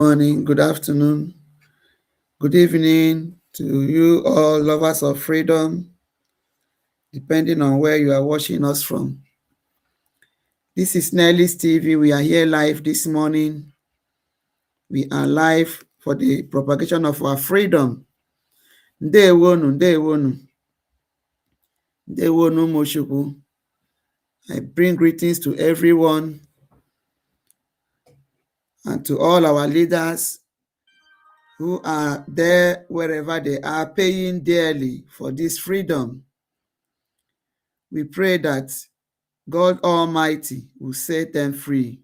Morning, good afternoon, good evening to you all lovers of freedom, depending on where you are watching us from. This is Nelly's TV. We are here live this morning. We are live for the propagation of our freedom. Ndewonu, ndewonu, ndewonu Moshukwu. I bring greetings to everyone and to all our leaders who are there wherever they are, paying dearly for this freedom. We pray that God Almighty will set them free,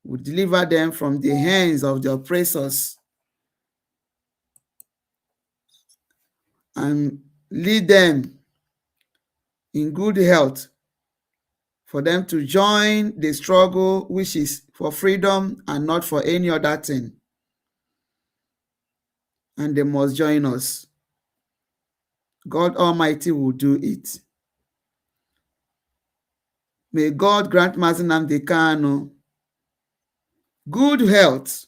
will deliver them from the hands of the oppressors, and lead them in good health for them to join the struggle which is for freedom and not for any other thing. And they must join us. God Almighty will do it. May God grant Mazi Nnamdi Kanu good health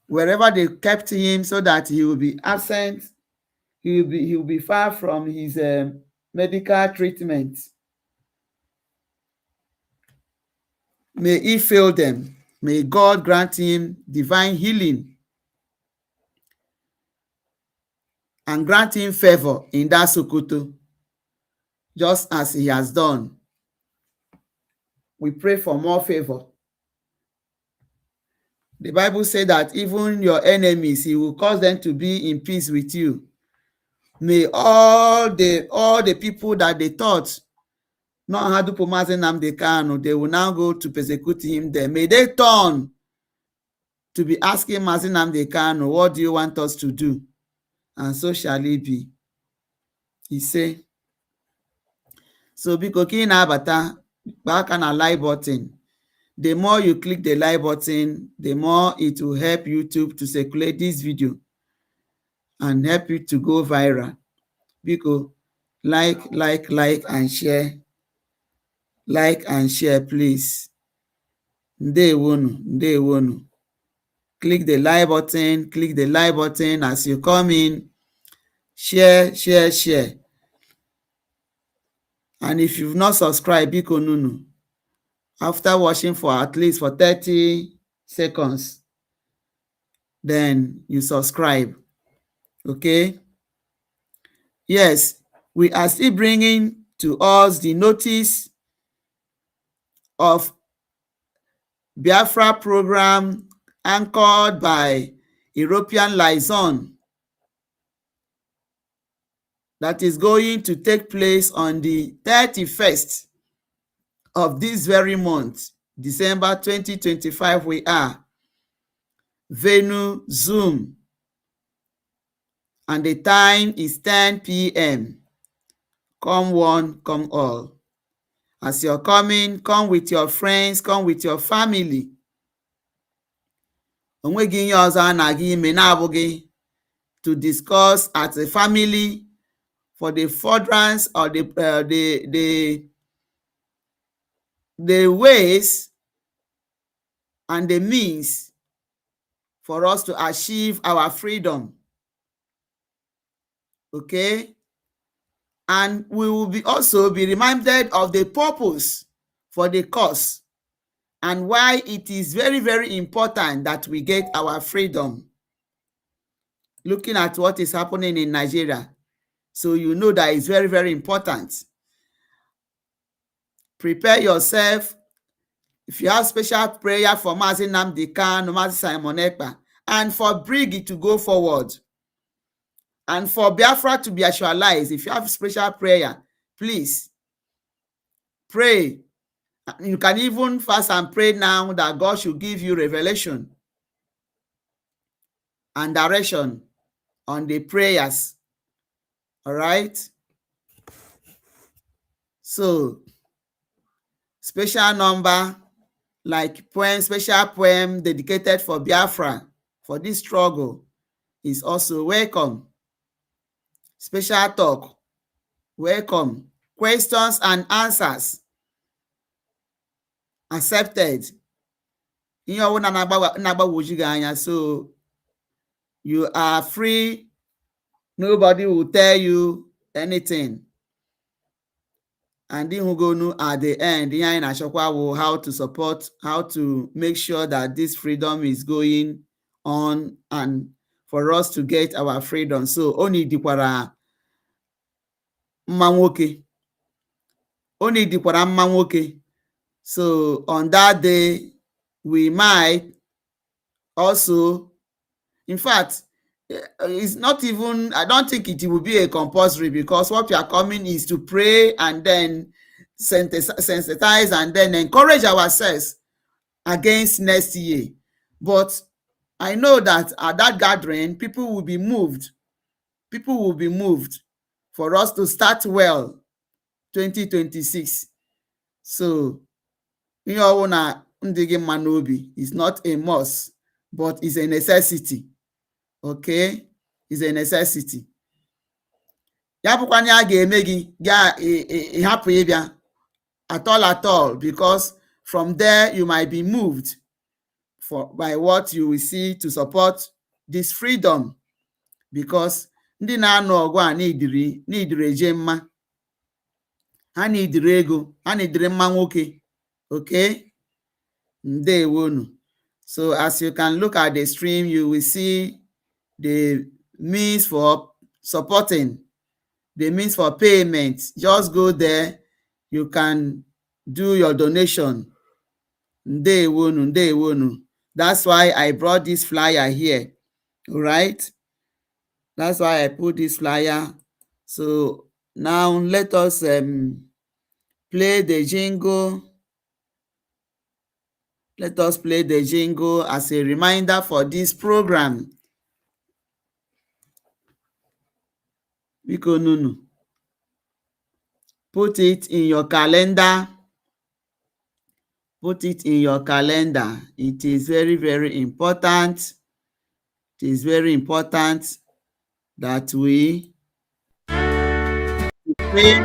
wherever they kept him, so that he will be absent. He will be far from his medical treatment. May he fail them. May God grant him divine healing and grant him favor in that Sokoto, just as he has done. We pray for more favor. The Bible says that even your enemies, he will cause them to be in peace with you. May all the people that they thought not had to put Mazi Nnamdi Kanu, they will now go to persecute him there. May they turn to be asking Mazi Nnamdi Kanu, what do you want us to do? And so shall it be. He say, so biko ka ị na-abata gbaa aka na like button. The more you click the like button, the more it will help YouTube to circulate this video and help you to go viral. Biko, like and share. Like and share, please. Ndewonu, ndewonu. Click the like button as you come in. Share. And if you've not subscribed, biko nunu, after watching for at least for 30 seconds, then you subscribe. Okay? Yes, we are still bringing to us the notice of Biafra program anchored by European liaison that is going to take place on the 31st of this very month, December 2025. We are venue Zoom, and the time is 10 p.m. Come one, come all. As you're coming, come with your friends, come with your family. Onweghị ihe ọzọ a na-aga ime na-abụghị to discuss as a family for the furtherance or the ways and the means for us to achieve our freedom. Okay? And we will also be reminded of the purpose for the cause and why it is very, very important that we get our freedom. Looking at what is happening in Nigeria, so you know that it's very, very important. Prepare yourself. If you have special prayer for Mazi Nnamdi Kanu, Mazi Simon Ekpa, and for Briggy to go forward, and for Biafra to be actualized, if you have special prayer, please pray. You can even fast and pray now that God should give you revelation and direction on the prayers. All right? So, special number, like poem, special poem dedicated for Biafra, for this struggle, is also welcome. Special talk, welcome. Questions and answers, accepted. ihe ọbụla na-agbagwoju gị anya, so you are free. Nobody will tell you anything. And ihugonu at the end, ihe anyị na-achọkwa bụ how to support, how to make sure that this freedom is going on and for us to get our freedom. So only dikwara mma nwoke. Only dikwara mma nwoke. So on that day, we might also, in fact, it's not even, I don't think it will be a compulsory, because what we are coming is to pray and then sensitize and then encourage ourselves against next year. But I know that at that gathering, people will be moved. People will be moved for us to start well 2026. So, ihe ọwụ na ndị gị mma n'obi is not a must, but it's a necessity. Okay? It's a necessity. Ya bụkwanye a ga-eme gị ịhapụ ịbịa at all, because from there you might be moved by what you will see to support this freedom, because ndị na-anụ ọgụ a n'idiri eje mma, ha n'idiri ego, ha n'idiri mma nwoke. Okay, ndewonu. So as you can look at the stream, you will see the means for supporting, the means for payment. Just go there, you can do your donation. Ndewonu, ndewonu. That's why I brought this flyer here. All right, that's why I put this flyer. So now let us play the jingle. Let us play the jingle as a reminder for this program. Biko nunu, put it in your calendar. Put it in your calendar. It is very, very important. It is very important that we pray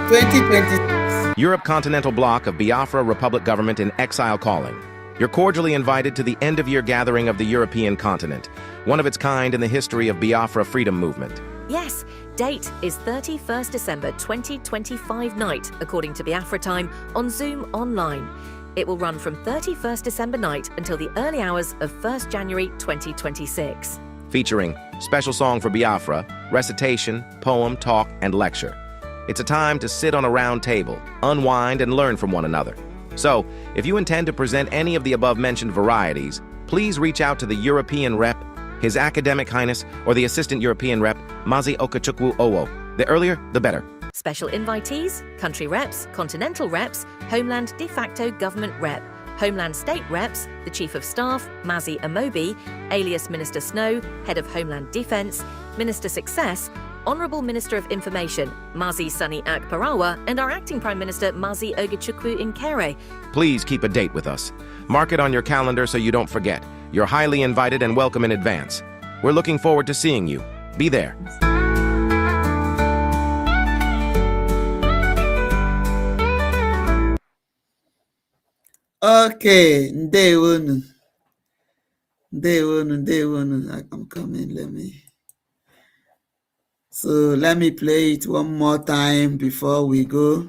2020. Europe Continental Bloc of Biafra Republic Government in Exile calling. You're cordially invited to the end-of-year gathering of the European continent, one of its kind in the history of Biafra freedom movement. Yes, date is 31st December 2025 night, according to Biafra time, on Zoom online. It will run from 31st December night until the early hours of 1st January 2026. Featuring special song for Biafra, recitation, poem, talk, and lecture. It's a time to sit on a round table, unwind, and learn from one another. So, if you intend to present any of the above-mentioned varieties, please reach out to the European Rep, His Academic Highness, or the Assistant European Rep, Mazi Okachukwu Owo. The earlier, the better. Special invitees, country reps, continental reps, Homeland de facto government rep, Homeland State reps, the Chief of Staff, Mazi Amobi, alias Minister Snow, Head of Homeland Defence, Minister Success, Honourable Minister of Information, Mazi Sani Akparawa, and our Acting Prime Minister, Mazi Ogachukwu Nkere. Please keep a date with us. Mark it on your calendar so you don't forget. You're highly invited and welcome in advance. We're looking forward to seeing you. Be there. Okay, ndewonu. I'm coming, So let me play it one more time before we go.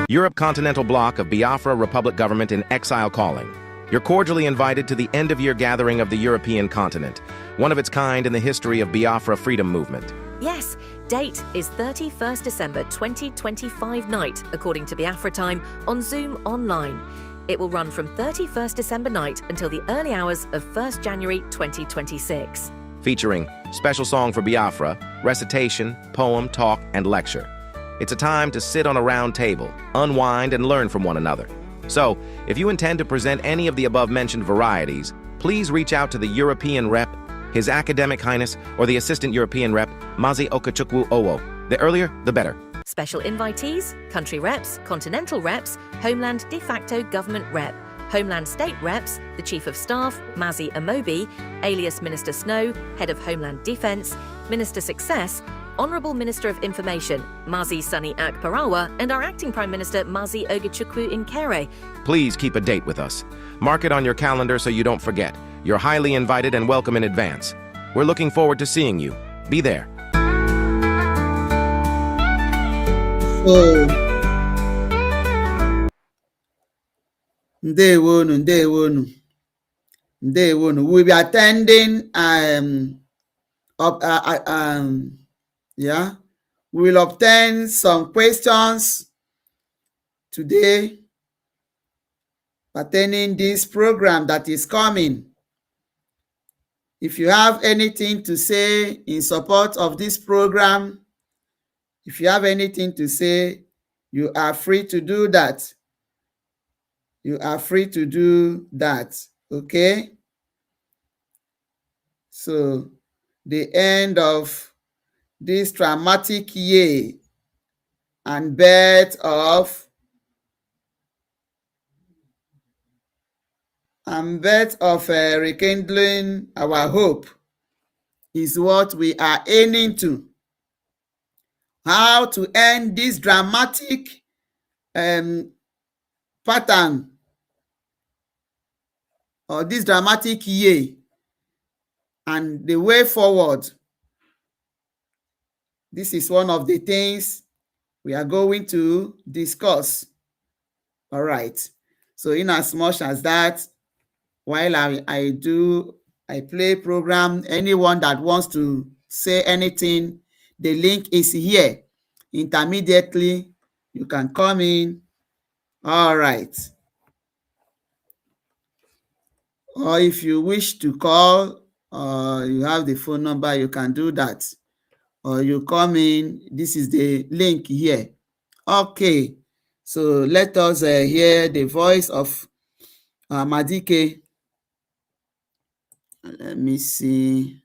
Europe Continental Bloc of Biafra Republic Government in Exile calling. You're cordially invited to the end-of-year gathering of the European continent, one of its kind in the history of Biafra freedom movement. Yes, date is 31st December 2025 night, according to Biafra time, on Zoom online. It will run from 31st December night until the early hours of 1st January 2026. Featuring special song for Biafra, recitation, poem, talk, and lecture. It's a time to sit on a round table, unwind, and learn from one another. So, if you intend to present any of the above-mentioned varieties, please reach out to the European Rep, His Academic Highness, or the Assistant European Rep, Mazi Okachukwu Owo. The earlier, the better. Special invitees, country reps, continental reps, Homeland de facto government rep, Homeland State reps, the Chief of Staff, Mazi Amobi, alias Minister Snow, Head of Homeland Defence, Minister Success, Honourable Minister of Information, Mazi Sani Akparawa, and our Acting Prime Minister, Mazi Ogechukwu Nkere. Please keep a date with us. Mark it on your calendar so you don't forget. You're highly invited and welcome in advance. We're looking forward to seeing you. Be there. So, ndewonu. We'll be attending. We will obtain some questions today pertaining this program that is coming. If you have anything to say in support of this program, if you have anything to say, you are free to do that. Okay? So, the end of this traumatic year and birth of rekindling our hope is what we are aiming to. How to end this dramatic pattern or this dramatic year and the way forward. This is one of the things we are going to discuss. All right. So in as much as that, while I play program, anyone that wants to say anything, the link is here. Intermediately, you can come in. All right. Or if you wish to call, you have the phone number, you can do that. Or you come in, this is the link here. Okay. So let us hear the voice of Madike. Let me see.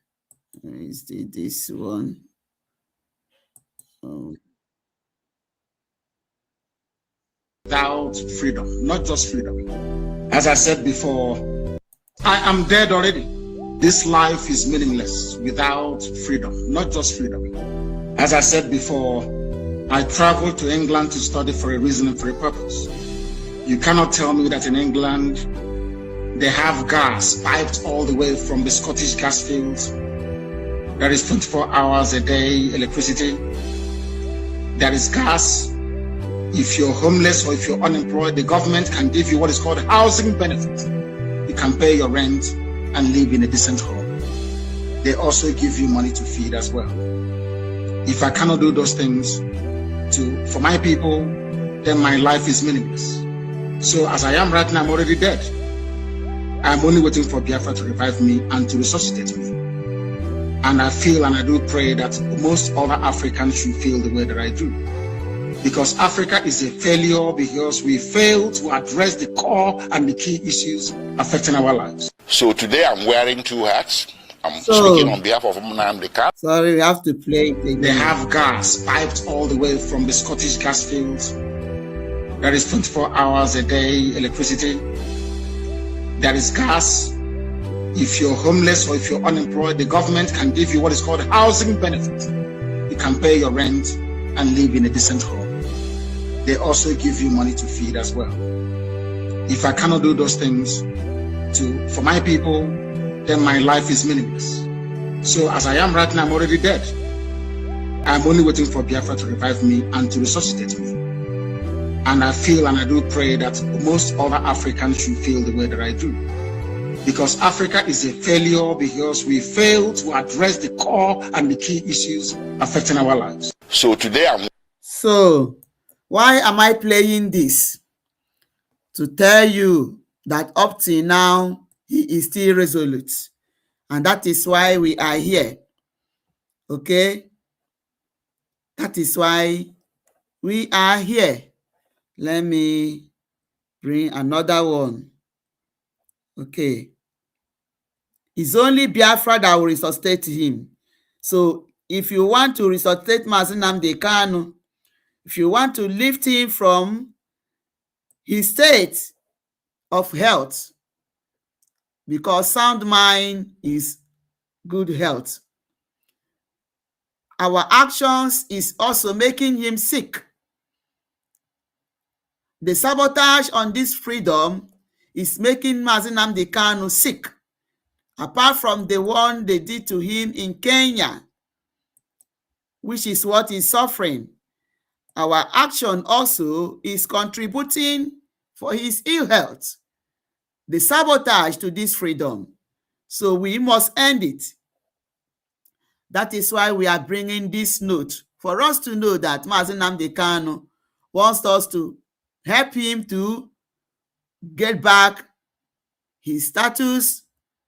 Is this one? Oh. Without freedom, not just freedom. As I said before, I am dead already. This life is meaningless without freedom, not just freedom. As I said before, I traveled to England to study for a reason and for a purpose. You cannot tell me that in England they have gas piped all the way from the Scottish gas fields. There is 24 hours a day electricity. There is gas. If you're homeless or if you're unemployed, the government can give you what is called housing benefit. You can pay your rent and live in a decent home. They also give you money to feed as well. If I cannot do those things for my people, then my life is meaningless. So as I am right now, I'm already dead. I'm only waiting for Biafra to revive me and to resuscitate me. And I feel and I do pray that most other Africans should feel the way that I do. Because Africa is a failure because we fail to address the core and the key issues affecting our lives. So today I'm wearing two hats. I'm speaking on behalf of Nnamdi Kanu. Sorry, we have to play it again. They have gas piped all the way from the Scottish gas fields. There is 24 hours a day electricity. There is gas. If you're homeless or if you're unemployed, the government can give you what is called housing benefit. You can pay your rent and live in a decent home. They also give you money to feed as well. If I cannot do those things for my people, then my life is meaningless. So as I am right now, I'm already dead. I'm only waiting for Biafra to revive me and to resuscitate me. And I feel and I do pray that most other Africans should feel the way that I do. Because Africa is a failure because we fail to address the core and the key issues affecting our lives. So today So why am I playing this? To tell you that up till now, he is still resolute. And that is why we are here. Okay? That is why we are here. Let me bring another one. Okay. It's only Biafra that will resuscitate him. So if you want to resuscitate Mazi Nnamdi Kanu, if you want to lift him from his state of health, because sound mind is good health, our actions is also making him sick. The sabotage on this freedom is making Mazi Nnamdi Kanu sick, apart from the one they did to him in Kenya, which is what he's suffering. Our action also is contributing for his ill health, the sabotage to this freedom. So we must end it. That is why we are bringing this note, for us to know that Mazi Nnamdi Kanu wants us to help him to get back his status,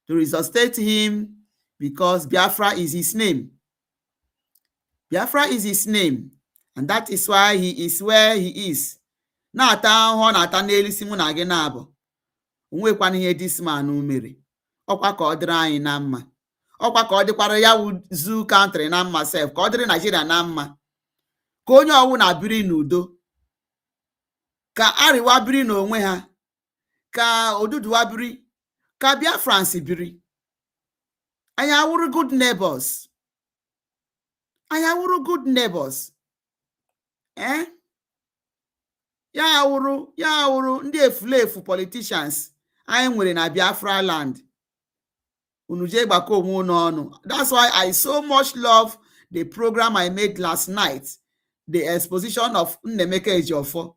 to resuscitate him, because Biafra is his name. Biafra is his name, and that is why he is where he is. Na-ata ahụhụ na-ata n'elisi mụ na gị na-abụ. Onwekwana ihe this man mere. Ọkwa ka ọ dịrị anyị na mma. Ọkwa ka ọ dịkwara ya zoo country na mma sef, ka ọ dịrị Nigeria na mma. Ka onye ọwụ na-biri n'udo. Ka Ariwa biri n'onwe ha. Ka Oduduwa biri. Ka Biafrans biri. Anyị awụrụ good neighbors. Anyị awụrụ good neighbors. Ya awụrụ ndị efulefu politicians anyị nwere na Biafraland. Unu je gbakọ onwe unu ọnụ. That's why I so much love the program I made last night, the exposition of Nnemeka Ejiofor.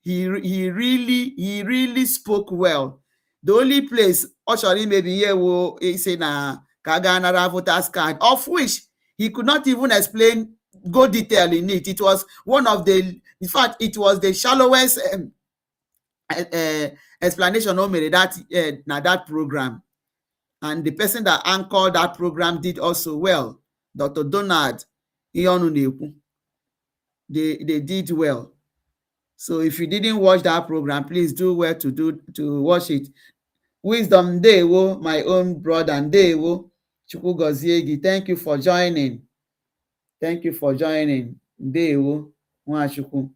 He really spoke well. The only place Oshori maybe here will say na Kaganara voters card, of which he could not even explain, go detail in it. It was one of the, in fact, it was the shallowest explanation on that program. And the person that anchored that program did also well. Dr. Donald Ionuneku. They did well. So if you didn't watch that program, please do well to watch it. Wisdom Dewo, my own brother Dewo, Chukwu Goziegi, thank you for joining. Thank you for joining. Dewo, Nwachukwu.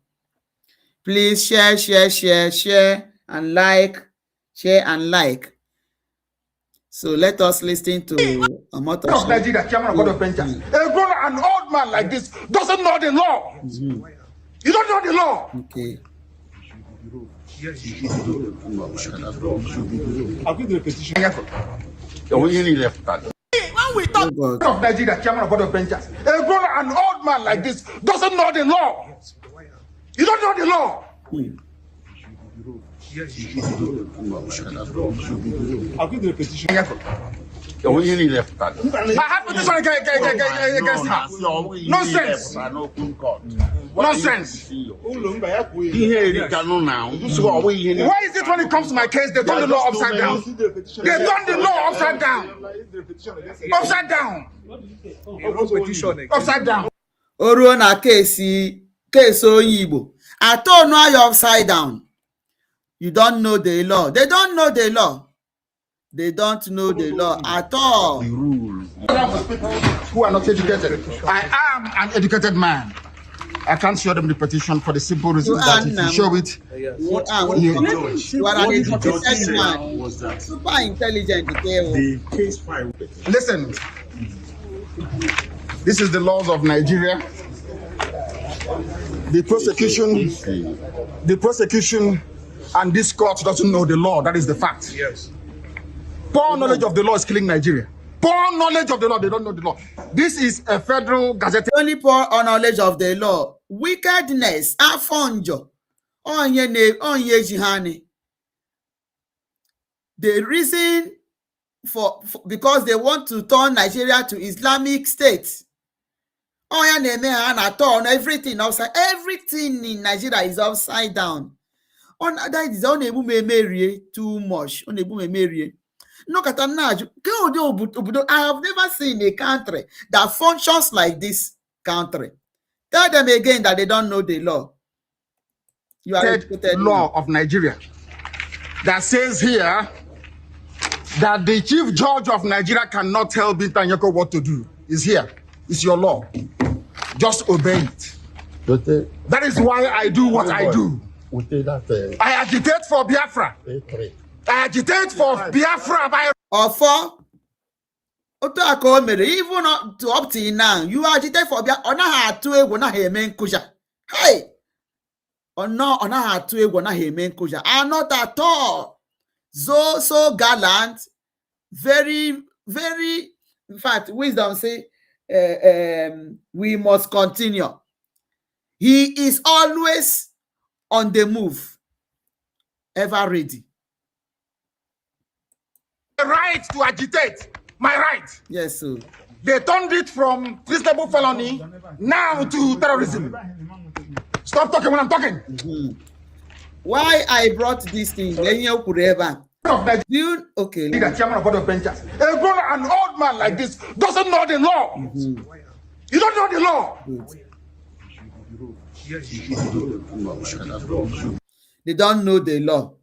Please share and like. Share and like. So let us listen to Amoto. Of Nigeria, Chairman of Board of Ventures. A grown an old man like this doesn't know the law. You don't know the law. Okay. I'll give the petition. When we talk of Nigeria, Chairman of Board of Ventures, a grown an old man like this doesn't know the law. You don't know the law. I'll give the petition. I have petition against her. Nonsense. Nonsense. Why is it when it comes to my case, they turn the law upside down? They turn the law upside down. Upside down. Upside down. Oruona case Oyibo. I told you you're upside down. You don't know the law. They don't know the law. They don't know the law at all. Who are not educated. I am an educated man. I can't show them the petition for the simple reason that if you show it, you are an educated man. Super intelligent. Listen, this is the laws of Nigeria. The prosecution, and this court doesn't know the law. That is the fact. Yes. Poor knowledge of the law is killing Nigeria. Poor knowledge of the law, they don't know the law. This is a federal gazette. Only poor knowledge of the law. Wickedness, afonjo, onye jihani. The reason for because they want to turn Nigeria to Islamic State. Turn everything upside. Everything in Nigeria is upside down. That is too much. I have never seen a country that functions like this country. Tell them again that they don't know the law. You are educated law of Nigeria that says here that the chief judge of Nigeria cannot tell Binta Nyako what to do. Is here. It's your law. Just obey it. That is why I do what I do. I agitate for Biafra. I agitate for Biafra by or for Even up till now, you agitate for Biafra. Ona ha atu egwu na ha eme nkuja. Hey! Ona ha atu egwu na ha eme nkuja. Not at all. So gallant, very, very, in fact, wisdom say, we must continue. He is always on the move, ever ready. The right to agitate, my right. Yes, sir. They turned it from treasonable felony now to terrorism. Stop talking when I'm talking. Why I brought this thing? Okay. The chairman of board of benchers. An old man like this doesn't know the law. You don't know the law. They don't know the law.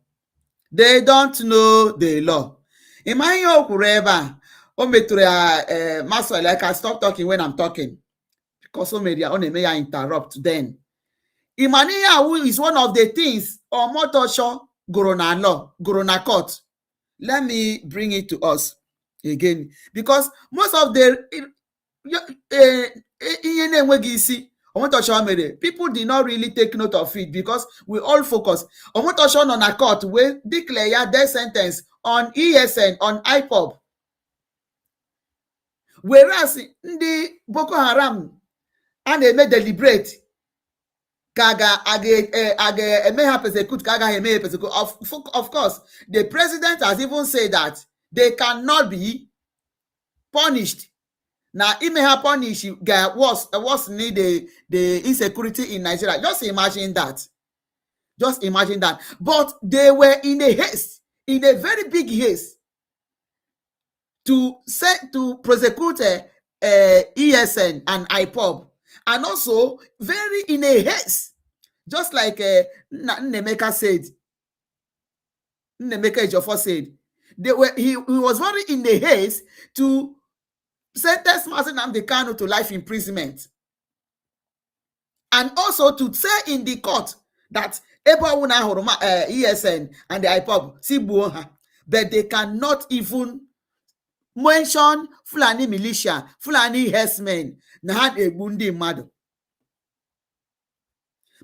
They don't know the law. Master, like I stop talking when I'm talking. Because so many may I interrupt then. Imania, who is one of the things or motosho Gorona law, Gorona court. Let me bring it to us again. Because most of the people did not really take note of it because we all focus on a court will declare their sentence on ESN, on IPOB. Whereas the Boko Haram and they may deliberate of course, the president has even said that they cannot be punished. Now, it may have punished what's need the insecurity in Nigeria. Just imagine that. Just imagine that. But they were in a haste, in a very big haste, to prosecute ESN and IPOB. And also, very in a haste, just like Nemeka said, Nemeka Ejiofor said, he was very in a haste to sentence Mazi Nnamdi Kanu to life imprisonment. And also to say in the court that ESN and the IPOB, but they cannot even mention Fulani militia, Fulani herdsmen, Nahad Ebundi Mado.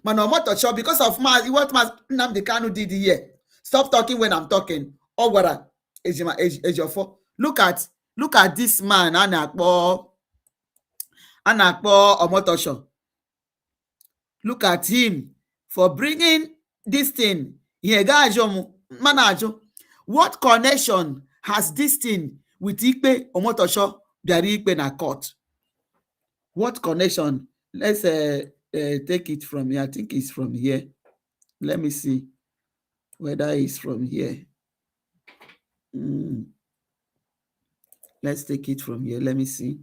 Manomoto, because of what Nnamdi Kanu did here. Stop talking when I'm talking. Ogwara Ejiofor. Look at this man, Anakpo Omotosho. Look at him for bringing this thing. What connection has this thing with Ikpe Omotosho Dari Ikpe na court? What connection? Let's take it from here. I think it's from here. Let me see whether it's from here. Let's take it from here. Let me see.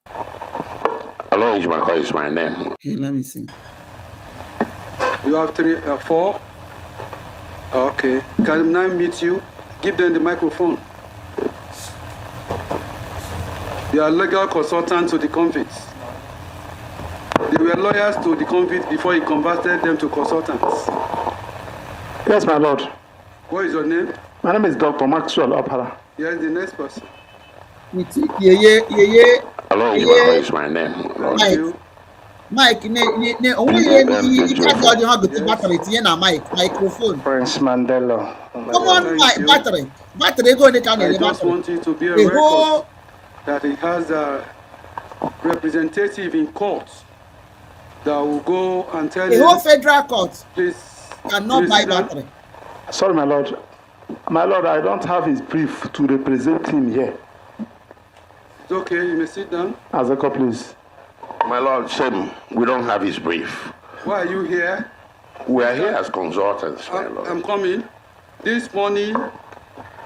Hello, is my name. Okay, let me see. You have 4. Okay. Can I meet you? Give them the microphone. You are legal consultant to the convicts. They were lawyers to the convicts before he converted them to consultants. Yes, my lord. What is your name? My name is Dr. Maxwell Opara. Yes, the next person. Hello, is my name. Mike, microphone. Prince Mandela. Come on, Mike, battery. Battery go in the I just want you to be a record that it has a representative in court that will go and tell the whole federal court please cannot buy battery. Sorry, my lord. My lord, I don't have his brief to represent him here. It's okay, you may sit down. Azeko, please. My lord, Shem, we don't have his brief. Why are you here? We are here as consultants, my lord. I'm coming. This morning,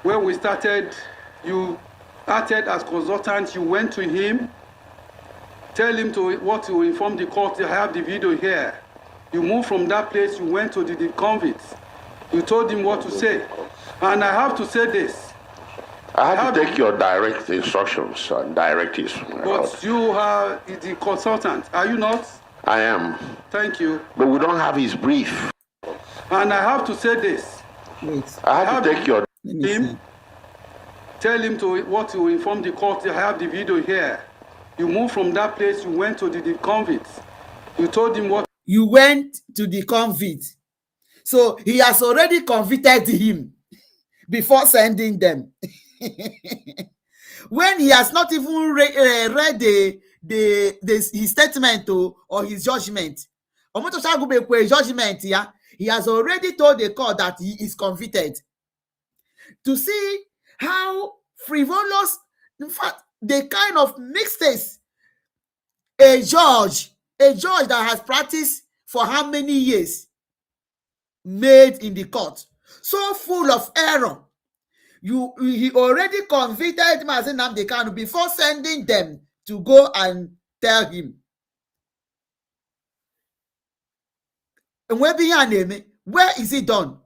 when we started, you acted as consultant. You went to him, tell him to inform the court. I have the video here. You moved from that place, you went to the convicts. You told him what to say. And I have to say this. I had to take your direct instructions and directives. But you are the consultant, are you not? I am. Thank you. But we don't have his brief. And I have to say this. Wait. I had to take your... Him, tell him to inform the court. I have the video here. You moved from that place, you went to the convict. You told him what. You went to the convict. So he has already convicted him before sending them. When he has not even read his statement or his judgment, judgment, yeah, he has already told the court that he is convicted. To see how frivolous, in fact, the kind of mistakes a judge that has practiced for how many years made in the court, so full of error. He already convicted Mazi Nnamdi Kanu before sending them to go and tell him. And where is it done?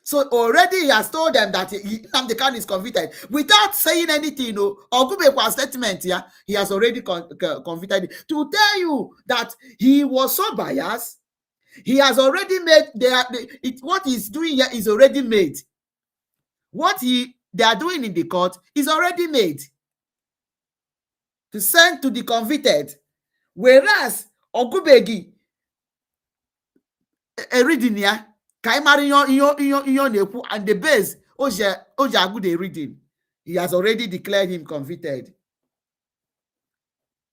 So already he has told them that Nnamdi Kanu is convicted without saying anything. Ogubekwa's statement here, he has already convicted. To tell you that he was so biased, he has already made what he's doing here is already made. What they are doing in the court is already made to send to the convicted, whereas Ogubegi reading here, and the base Ojagude reading, he has already declared him convicted.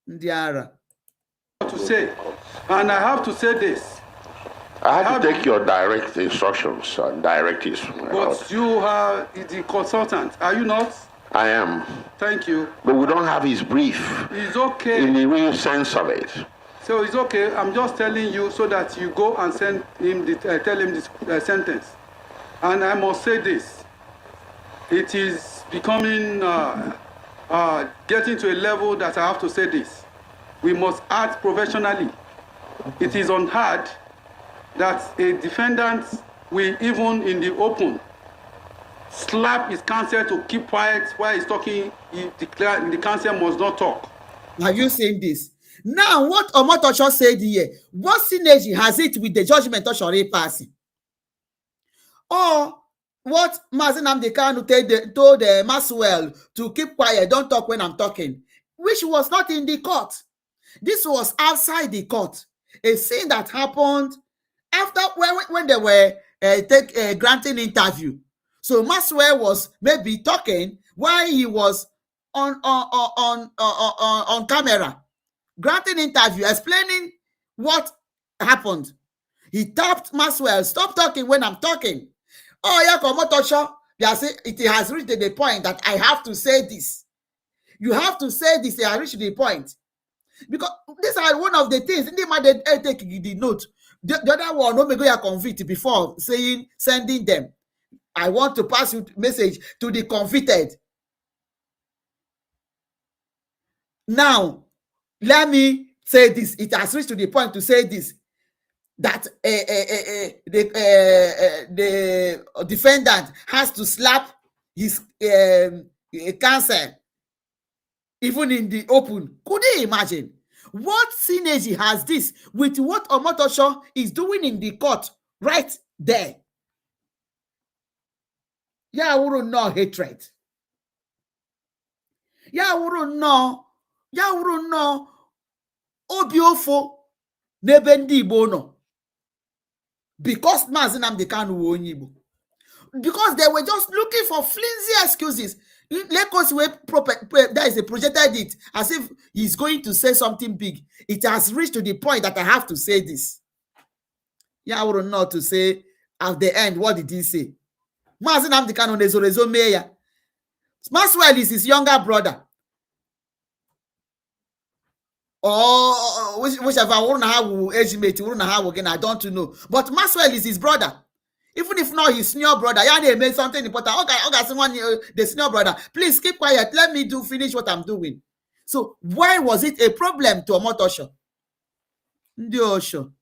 Ndiara. To say, and I have to say this. I have to take your direct instructions and directives. But you are the consultant, are you not? I am. Thank you. But we don't have his brief. It's okay. In the real sense of it. So it's okay. I'm just telling you so that you go and send him tell him this sentence. And I must say this: it is becoming getting to a level that I have to say this. We must act professionally. It is unheard that a defendant will, even in the open, slap his counsel to keep quiet while he's talking. He declared the counsel must not talk. Have you seen this? Now, what Omotosho said here, what synergy has it with the judgment of Shore passing? Or what Mazi Nnamdi Kanu told Maxwell to keep quiet, don't talk when I'm talking, which was not in the court. This was outside the court. A scene that happened after when they were granting interview. So Maxwell was maybe talking while he was on camera, granting interview, explaining what happened. He tapped Maxwell, stop talking when I'm talking. Oh, yeah, Komotosho, it has reached the point that I have to say this. You have to say this, it has reached the point. Because these are one of the things, they might take the note. The other one, no make you convict before sending them. I want to pass you message to the convicted. Now, let me say this. It has reached to the point to say this, that the defendant has to slap his counsel even in the open. Could you imagine? What synergy has this with what Omotosho is doing in the court right there? Yeah, we don't know hatred. Yeah, we don't know obiofo n'ebe ndị Igbo nọ. Because Mazi Nnamdi Kanu wụ onye Igbo. Because they were just looking for flimsy excuses. Lagos that is a projected it as if he's going to say something big. It has reached to the point that I have to say this. Yeah, I wouldn't know to say at the end, what did he say? Mazi Nnamdi Kanu nezorezo meya. Maxwell is his younger brother. Or whichever, I don't know how age mate, I don't know. But Maxwell is his brother. Even if not his senior brother, yeah, made something important. Okay, someone, the senior brother, please keep quiet. Let me finish what I'm doing. So why was it a problem to Omotosho? Ndi Osho.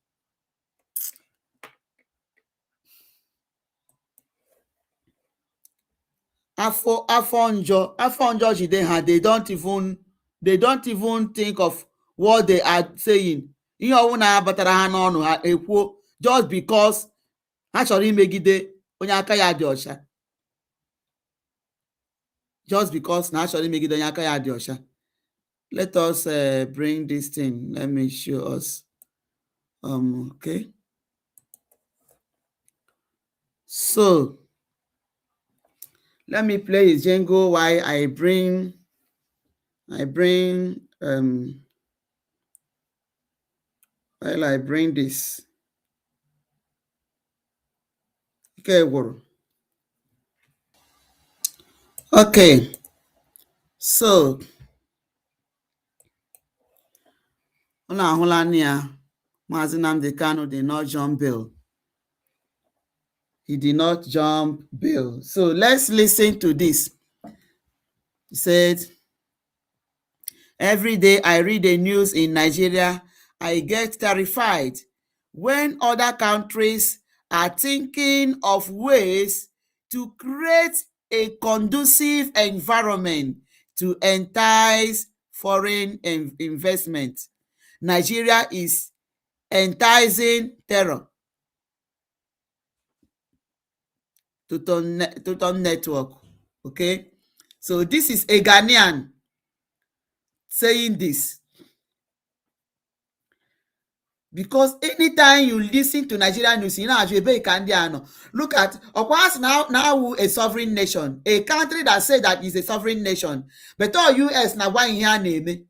Afonjo Jidzia, they don't even think of what they are saying. Just because ha chọrọ imegide onye aka ya dị ọcha. just because naturally make it Diosha. Let us bring this thing. Let me show us. Okay. So let me play his jingle while I bring this. Okay. So Mazi Nnamdi Kanu did not jump bail. He did not jump bail. So let's listen to this. He said, every day I read the news in Nigeria, I get terrified when other countries are thinking of ways to create a conducive environment to entice foreign investment. Nigeria is enticing terror. Total network. Okay, so this is a Ghanaian saying this, because anytime you listen to Nigerian news, you know, as you look at Okwas now a sovereign nation, a country that says that is a sovereign nation, but all US now one here name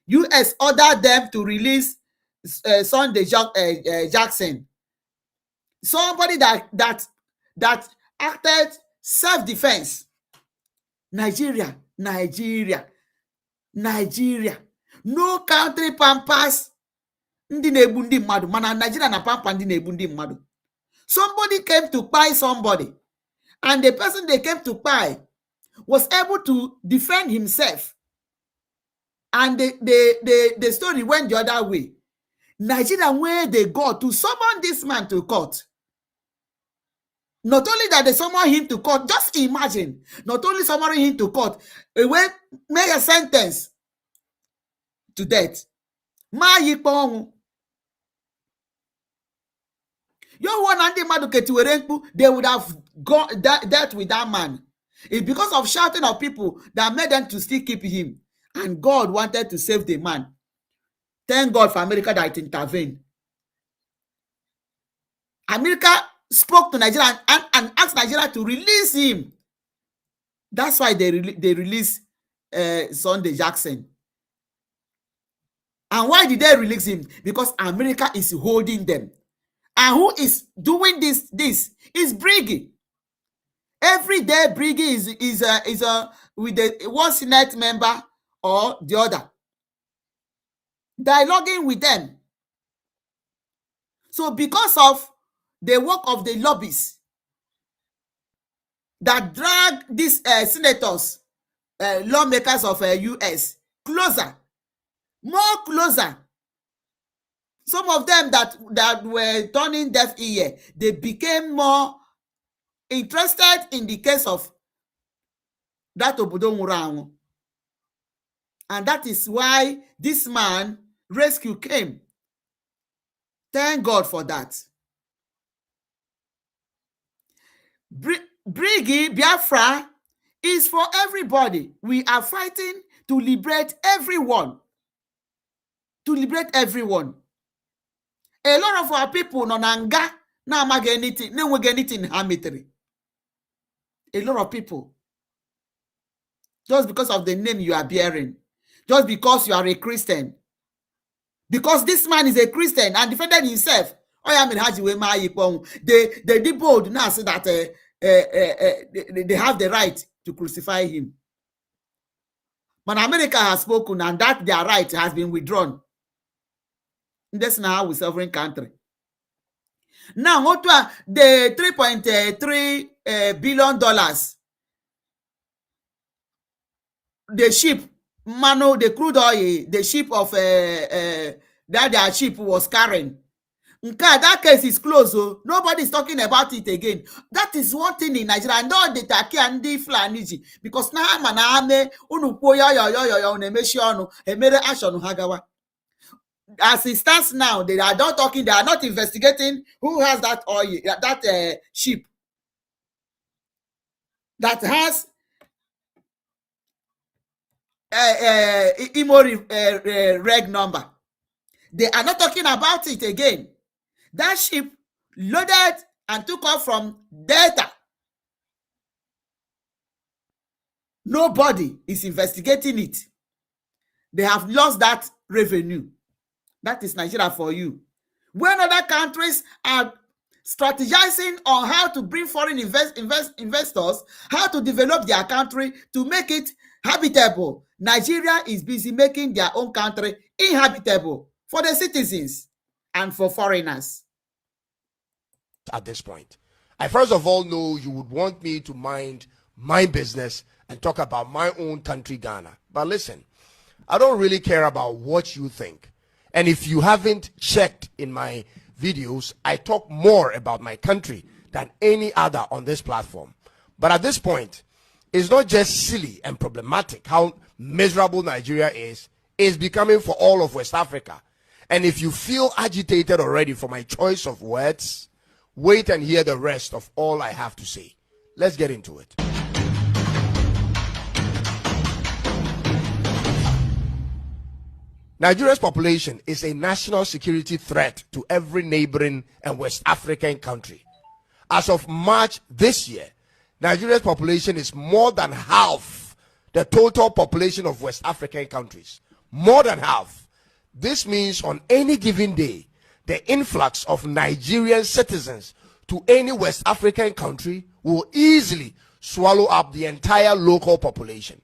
US ordered them to release Sunday Jackson, somebody that acted self-defense. Nigeria, no country pampas ndị na-egbu ndị mmadụ, mana Nigeria na pampa ndị na-egbu ndị mmadụ. Somebody came to buy somebody, and the person they came to buy was able to defend himself, and the story went the other way. Nigeria, where they got to summon this man to court. Not only that they summon him to court, just imagine, not only summoning him to court, they will make a sentence to death. They would have got death with that man. It's because of shouting of people that made them to still keep him. And God wanted to save the man. Thank God for America that intervened. America spoke to Nigeria and asked Nigeria to release him. That's why they released Sunday Jackson. And why did they release him? Because America is holding them. And who is doing this? This is Briggy. Every day, Briggy is with the one Senate member or the other, dialoguing with them. So because of the work of the lobbies that drag these senators, lawmakers of US closer, more closer. Some of them that were turning deaf ear, they became more interested in the case of that Obodo Nwuranwu. And that is why this man rescue came. Thank God for that. Briggy Biafra is for everybody. We are fighting to liberate everyone. To liberate everyone. A lot of our people no nanga na mag anything, no we get anything in harmony. A lot of people. Just because of the name you are bearing. Just because you are a Christian. Because this man is a Christian and defended himself. They did bold now say that they have the right to crucify him. But America has spoken and that their right has been withdrawn. That's now with sovereign country. Now, what the $3.3 billion, the ship, Mano, the crude oil, the ship of that their ship was carrying. That case is closed. So nobody is talking about it again. That is one thing in Nigeria. And all the Taki and the Flaniji, because now manane unupoya yo emere action hagawa. As it stands now, they are not talking, they are not investigating who has that oil, that ship that has Imo reg number. They are not talking about it again. That ship loaded and took off from Delta. Nobody is investigating it. They have lost that revenue. That is Nigeria for you. When other countries are strategizing on how to bring foreign investors, how to develop their country to make it habitable, Nigeria is busy making their own country inhabitable for the citizens and for foreigners. At this point, I first of all know you would want me to mind my business and talk about my own country, Ghana. But listen, I don't really care about what you think. And if you haven't checked in my videos, I talk more about my country than any other on this platform. But at this point, it's not just silly and problematic how miserable Nigeria is, it's becoming for all of West Africa. And if you feel agitated already for my choice of words, wait and hear the rest of all I have to say. Let's get into it. Nigeria's population is a national security threat to every neighboring and West African country. As of March this year, Nigeria's population is more than half the total population of West African countries. More than half. This means on any given day, the influx of Nigerian citizens to any West African country will easily swallow up the entire local population.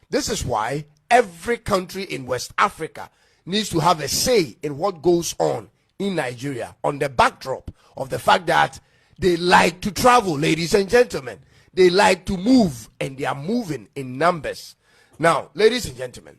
This is why every country in West Africa needs to have a say in what goes on in Nigeria on the backdrop of the fact that they like to travel, ladies and gentlemen. They like to move, and they are moving in numbers. Now, ladies and gentlemen,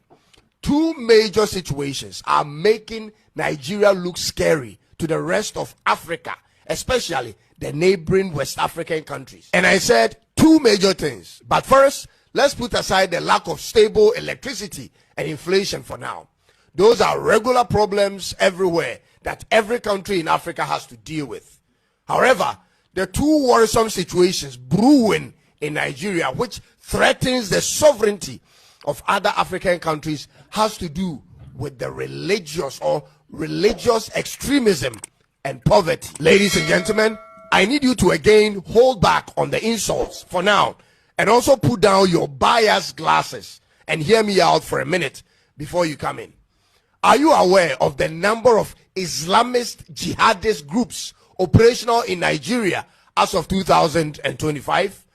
two major situations are making Nigeria look scary to the rest of Africa, especially the neighboring West African countries. And I said two major things. But first, let's put aside the lack of stable electricity and inflation for now. Those are regular problems everywhere that every country in Africa has to deal with. However, the two worrisome situations brewing in Nigeria, which threatens the sovereignty of other African countries, has to do with the religious extremism and poverty. Ladies and gentlemen, I need you to again hold back on the insults for now, and also put down your bias glasses and hear me out for a minute before you come in. Are you aware of the number of Islamist jihadist groups operational in Nigeria as of 2025?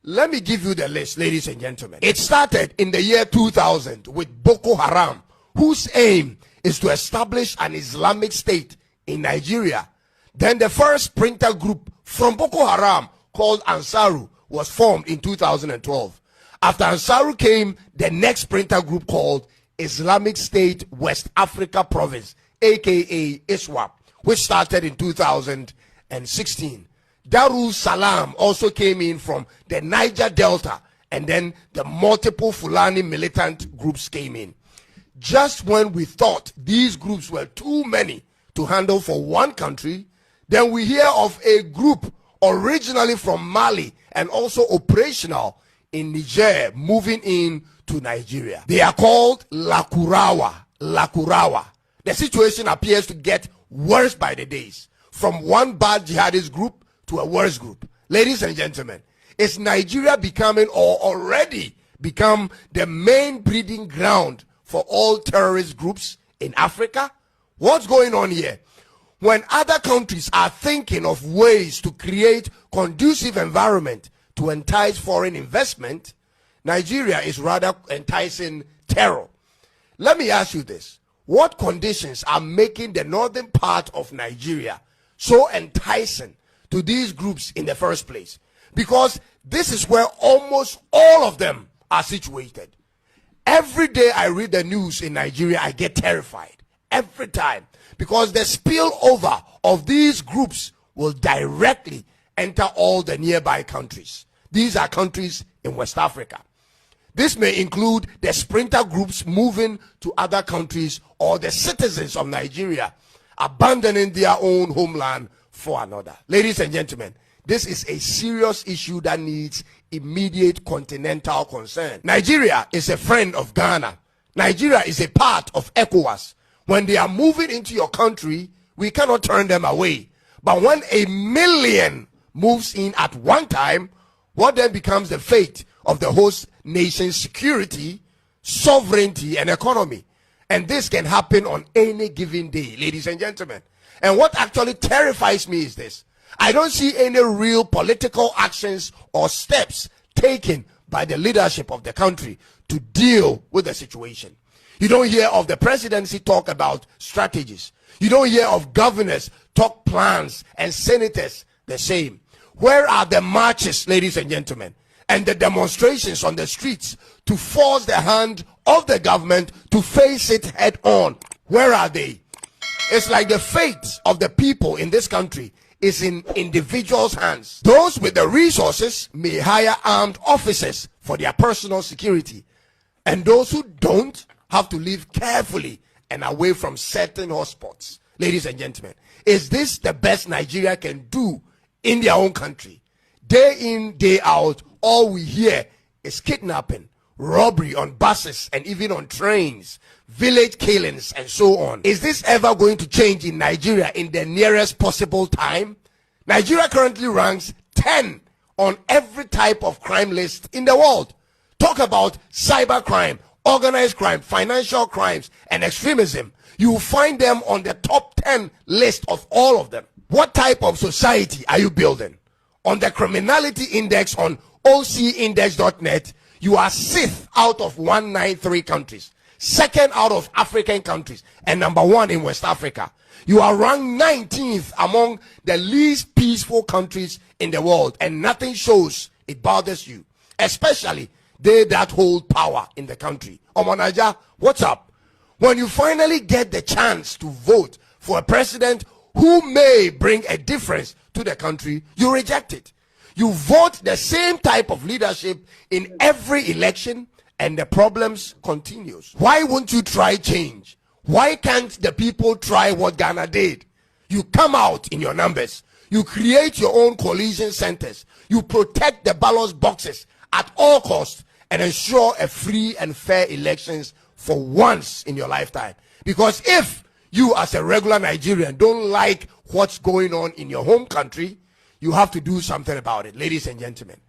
Let me give you the list, ladies and gentlemen. It started in the year 2000 with Boko Haram, whose aim is to establish an Islamic state in Nigeria. Then the first splinter group from Boko Haram, called Ansaru, was formed in 2012. After Ansaru came the next splinter group called Islamic State West Africa Province, aka ISWAP, which started in 2016. Darul Salam also came in from the Niger Delta, and then the multiple Fulani militant groups came in. Just when we thought these groups were too many to handle for one country, then we hear of a group originally from Mali and also operational in Niger moving in to Nigeria. They are called Lakurawa. The situation appears to get worse by the days, from one bad jihadist group to a worse group. Ladies and gentlemen, is Nigeria becoming, or already become, the main breeding ground for all terrorist groups in Africa? What's going on here? When other countries are thinking of ways to create conducive environment to entice foreign investment, Nigeria is rather enticing terror. Let me ask you this. What conditions are making the northern part of Nigeria so enticing to these groups in the first place? Because this is where almost all of them are situated. Every day I read the news in Nigeria, I get terrified. Every time. Because the spillover of these groups will directly enter all the nearby countries. These are countries in West Africa. This may include the splinter groups moving to other countries, or the citizens of Nigeria abandoning their own homeland for another. Ladies and gentlemen, This is a serious issue that needs immediate continental concern. Nigeria is a friend of Ghana. Nigeria is a part of ECOWAS. When they are moving into your country, we cannot turn them away. But when 1 million moves in at one time, what then becomes the fate of the host nation's security, sovereignty, and economy? And this can happen on any given day, ladies and gentlemen. And what actually terrifies me is this. I don't see any real political actions or steps taken by the leadership of the country to deal with the situation. You don't hear of the presidency talk about strategies. You don't hear of governors talk plans, and senators the same. Where are the marches, ladies and gentlemen, and the demonstrations on the streets to force the hand of the government to face it head on? Where are they? It's like the fate of the people in this country is in individuals' hands. Those with the resources may hire armed officers for their personal security, and those who don't have to live carefully and away from certain hotspots. Ladies and gentlemen, is this the best Nigeria can do in their own country? Day in, day out, all we hear is kidnapping, robbery on buses and even on trains, village killings, and so on. Is this ever going to change in Nigeria in the nearest possible time? Nigeria currently ranks 10 on every type of crime list in the world. Talk about cybercrime, organized crime, financial crimes, and extremism. You will find them on the top 10 list of all of them. What type of society are you building? On the criminality index on ocindex.net, you are 6th out of 193 countries, 2nd out of African countries, and number 1 in West Africa. You are ranked 19th among the least peaceful countries in the world, and nothing shows it bothers you, especially they that hold power in the country. Omanaja, what's up? When you finally get the chance to vote for a president who may bring a difference to the country, you reject it. You vote the same type of leadership in every election, and the problems continues. Why won't you try change? Why can't the people try what Ghana did? You come out in your numbers. You create your own coalition centers. You protect the ballot boxes at all costs and ensure a free and fair elections for once in your lifetime. Because if you as a regular Nigerian don't like what's going on in your home country, you have to do something about it, ladies and gentlemen.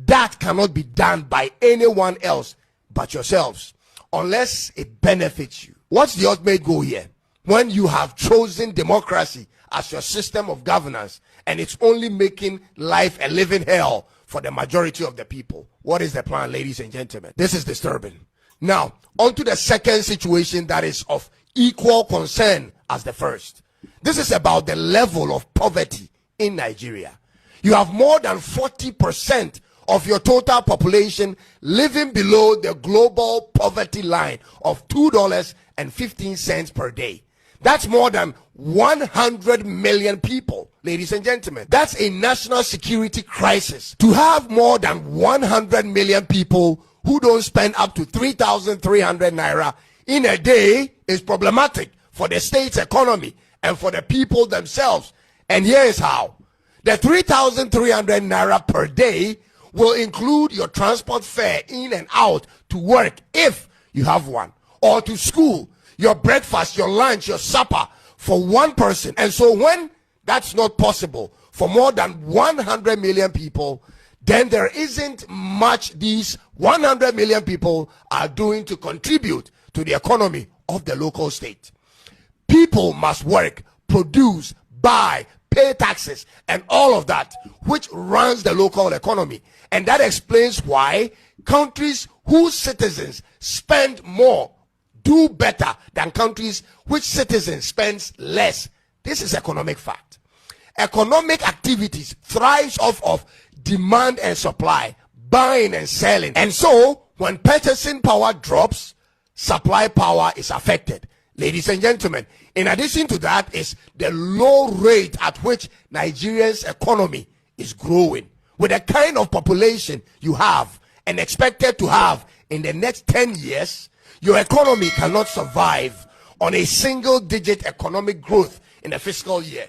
That cannot be done by anyone else but yourselves, unless it benefits you. What's the ultimate goal here? When you have chosen democracy as your system of governance and it's only making life a living hell for the majority of the people, what is the plan, ladies and gentlemen? This is disturbing. Now, on to the second situation that is of equal concern as the first. This is about the level of poverty in Nigeria. You have more than 40% of your total population living below the global poverty line of $2.15 per day. That's more than 100 million people, ladies and gentlemen. That's a national security crisis. To have more than 100 million people who don't spend up to 3,300 naira in a day is problematic for the state's economy and for the people themselves. And here is how. The 3,300 naira per day will include your transport fare in and out to work if you have one, or to school, your breakfast, your lunch, your supper for one person. And so when that's not possible for more than 100 million people, then there isn't much these 100 million people are doing to contribute to the economy of the local state. People must work, produce, buy, pay taxes, and all of that, which runs the local economy. And that explains why countries whose citizens spend more do better than countries which citizens spend less. This is economic fact. Economic activities thrives off of demand and supply, buying and selling. And so when purchasing power drops, supply power is affected. Ladies and gentlemen, in addition to that is the low rate at which Nigeria's economy is growing. With the kind of population you have and expected to have in the next 10 years, your economy cannot survive on a single-digit economic growth in a fiscal year.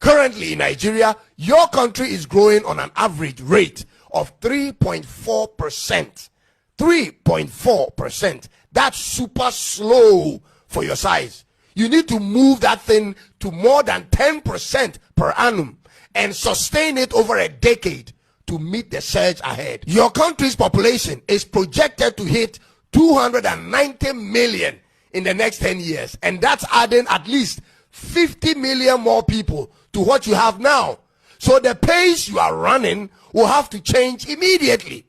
Currently in Nigeria, your country is growing on an average rate of 3.4%. 3.4%. That's super slow for your size. You need to move that thing to more than 10% per annum and sustain it over a decade to meet the surge ahead. Your country's population is projected to hit 290 million in the next 10 years, and that's adding at least 50 million more people to what you have now. So the pace you are running will have to change immediately.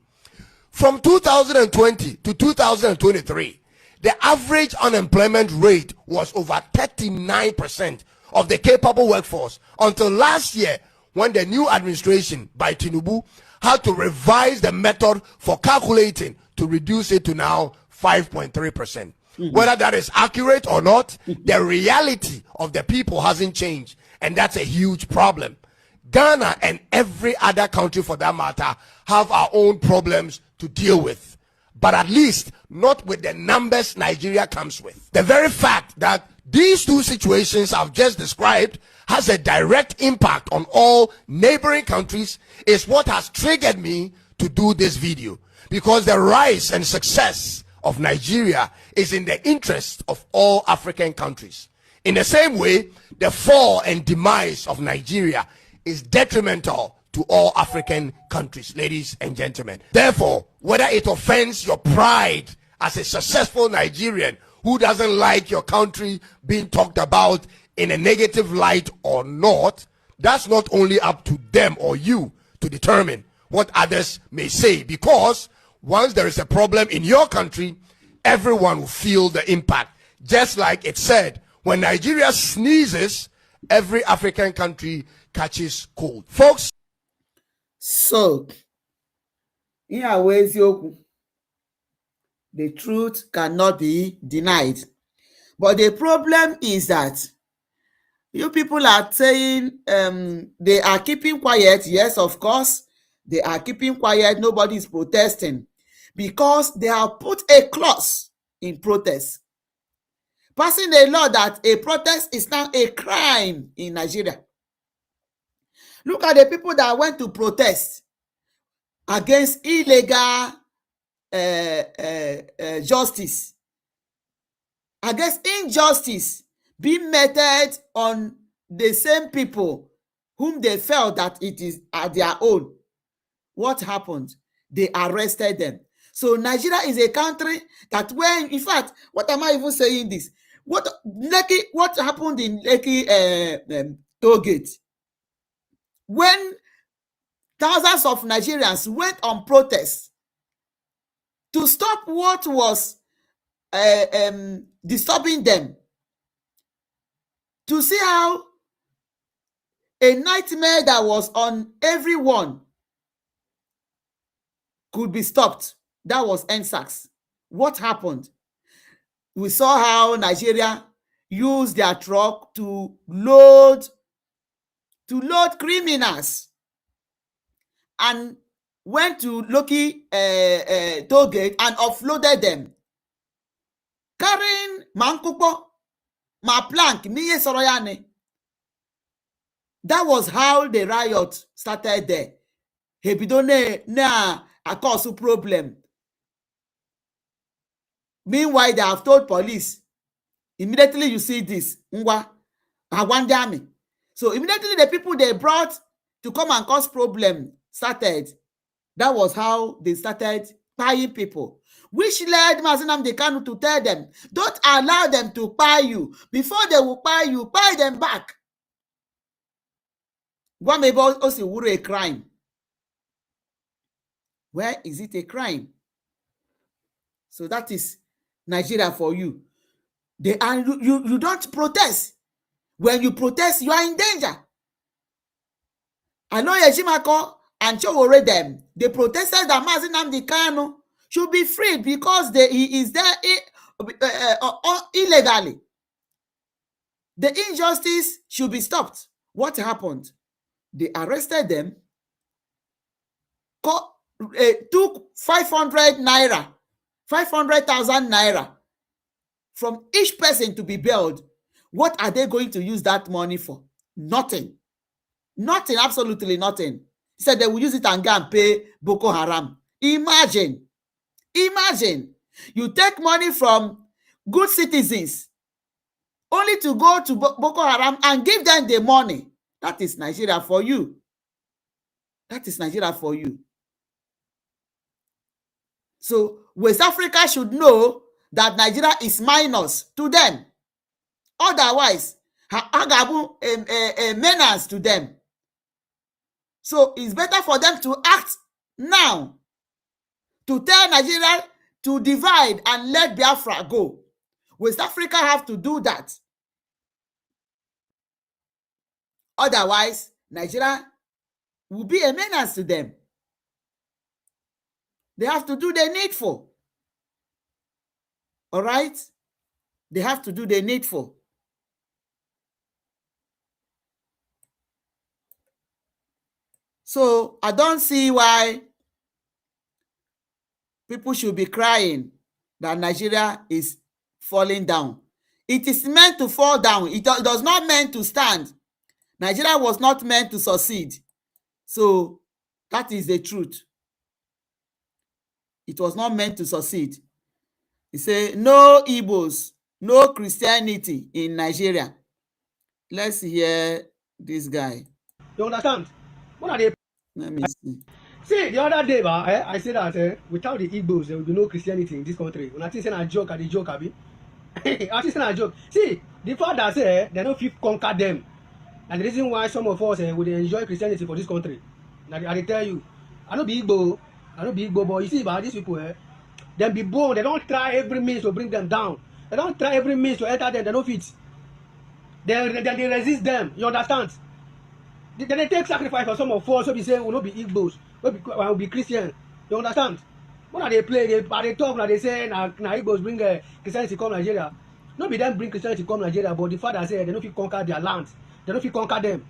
From 2020 to 2023, the average unemployment rate was over 39% of the capable workforce until last year, when the new administration by Tinubu had to revise the method for calculating to reduce it to now 5.3%. Whether that is accurate or not, the reality of the people hasn't changed, and that's a huge problem. Ghana and every other country for that matter have our own problems to deal with, but at least not with the numbers Nigeria comes with. The very fact that these two situations I've just described has a direct impact on all neighboring countries is what has triggered me to do this video, because the rise and success of Nigeria is in the interest of all African countries. In the same way, the fall and demise of Nigeria is detrimental to all African countries, ladies and gentlemen. Therefore, whether it offends your pride as a successful Nigerian who doesn't like your country being talked about in a negative light or not, that's not only up to them or you to determine what others may say, because once there is a problem in your country, everyone will feel the impact. Just like it said, when Nigeria sneezes, every African country catches cold. Folks. So, in a way, the truth cannot be denied. But the problem is that you people are saying they are keeping quiet. Yes, of course, they are keeping quiet. Nobody is protesting because they have put a clause in protest, passing a law that a protest is now a crime in Nigeria. Look at the people that went to protest against illegal justice, against injustice being meted on the same people whom they felt that it is at their own. What happened? They arrested them. So Nigeria is a country that when, in fact, what am I even saying this? What happened in Lekki toll gate? When thousands of Nigerians went on protest to stop what was disturbing them, to see how a nightmare that was on everyone could be stopped. That was NSAS. What happened? We saw how Nigeria used their truck to load criminals and went to Lekki toll gate and offloaded them, carrying Mankupo, ma plank, miye soroyane. That was how the riot started there. Hebidone na a cause problem. Meanwhile, they have told police, immediately you see this, army. So immediately the people they brought to come and cause problem started. That was how they started buying people, which led Mazi Nnamdi Kanu to tell them, don't allow them to buy you. Before they will buy you, buy them back. Gwamebo also were a crime. Where is it a crime? So that is Nigeria for you. They are you don't protest. When you protest, you are in danger. I know Yejimako and Chowore them. They protested that Mazi Nnamdi Kanu should be freed because he is there illegally. The injustice should be stopped. What happened? They arrested them, took 500,000 naira from each person to be bailed. What are they going to use that money for? Nothing. Nothing, absolutely nothing. He said they will use it and go and pay Boko Haram. Imagine, you take money from good citizens only to go to Boko Haram and give them the money. That is Nigeria for you. That is Nigeria for you. So West Africa should know that Nigeria is minus to them. Otherwise, Agabu a menace to them. So it's better for them to act now, to tell Nigeria to divide and let Biafra go. West Africa have to do that. Otherwise, Nigeria will be a menace to them. They have to do the needful. All right? They have to do the needful. So I don't see why people should be crying that Nigeria is falling down. It is meant to fall down. It does not meant to stand. Nigeria was not meant to succeed. So that is the truth. It was not meant to succeed. He said, no Igbos, no Christianity in Nigeria. Let's hear this guy. You understand? What are they? Let me see. See, the other day, I said that without the Igbos, there will be no Christianity in this country. When I think I joke, I joke, Abi. I think I joke. See, the fact that say they don't feel conquer them, and the reason why some of us would enjoy Christianity for this country. Like I tell you, I don't be Igbo, but you see, about these people, them be born, they don't try every means to bring them down. They don't try every means to enter them. They don't fit. They resist them. You understand? They take sacrifice for some of us. So be saying will not be Igbos, will be Christian. You understand? What are they play? They talk like they say na Igbos bring Christianity come Nigeria. Not be them bring Christianity come Nigeria, but the fact that say they don't fit conquer their land, they don't fit conquer them.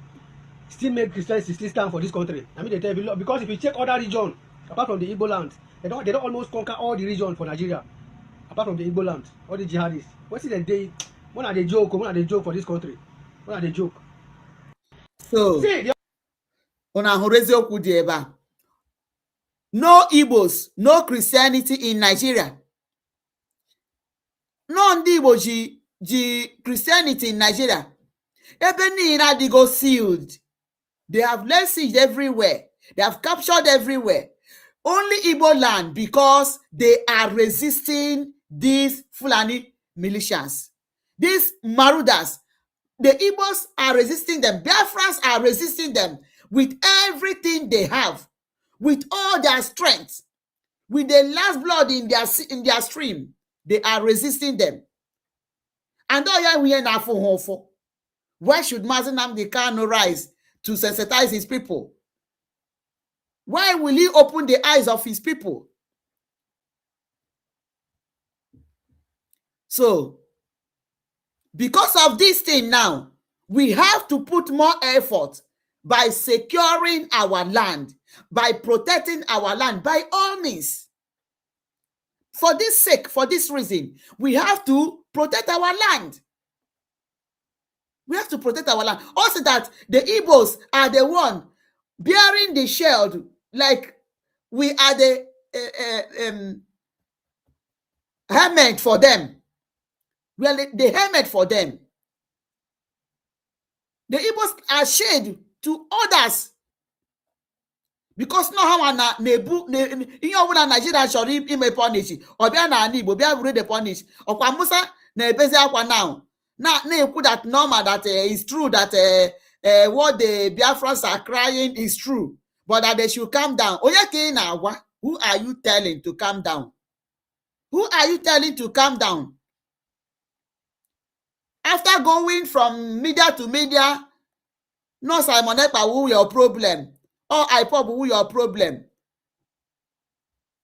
Still make Christianity still stand for this country. I mean they tell you because if you check other region apart from the Igbo land, they don't almost conquer all the region for Nigeria. Apart from the Igbo land, all the jihadists. What's it they? When are they joke? When are they joke for this country? When are they joke? So, no Igbos, no Christianity in Nigeria. No Igbo Christianity in Nigeria. Even they go sealed. They have laid siege everywhere. They have captured everywhere. Only Igbo land because they are resisting these Fulani militias. These Marudas. The Igbos are resisting them. Biafrans are resisting them with everything they have, with all their strength, with the last blood in their stream. They are resisting them. And why should Mazi Nnamdi Kanu rise to sensitize his people? Why will he open the eyes of his people? So, because of this thing now, we have to put more effort by securing our land, by protecting our land, by all means. For this sake, for this reason, we have to protect our land. We have to protect our land. Also that the Igbos are the one bearing the shield, like we are the helmet for them. We are the helmet for them. The Igbos are shade to others. Because no how na nebu ihe ọbụla Nigeria chọrọ ime punish ọ bịa na ala Igbo bịa buru the punish ọkwa Musa na-ebezi akwa now na-ekwu that normal that is true that what the Biafrans are crying is true but that they should calm down. Onye ka ị na-agwa? Who are you telling to calm down? Who are you telling to calm down? After going from media to media, no Simon Ekpa, who your problem? Or IPOB, who your problem?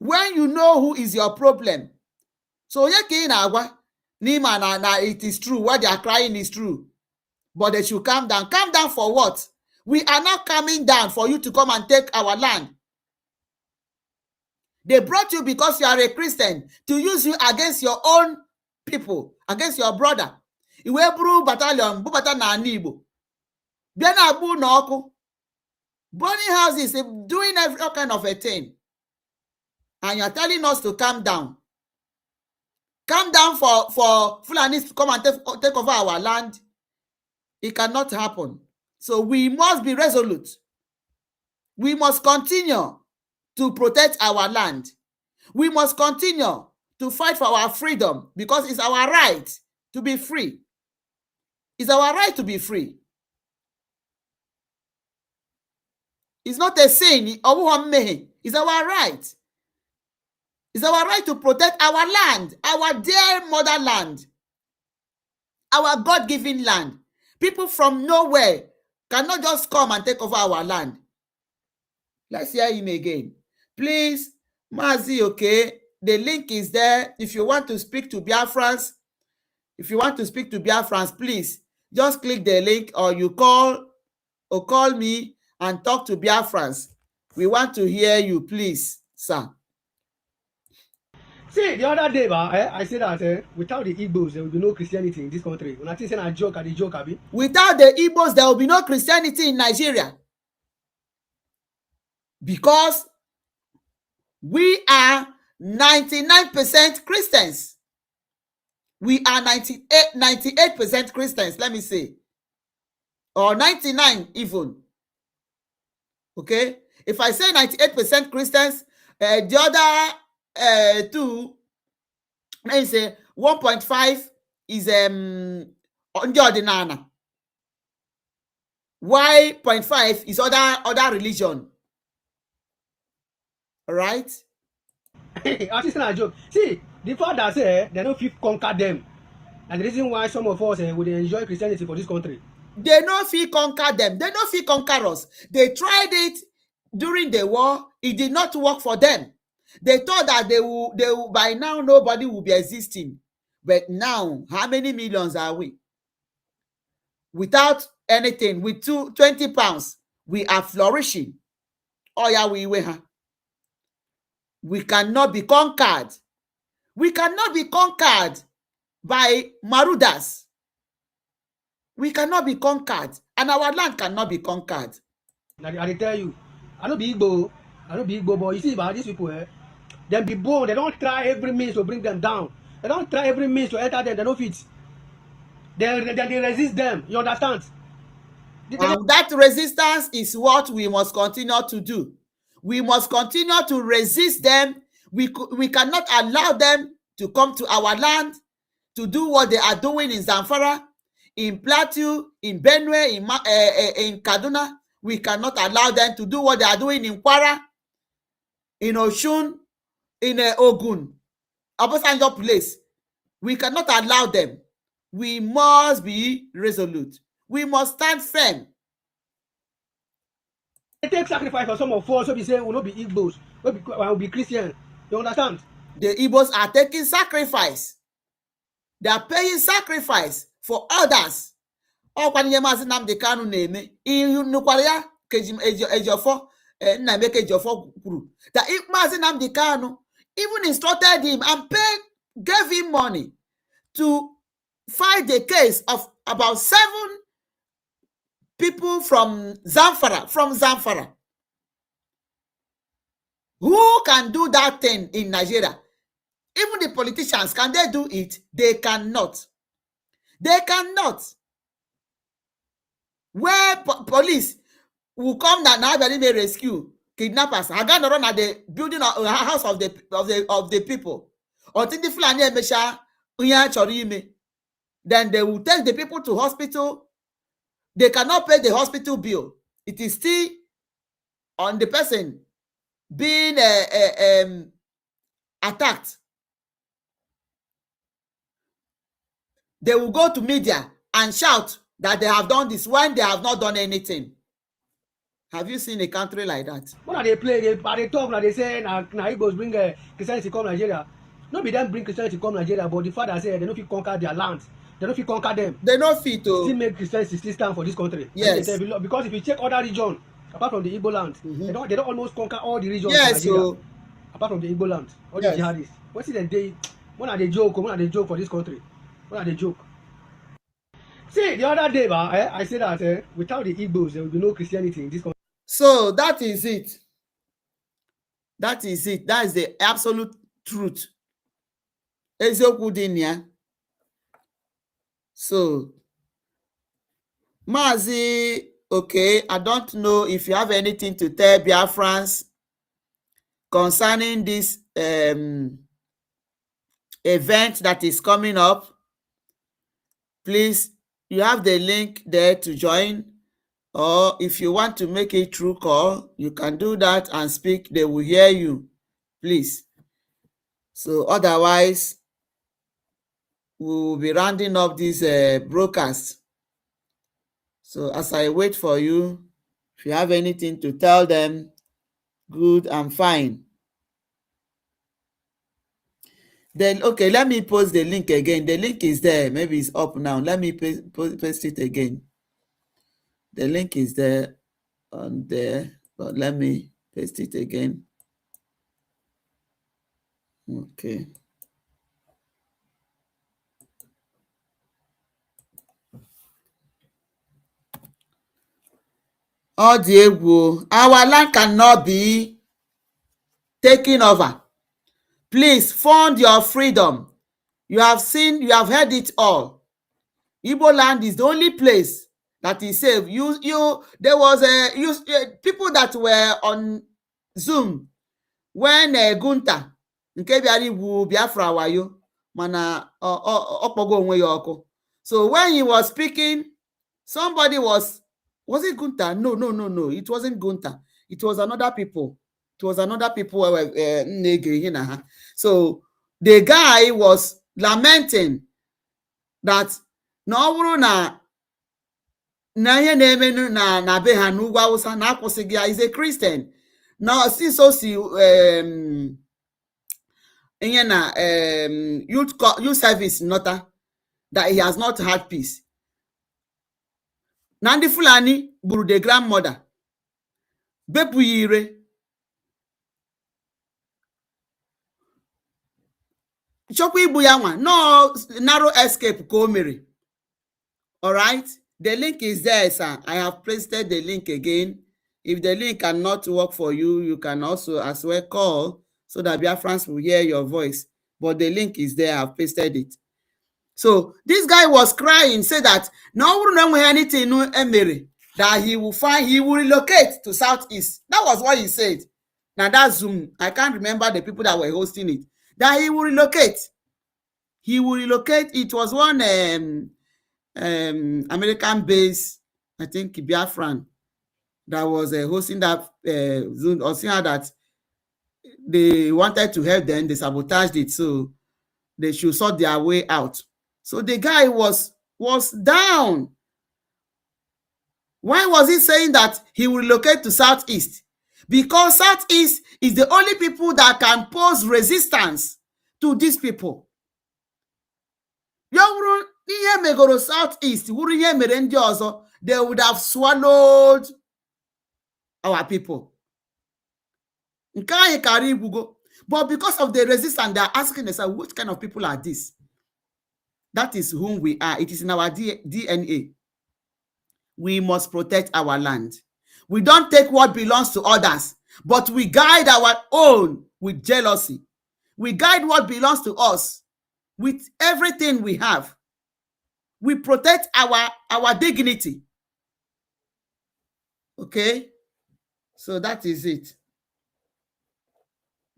When you know who is your problem. So it is true. What they are crying is true. But they should calm down. Calm down for what? We are not coming down for you to come and take our land. They brought you because you are a Christian to use you against your own people, against your brother. Iwe buru battalion, bubata na Igbo. Bịa na-agbu n'ọkụ. burning houses, doing all kind of a thing. And you're telling us to calm down. Calm down for Fulanis to come and take over our land. It cannot happen. So we must be resolute. We must continue to protect our land. We must continue to fight for our freedom because it's our right to be free. It's our right to be free. It's not a sin. It's our right. It's our right to protect our land, our dear motherland, our God-given land. People from nowhere cannot just come and take over our land. Let's hear him again. Please, Mazi, okay? The link is there. If you want to speak to Biafrans, please just click the link, or you call me and talk to Biafrans. We want to hear you, please, sir. See, the other day, I said that without the Igbos, there will be no Christianity in this country. When I think a joke, Abi. Without the Igbos, there will be no Christianity in Nigeria. Because we are 99% Christians. We are 98% Christians, let me say. Or 99 even. Okay? If I say 98% Christians, the other two, let me say 1.5 is Ordinana. Y 0.5 is other religion. All right? I think a joke. See, the fact that say they don't fit conquer them, and the reason why some of us would enjoy Christianity for this country. They no fit conquer them. They no fit conquer us. They tried it during the war. It did not work for them. They thought that they will by now nobody will be existing. But now, how many millions are we? Without anything, with 20 pounds, we are flourishing. Oh yeah, we cannot be conquered. We cannot be conquered by marauders. We cannot be conquered, and our land cannot be conquered. I tell you, I don't be Igbo, but you see about these people, them be born, they don't try every means to bring them down. They don't try every means to enter them, they don't fit. They resist them, you understand? That resistance is what we must continue to do. We must continue to resist them. We cannot allow them to come to our land to do what they are doing in Zamfara, in Plateau, in Benue, in Kaduna. We cannot allow them to do what they are doing in Kwara, in Oshun, in Ogun, Obasanjo place. We cannot allow them. We must be resolute. We must stand firm. They take sacrifice for some of us, so we say we will not be Igbos, we will be Christians. You understand? The Igbos are taking sacrifice. They are paying sacrifice for others. Oh, when you must name the canon name, you know what ya Ejiofor, Nameke Ejiofor group. That if must name the canon, even instructed him and gave him money to fight the case of about 7 people from Zamfara. Who can do that thing in Nigeria? Even the politicians, can they do it? They cannot. They cannot. Where police will come now they may rescue kidnappers. I got to run at the building of the house of the people. Or think the Fulani Emesha Unya Chorime. Then they will take the people to hospital. They cannot pay the hospital bill. It is still on the person being attacked. They will go to media and shout that they have done this when they have not done anything. Have you seen a country like that? When they play, they talk, they say, now Igbos bring Christianity come Nigeria. Not be them bring Christianity come Nigeria, but the fact that say they don't fit conquer their land. They don't fit conquer them. They don't fit to still make Christianity still stand for this country. Yes. Because if you check other regions, apart from the Igbo land, they don't almost conquer all the regions yes, in Nigeria. Apart from the Igbo land, all yes. the jihadists. What's it when are they joke for this country? When are they joke? See, the other day, I said that without the Igbos, there will be no Christianity in this country. So that is it. That is it. That is the absolute truth. Eziokwu dị na ya. So, Mazi, okay, I don't know if you have anything to tell Biafrans concerning this event that is coming up. Please, you have the link there to join, or if you want to make a true call, you can do that and speak. They will hear you, please. So otherwise, we will be rounding up this broadcast. So as I wait for you, if you have anything to tell them, good and fine. Then, okay, let me post the link again. The link is there. Maybe it's up now. Let me paste it again. The link is there on there, but let me paste it again. Okay. All the our land cannot be taken over. Please fund your freedom. You have seen, you have heard it all. Igbo land is the only place that is safe. There was people that were on Zoom when Gunta nke bịara igwu Biafra wayo mana ọkpọgo onwe ya ọkụ. So when he was speaking, somebody was it Gunta? No. It wasn't Gunta. It was another people. So the guy was lamenting that na ọ bụrụ na ihe na-eme na be ha n'ugwu Awụsa na akwụsịghị ya, is a Christian. Now since o si ihe na youth service nọta that he has not had peace. Na ndị Fulani gburu the grandmother, bepụ ya ire, chọkwa igbu ya nwa, no narrow escape ka o mere. All right, the link is there, sir. I have pasted the link again. If the link cannot work for you, you can also as well call so that Biafrans will hear your voice. But the link is there. I've pasted it. So this guy was crying, said that no anything that he will relocate to Southeast. That was what he said. Now that Zoom, I can't remember the people that were hosting it. That he will relocate. He will relocate. It was one American base, I think Biafran, that was hosting that Zoom, or seeing that they wanted to help them, they sabotaged it, so they should sort their way out. So the guy was down. Why was he saying that he will relocate to Southeast? Because Southeast is the only people that can pose resistance to these people. Ihe megoro Southeast, they would have swallowed our people. But because of the resistance, they are asking themselves, what kind of people are these? That is whom we are. It is in our DNA. We must protect our land. We don't take what belongs to others, but we guide our own with jealousy. We guide what belongs to us with everything we have. We protect our dignity. Okay? So that is it.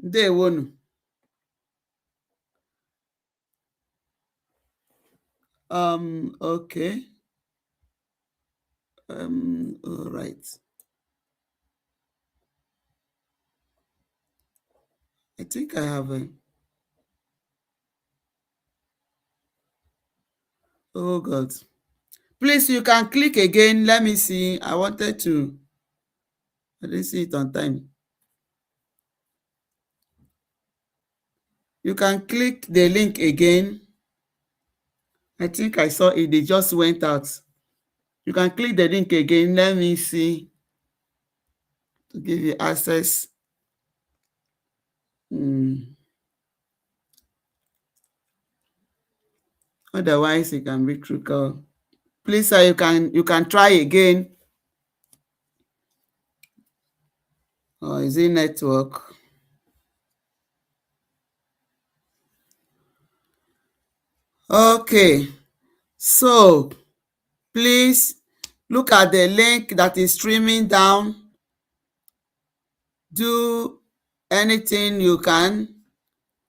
Day one. Okay. All right. I think I have a... Oh God. Please, you can click again. Let me see. I didn't see it on time. You can click the link again. I think I saw it. They just went out. You can click the link again. Let me see. To give you access. Otherwise, it can be critical. Please, sir, you can try again. Or is it network? Okay, so please look at the link that is streaming down. Do anything you can,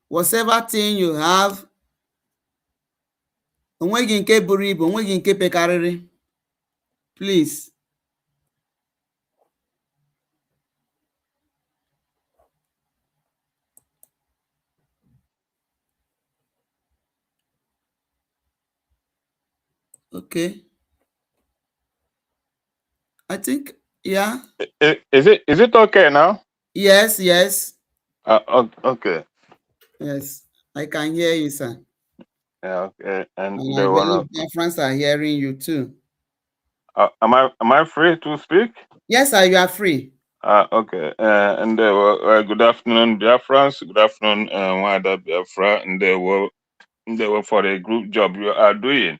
whatever thing you have. Onweghị nke buru ibu, onweghị nke pekarịrị. Please. Okay. I think, yeah. Is it okay now? Yes, yes. Okay. Yes, I can hear you, sir. Yeah, okay. And I the one believe my friends are hearing you too. am I free to speak? Yes, sir, you are free. Okay. And good afternoon, Biafrans. Good afternoon, Wada Biafra. And they were for the group job you are doing.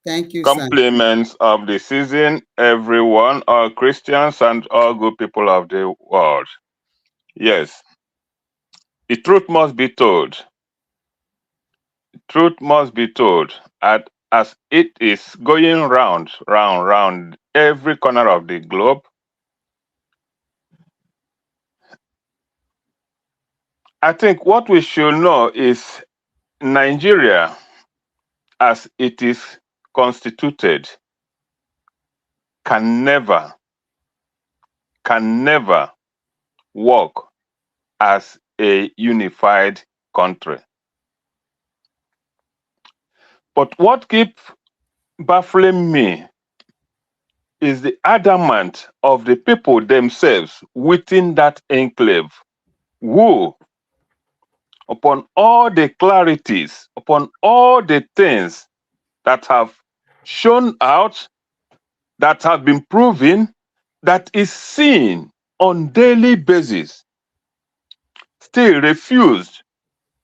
Thank you, sir. Compliments of the season, everyone, all Christians and all good people of the world. Yes, the truth must be told. Truth must be told. As it is going round every corner of the globe. I think what we should know is Nigeria, as it is constituted, can never work as a unified country. But what keeps baffling me is the adamant of the people themselves within that enclave, who, upon all the clarities, upon all the things that have shown out, that have been proven, that is seen on daily basis, still refused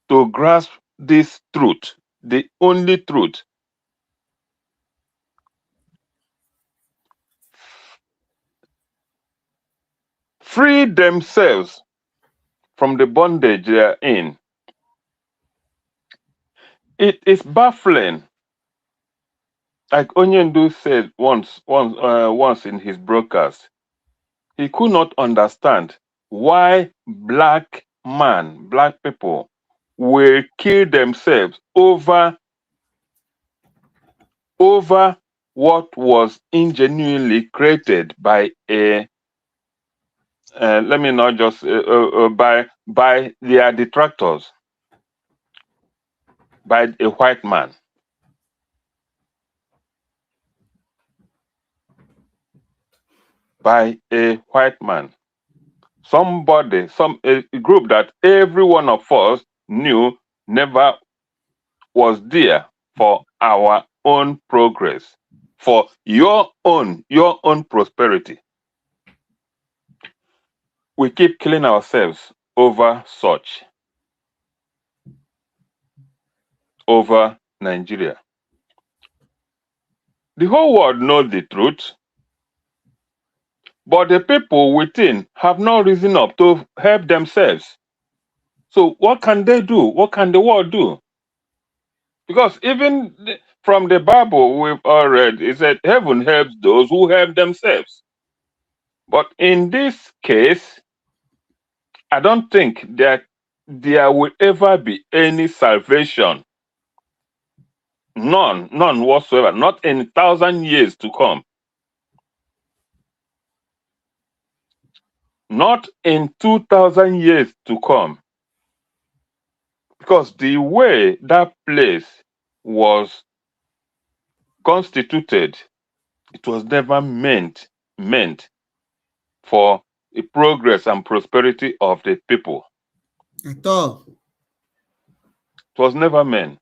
to grasp this truth, the only truth. Free themselves from the bondage they are in. It is baffling. Like Onyendu said once in his broadcast, he could not understand why black people will kill themselves over what was ingenuinely created by a let me not just by their detractors, by a white man. By a white man. Somebody, a group that every one of us knew never was there for our own progress, for your own prosperity. We keep killing ourselves over such, over Nigeria. The whole world knows the truth, but the people within have not risen up to help themselves. So what can they do? What can the world do? Because even from the Bible we've all read, it said heaven helps those who help themselves. But in this case, I don't think that there will ever be any salvation. None whatsoever. Not in 1,000 years to come. Not in 2,000 years to come. Because the way that place was constituted, it was never meant for the progress and prosperity of the people. At all. It was never meant.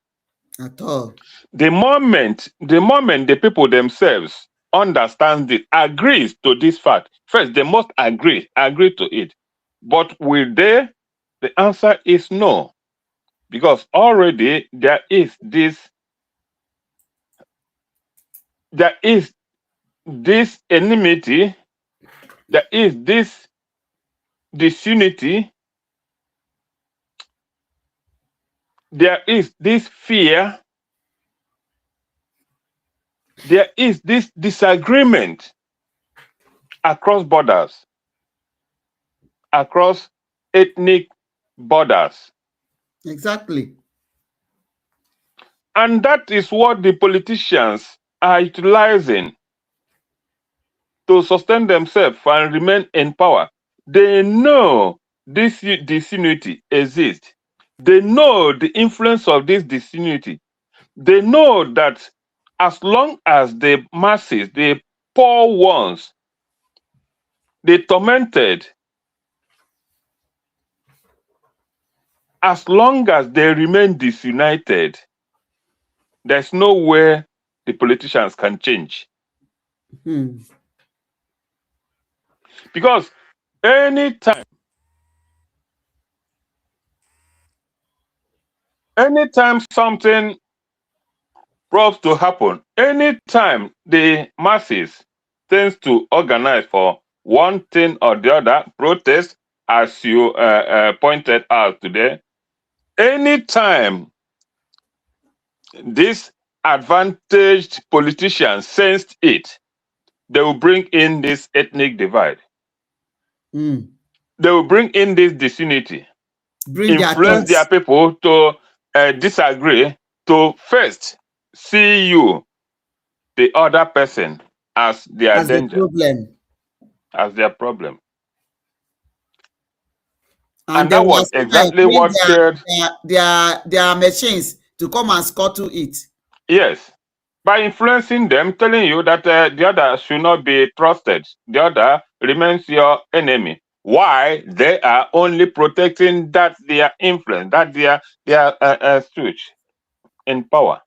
At all. The moment the people themselves understand it, agrees to this fact, first they must agree to it. But will they? The answer is no. Because already there is this enmity, there is this disunity, there is this fear, there is this disagreement across borders, across ethnic borders. Exactly. And that is what the politicians are utilizing to sustain themselves and remain in power. They know this disunity exists. They know the influence of this disunity. They know that as long as the masses, the poor ones, the tormented, as long as they remain disunited, there's no way the politicians can change. Because anytime something proves to happen, anytime the masses tends to organize for one thing or the other, protest, as you pointed out today, anytime these advantaged politicians sensed it, they will bring in this ethnic divide. They will bring in this disunity, influence their people to disagree, to first see you, the other person, as their danger, as their problem. And that was exactly what killed their machines to come and scuttle it. Yes. By influencing them, telling you that the other should not be trusted, the other remains your enemy. Why? They are only protecting that their influence, that their switch in power.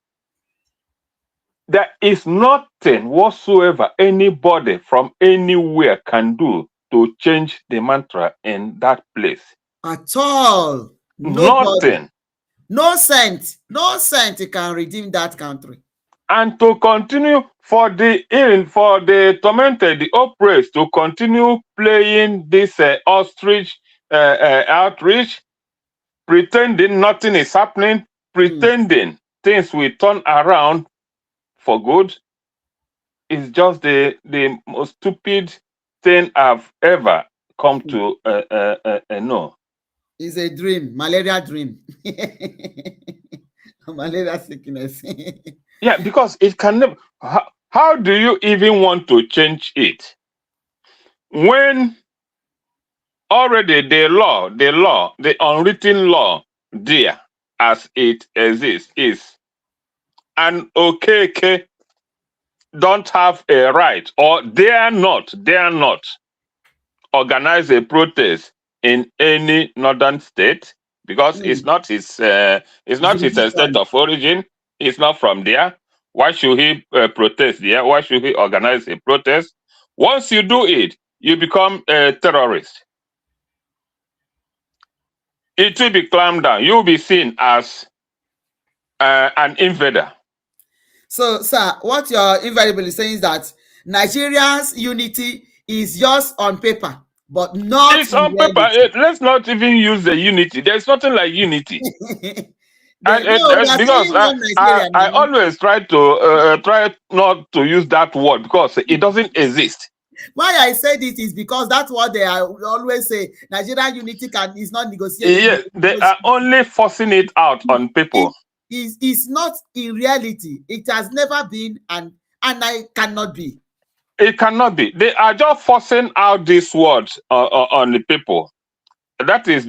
There is nothing whatsoever anybody from anywhere can do to change the mantra in that place. At all. Nothing. No cent can redeem that country. And to continue for the tormented, the oppressed, to continue playing this ostrich outreach, pretending nothing is happening, pretending things will turn around for good, is just the most stupid thing I've ever come to know. It's a dream, malaria dream. Malaria sickness. Yeah, because it can never. How do you even want to change it when already the unwritten law there as it exists is an Okeke don't have a right, or dare not organize a protest in any northern state because it's not his state of origin. It's not from there. Why should he protest there? Why should he organize a protest? Once you do it, you become a terrorist. It will be clamped down. You will be seen as an invader. So, sir, what you're invariably saying is that Nigeria's unity is just on paper, but not it's on paper. Let's not even use the unity. There's nothing like unity. Because I always try not to use that word because it doesn't exist. Why I say this is because that's what they always say. Nigerian unity is not negotiable. Yes, they are only forcing it out on people. It's not in reality. It has never been, and I cannot be. It cannot be. They are just forcing out these words on the people. That is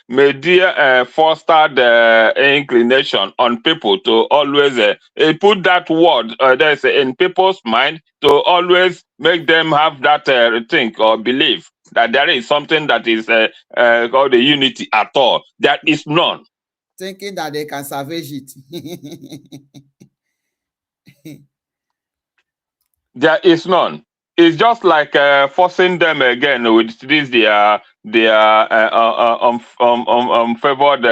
media fostered inclination on people to always put that word there's in people's mind to always make them have that think or belief that there is something that is called the unity at all. There is none. Thinking that they can salvage it. There is none. It's just like forcing them again with this their favored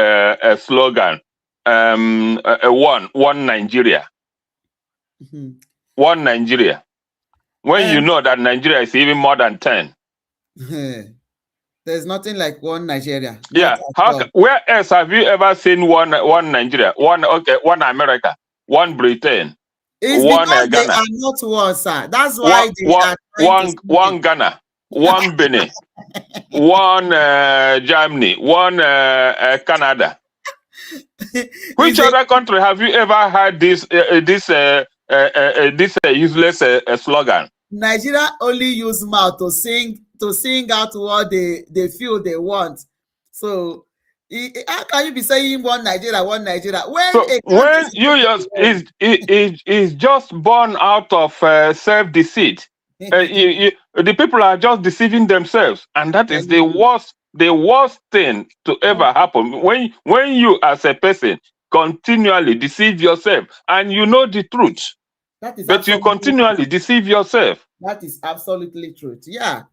slogan, one Nigeria, one Nigeria. When you know that Nigeria is even more than 10. There's nothing like one Nigeria. Yeah. Where else have you ever seen one Nigeria, one America, one Britain, it's one because they Ghana, are not one, sir. That's why they are trying to one Ghana, one Benin, one Germany, one Canada. Which other country have you ever had this useless slogan? Nigeria only use mouth to sing out what they feel they want. So how can you be saying one Nigeria when you just is just born out of self-deceit? The people are just deceiving themselves, and that is the worst thing to ever happen. When you as a person continually deceive yourself and you know the truth, but you continually deceive yourself. That is absolutely truth. Yeah.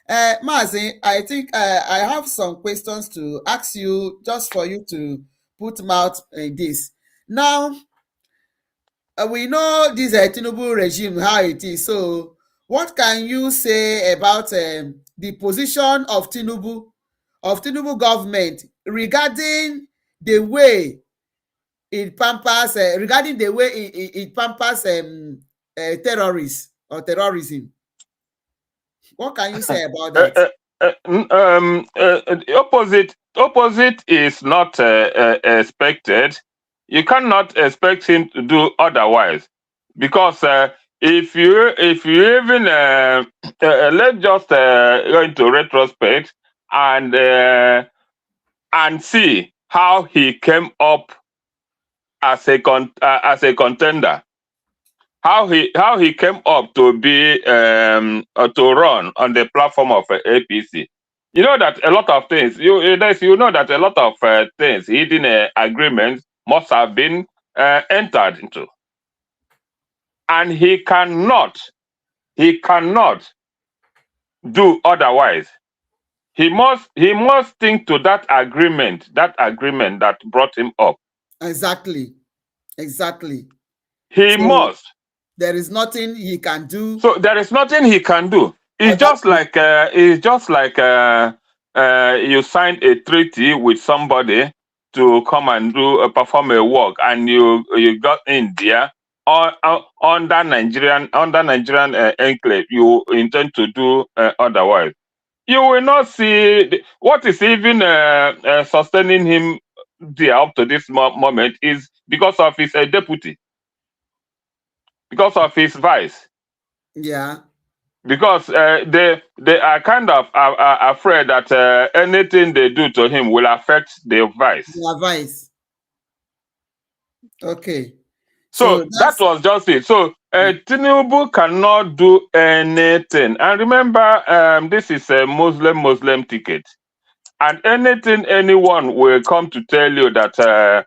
Mazi, I think I have some questions to ask you just for you to put mouth in this. Now, we know this Tinubu regime, how it is. So, what can you say about the position of Tinubu government regarding the way it pampers, terrorists or terrorism? What can you say about that? Opposite is not expected. You cannot expect him to do otherwise, because if you even let's just go into retrospect and see how he came up as a contender. How he came up to be to run on the platform of APC. You know that a lot of things. You know that a lot of things, hidden agreements, must have been entered into, and he cannot do otherwise. He must think to that agreement that brought him up. Exactly. He must. There is nothing he can do. So there is nothing he can do. It's just like you signed a treaty with somebody to come and perform a work, and you got in there under Nigerian enclave. You intend to do otherwise. You will not see what is even sustaining him there up to this moment is because of his deputy, because of his vice. Yeah. Because they are kind of afraid that anything they do to him will affect their vice. Their vice. Okay. So that was just it. So Tinubu cannot do anything. And remember, this is a Muslim ticket. And anyone will come to tell you that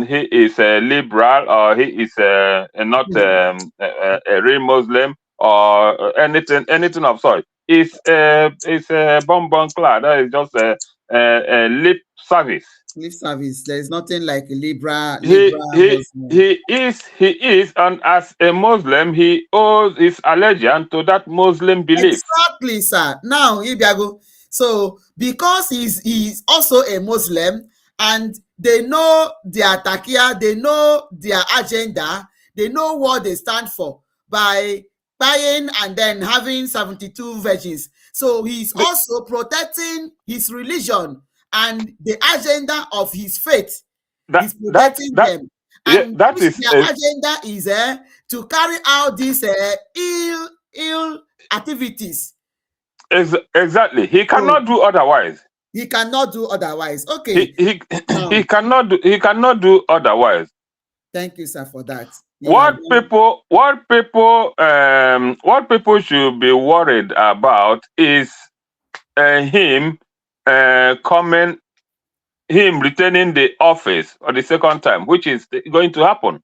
he is a liberal, or he is not a real Muslim, or anything of sort. It's a bonbon clad. That is just a lip service. Lip service. There is nothing like a Muslim. He is, and as a Muslim, he owes his allegiance to that Muslim belief. Exactly, sir. Now, Ibiago. So, because he's also a Muslim, and they know their takia, they know their agenda, they know what they stand for by buying and then having 72 virgins. So he's also protecting his religion and the agenda of his faith. He's protecting them. And their agenda is to carry out these ill activities. Exactly. He cannot do otherwise. He cannot do otherwise. Okay. He cannot do otherwise. Thank you, sir, for that. What people should be worried about is him retaining the office for the second time, which is going to happen.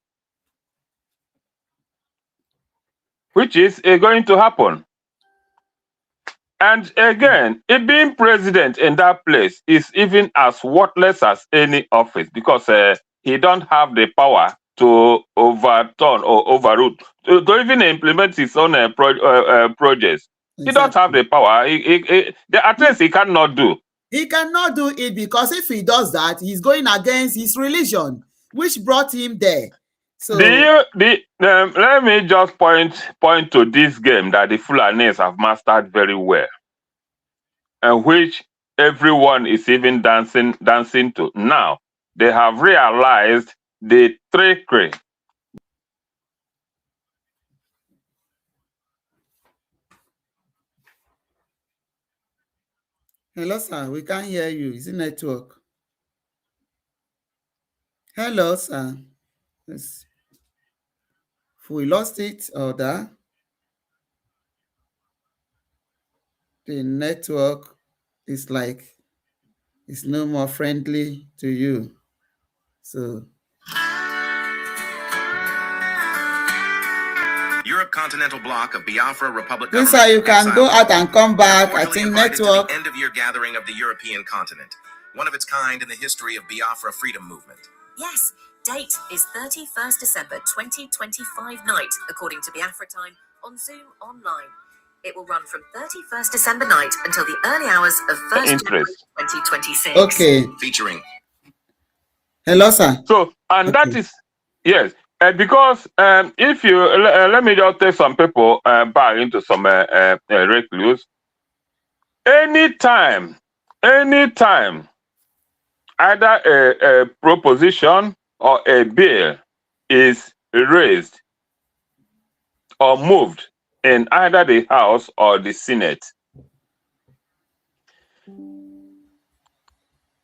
And again, being president in that place is even as worthless as any office, because he don't have the power to overturn or overrule, to even implement his own projects. He don't have the power. At least he cannot do. He cannot do it because if he does that, he's going against his religion, which brought him there. So let me just point to this game that the Fulanis have mastered very well, and which everyone is even dancing to now. They have realized the trickery. Hello, sir. We can't hear you. Is it network? Hello, sir. Yes. If we lost it or that, the network is like it's no more friendly to you. So Europe continental bloc of Biafra Republic. Yes, sir, you can go out and come back. I think network. To the end of year gathering of the European continent, one of its kind in the history of Biafra freedom movement. Yes, date is 31st December 2025 night, according to Biafra time, on Zoom online. It will run from 31st December night until the early hours of 1st January 2026. Okay. Featuring. Hello, sir. So, and that is, yes, because if you, let me just take some people back into some recluse. Anytime, either a proposition or a bill is raised or moved in either the House or the Senate,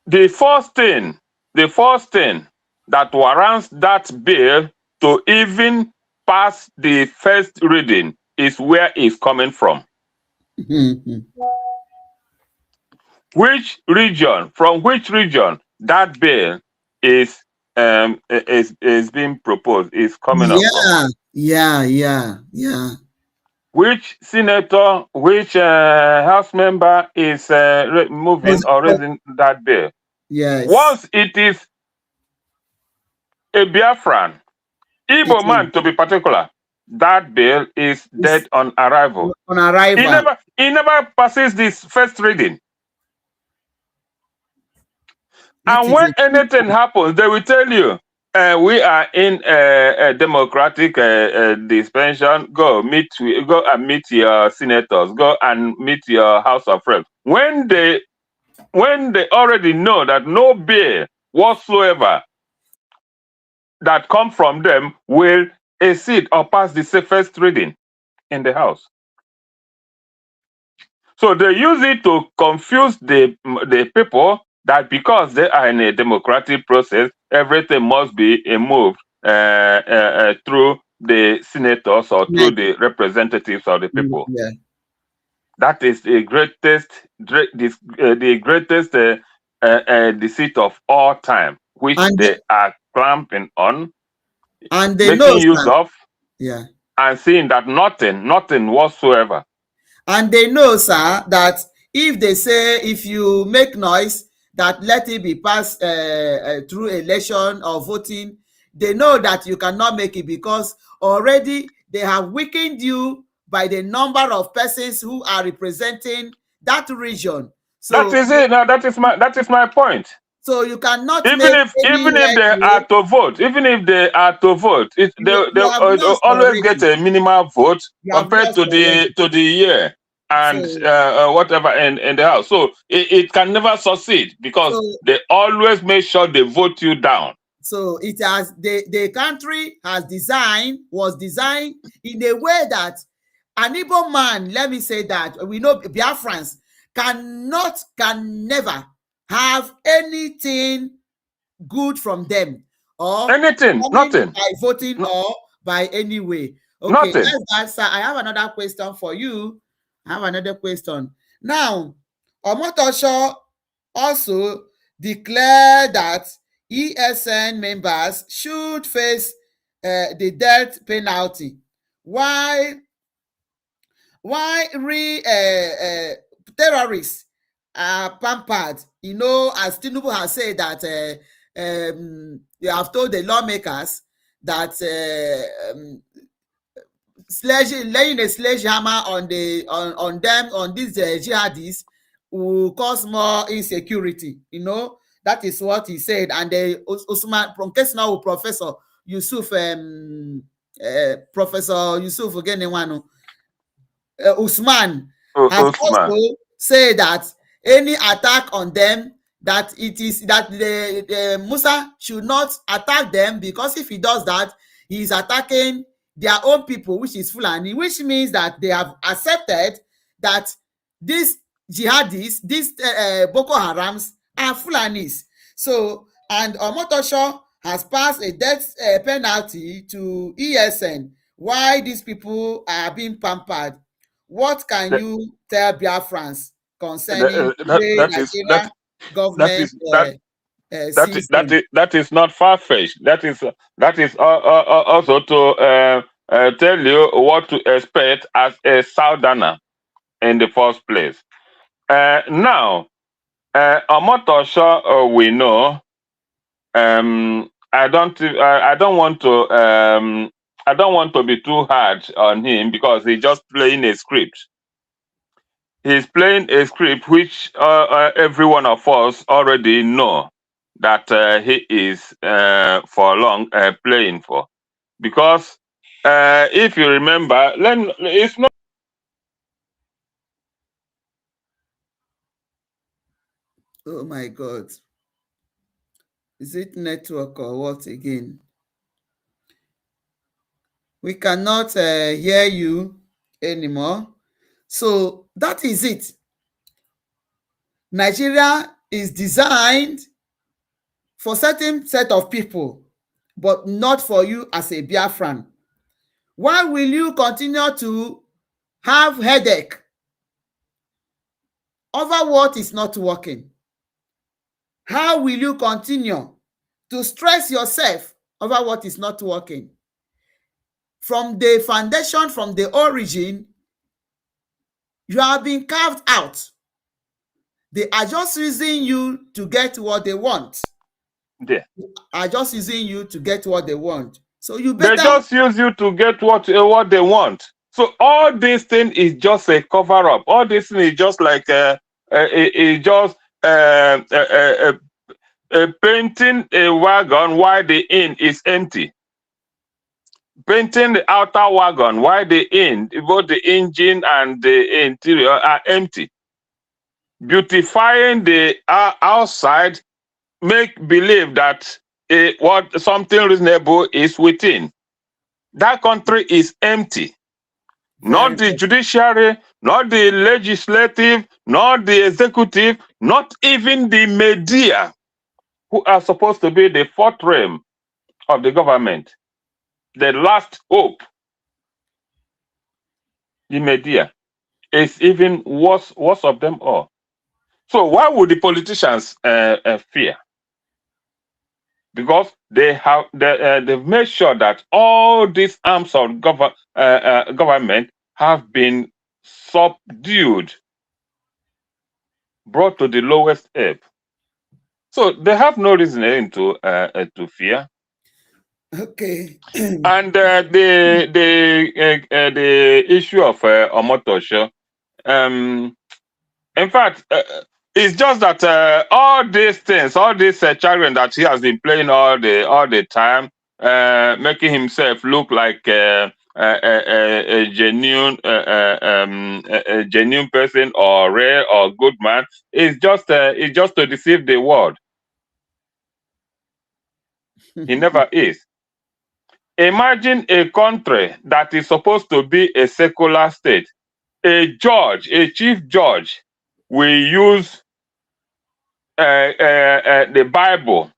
the first thing that warrants that bill to even pass the first reading is where it's coming from. Which region, from which region that bill is being proposed, is coming up from. Yeah. Which senator, which House member is moving or raising that bill? Yes. Once it is a Biafran, Igbo man to be particular, that bill is dead on arrival. He never passes this first reading. And when anything happens, they will tell you, we are in a democratic dispensation. Go and meet your senators. Go and meet your House of Reps. When they already know that no bill whatsoever that come from them will exceed or pass the first reading in the House. So they use it to confuse the people that because they are in a democratic process, everything must be moved through the senators or through the representatives of the people. Yeah. That is the greatest deceit of all time, which they are clamping on, and they making use of, and seeing that nothing whatsoever. And they know, sir, that if they say if you make noise, that let it be passed through election or voting, they know that you cannot make it because already they have weakened you by the number of persons who are representing that region. So that is it. Now that is my point. So you cannot even if they are to vote, they always get a minimal vote compared to the year and whatever in the House. So it can never succeed because they always make sure they vote you down. So it has the country was designed in a way that an Igbo man, let me say that, we know Biafrans can never have anything good from them or anything, nothing by voting or by any way. Okay, nothing. That's sir. I have another question for you. Now, Omotosho also declared that ESN members should face the death penalty. Why terrorists are pampered? You know, as Tinubu has said that they have told the lawmakers that laying a sledgehammer on these jihadists will cause more insecurity. You know, that is what he said. And Usman, from case now, Professor Yusuf, Professor Yusuf again, Usman has also said that any attack on them, that it is that the Musa should not attack them, because if he does that, he is attacking their own people, which is Fulani, which means that they have accepted that these jihadists, these Boko Harams are Fulanis. So, and Omotosho has passed a death penalty to ESN. Why these people are being pampered? What can you tell Biafrans concerning the Nigeria government system? That is not far-fetched. That is also to tell you what to expect as a Southerner in the first place. Now, Omotosho, we know. I don't want to be too hard on him, because he's just playing a script. He's playing a script which every one of us already know that he is for long playing for. Because if you remember, it's not. Oh my God. Is it network or what again? We cannot hear you anymore. So that is it. Nigeria is designed for certain set of people, but not for you as a Biafran. Why will you continue to have headache over what is not working? How will you continue to stress yourself over what is not working? From the foundation, from the origin, you have been carved out. They are just using you to get what they want. Yeah. They are just using you to get what they want. So you better... They just use you to get what they want. So all this thing is just a cover-up. All this thing is just like painting a wagon while the inn is empty. Painting the outer wagon while the inn, both the engine and the interior are empty. Beautifying the outside, make believe that what something reasonable is within. That country is empty. Not the judiciary, not the legislative, not the executive, not even the media, who are supposed to be the fourth realm of the government, the last hope. The media is even worst of them all. So why would the politicians fear? Because they've made sure that all these arms of government have been subdued, brought to the lowest ebb. So they have no reason to fear. Okay. And the issue of Omotosho, in fact, it's just that all these things, all this children that he has been playing all the time, making himself look like a genuine person or rare or good man, is just to deceive the world. He never is. Imagine a country that is supposed to be a secular state. A judge, a chief judge, will use the Bible.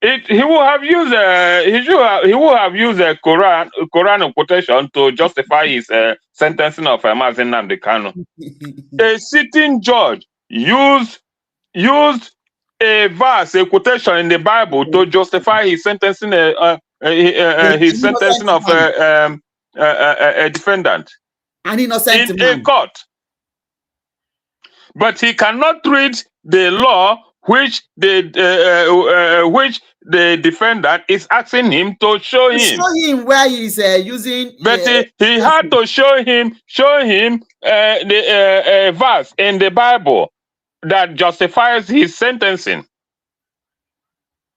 He will have used he will have used a Quran quotation to justify his sentencing of Mazi Nnamdi Kanu. A sitting judge used a verse, a quotation in the Bible to justify his sentencing his sentencing of a defendant, an innocent in man. A court. But he cannot read the law which the the defendant is asking him to show him. Show him where he's using. But he had to show him the verse in the Bible that justifies his sentencing.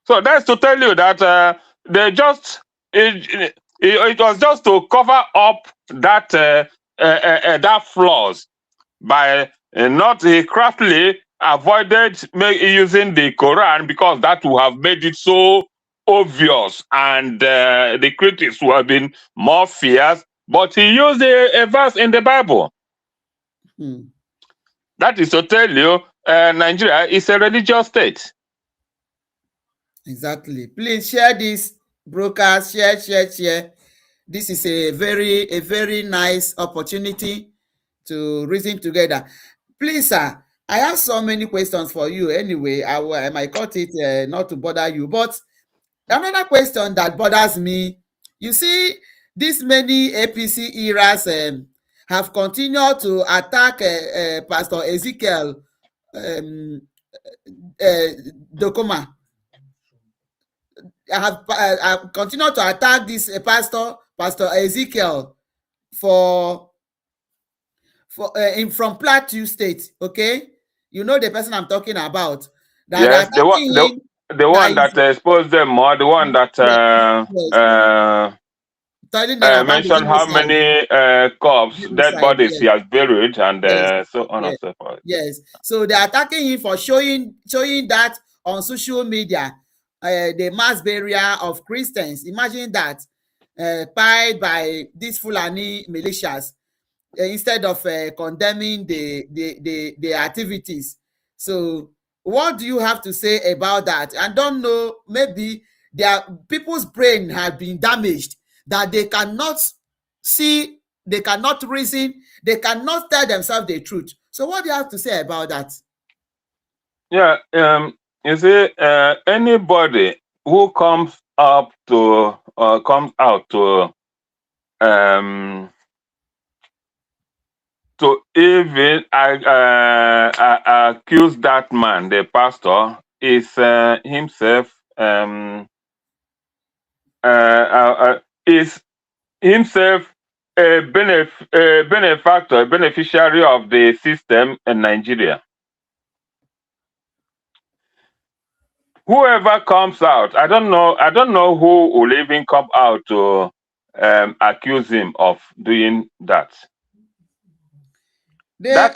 So that's to tell you that they just it was just to cover up that that flaws by not craftily avoided using the Quran, because that would have made it so obvious and the critics would have been more fierce. But he used a verse in the Bible. That is to tell you Nigeria is a religious state. Exactly. Please share this broadcast. Share. This is a very nice opportunity to reason together. Please, sir, I have so many questions for you. Anyway, I might cut it not to bother you. But another question that bothers me, you see, these many APC eras have continued to attack Pastor Ezekiel Dokoma. I have continued to attack this Pastor Ezekiel from Plateau State. Okay, you know the person I'm talking about. Yes, the one that exposed them more, the one that mentioned how many corpses, dead bodies he has buried, and so on and so forth. Yes, so they're attacking him for showing that on social media, the mass burial of Christians. Imagine that, by these Fulani militias, instead of condemning the activities. So what do you have to say about that? I don't know, maybe people's brain has been damaged, that they cannot see, they cannot reason, they cannot tell themselves the truth. So what do you have to say about that? Yeah, you see, anybody who comes out to even accuse that man, the pastor, is himself a benefactor, a beneficiary of the system in Nigeria. Whoever comes out, I don't know who will even come out to accuse him of doing that. They're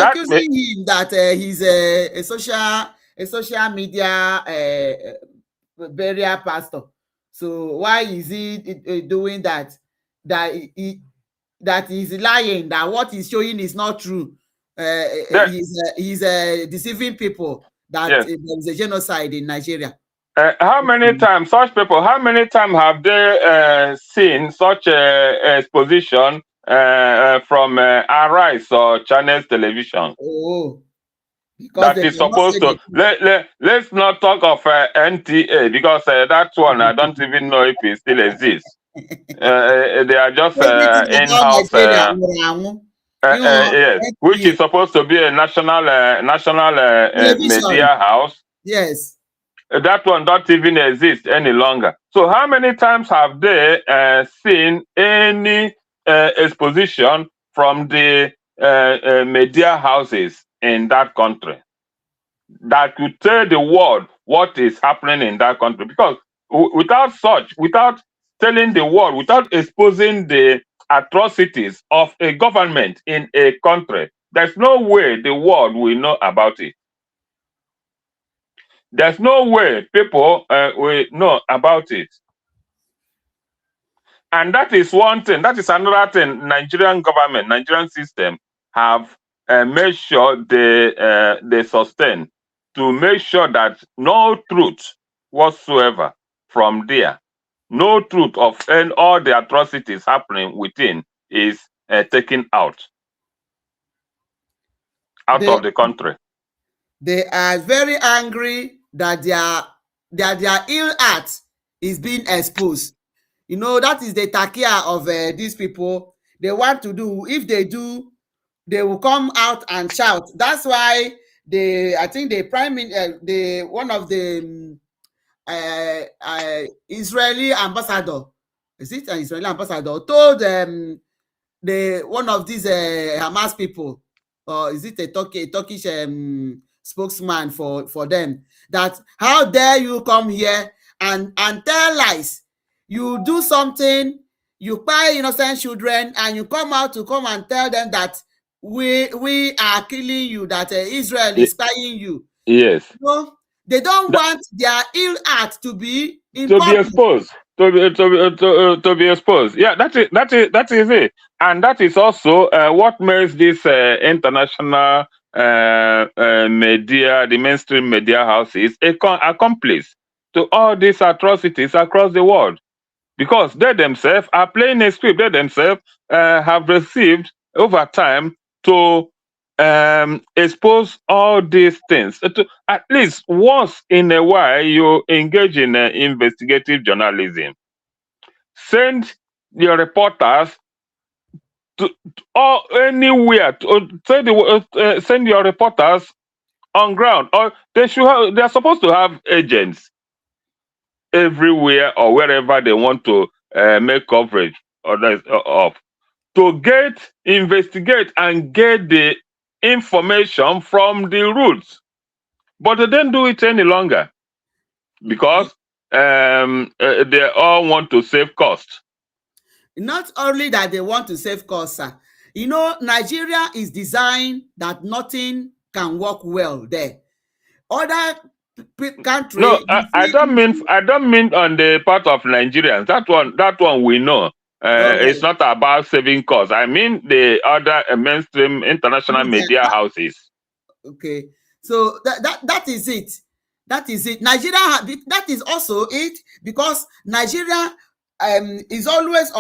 accusing him that he's a social media burial pastor. So why is he doing that? That he's lying, that what he's showing is not true. He's deceiving people, that there is a genocide in Nigeria. How many times have they seen such exposition from Arise or Channels Television? Oh, that is supposed to let's not talk of NTA, because that one I don't even know if it still exists. They are just in-house, yes, which is supposed to be a national media house. Yes, that one don't even exist any longer. So how many times have they seen any exposition from the media houses in that country that could tell the world what is happening in that country? Because without telling the world, without exposing the atrocities of a government in a country, there's no way the world will know about it. There's no way people will know about it. And that is one thing. That is another thing. Nigerian government, Nigerian system have made sure they sustain, to make sure that no truth whatsoever from there, no truth of all the atrocities happening within is taken out of the country. They are very angry that their ill act is being exposed. You know, that is the takia of these people. They want to do, if they do, they will come out and shout. That's why I think the one of the Israeli ambassador, is it an Israeli ambassador, told the one of these Hamas people, or is it a Turkish spokesman for them, that how dare you come here and tell lies? You do something, you buy innocent children, and you come out to come and tell them that we are killing you, that Israel is spying you. Yes. No, they don't want their ill act to be exposed. To be exposed. Yeah, that is it. And that is also what makes this international media, the mainstream media houses, accomplice to all these atrocities across the world. Because they themselves are playing a script. They themselves have received over time to expose all these things. At least once in a while, you engage in investigative journalism. Send your reporters to or anywhere. Send your reporters on ground, or they are supposed to have agents everywhere or wherever they want to make coverage of, to investigate and get the information from the roots. But they don't do it any longer because they all want to save cost. Not only that they want to save cost, sir. You know, Nigeria is designed that nothing can work well there. Other countries. No, I don't mean on the part of Nigerians. That one we know. It's not about saving costs. I mean the other mainstream international media houses. Okay, so that is it. That is it. Nigeria, that is also it, because Nigeria is always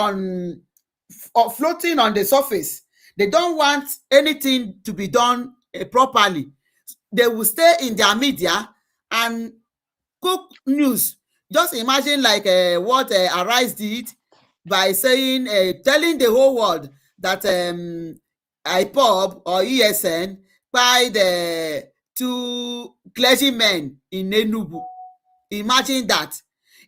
floating on the surface. They don't want anything to be done properly. They will stay in their media and cook news. Just imagine like what Arise did by saying, telling the whole world that IPOB or ESN by the two clergymen in Enugu. Imagine that.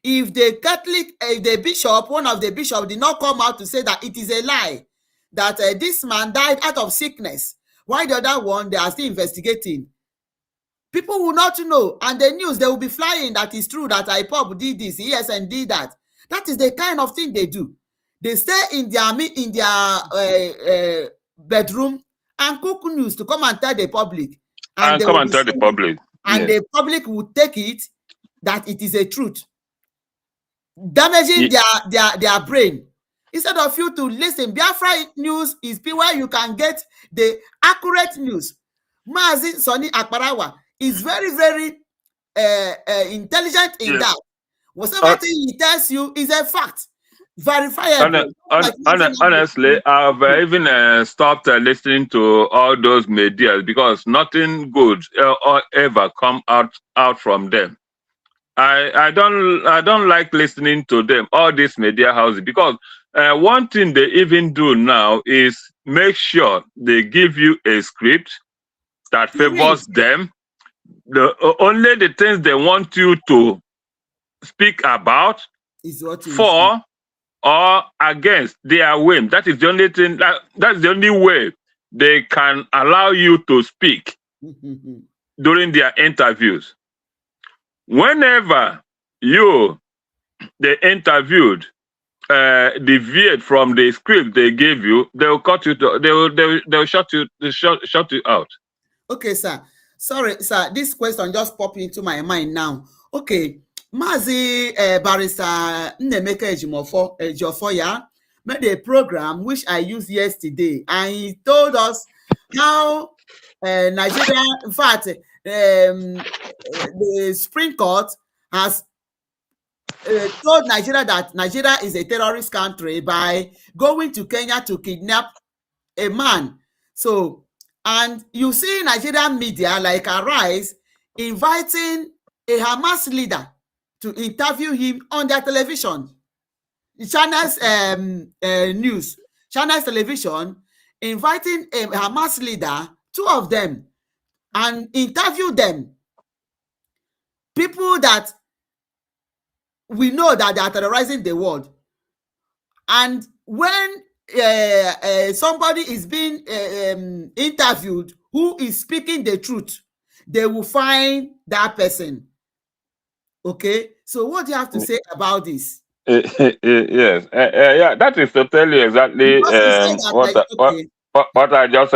If the Catholic, the bishop, one of the bishops did not come out to say that it is a lie, that this man died out of sickness, why the other one, they are still investigating, people will not know, and the news, they will be flying that it's true that IPOB did this, ESN did that. That is the kind of thing they do. They stay in their bedroom and cook news to come and tell the public. And come and tell the public. And the public will take it that it is a truth, damaging their brain. Instead of you to listen, Biafra news is where you can get the accurate news. Mazi Sonny Akparawa is very, very intelligent in that. Whatever thing he tells you is a fact. Verifiable. Honestly, I've even stopped listening to all those media because nothing good ever come out from them. I don't like listening to them, all these media houses, because one thing they even do now is make sure they give you a script that favors them. Only the things they want you to speak about is what for or against their whim. That is the only thing. That's the only way they can allow you to speak during their interviews. Whenever they interviewed deviate from the script they gave you, they will cut you. They'll shut you out. Okay, sir. Sorry, sir. This question just popped into my mind now. Okay, Mazi Barrister Nnemeka Ejiofor made a program which I used yesterday, and he told us how Nigeria, in fact, the Supreme Court has told Nigeria that Nigeria is a terrorist country by going to Kenya to kidnap a man. So, and you see Nigerian media like Arise inviting a Hamas leader to interview him on their television. Channels news, Channels television, inviting a Hamas leader, two of them, and interview them. People that we know that they are terrorizing the world. And when somebody is being interviewed who is speaking the truth, they will find that person. Okay, so what do you have to say about this? Yes, yeah, that is to tell you exactly Because he said that, like, okay, what I just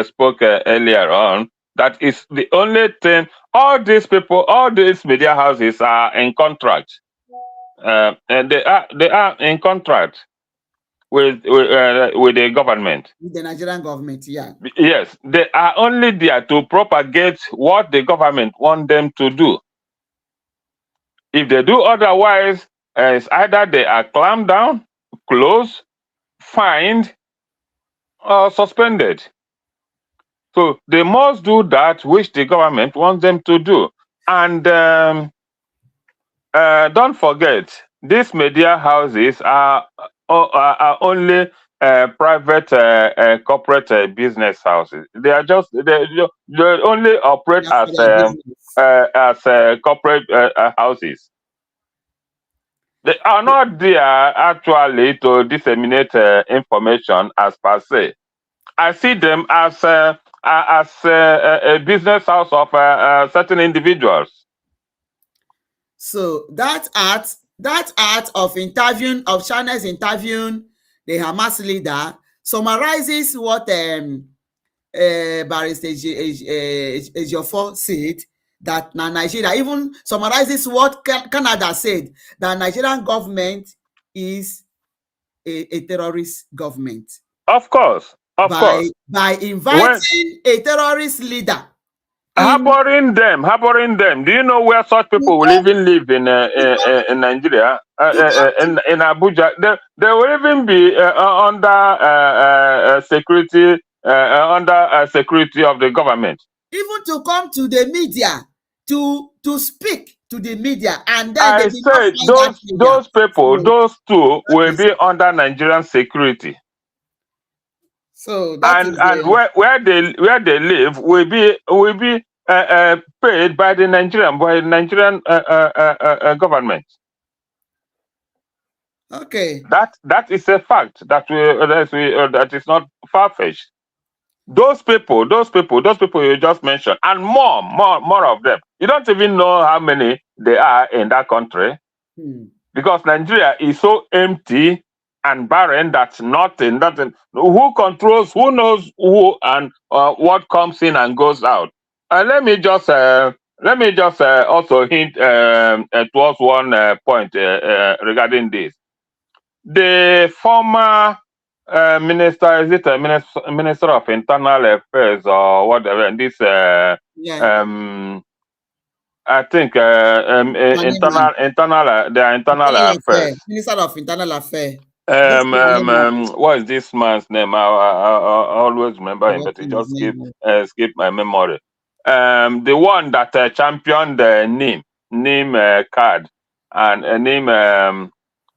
spoke earlier on. That is the only thing. All these people, all these media houses are in contract, and they are in contract with the government. with the Nigerian government, yeah. Yes, they are only there to propagate what the government want them to do. If they do otherwise, it's either they are clamped down, closed, fined, or suspended. So they must do that which the government wants them to do. And don't forget, these media houses are only private corporate business houses. They are just they only operate That's for their business. as corporate houses. They are not there actually to disseminate information as per se. I see them as a business house of certain individuals. So that art of interviewing, of China's interviewing the Hamas leader summarizes what Barrister Ejiofor said, that Nigeria, even summarizes what Canada said, that Nigerian government is a terrorist government. Of course, by inviting a terrorist leader. Harboring them. Do you know where such people will even live in Nigeria? In Abuja, they will even be under security security of the government. Even to come to the media to speak to the media, and then I said those people, those two will be under Nigerian security. So that and where they live will be paid by the Nigerian government. Okay. That is a fact that is not far-fetched. Those people you just mentioned, and more of them. You don't even know how many there are in that country, because Nigeria is so empty and barren that nothing. Who controls? Who knows who and what comes in and goes out? Let me just also hint towards one point regarding this. The former minister, is it a minister of internal affairs or whatever? And this I think internal affairs. Minister of Internal Affairs. What is this man's name? I always remember him, but it just skip my memory. The one that championed the NIM card and NIM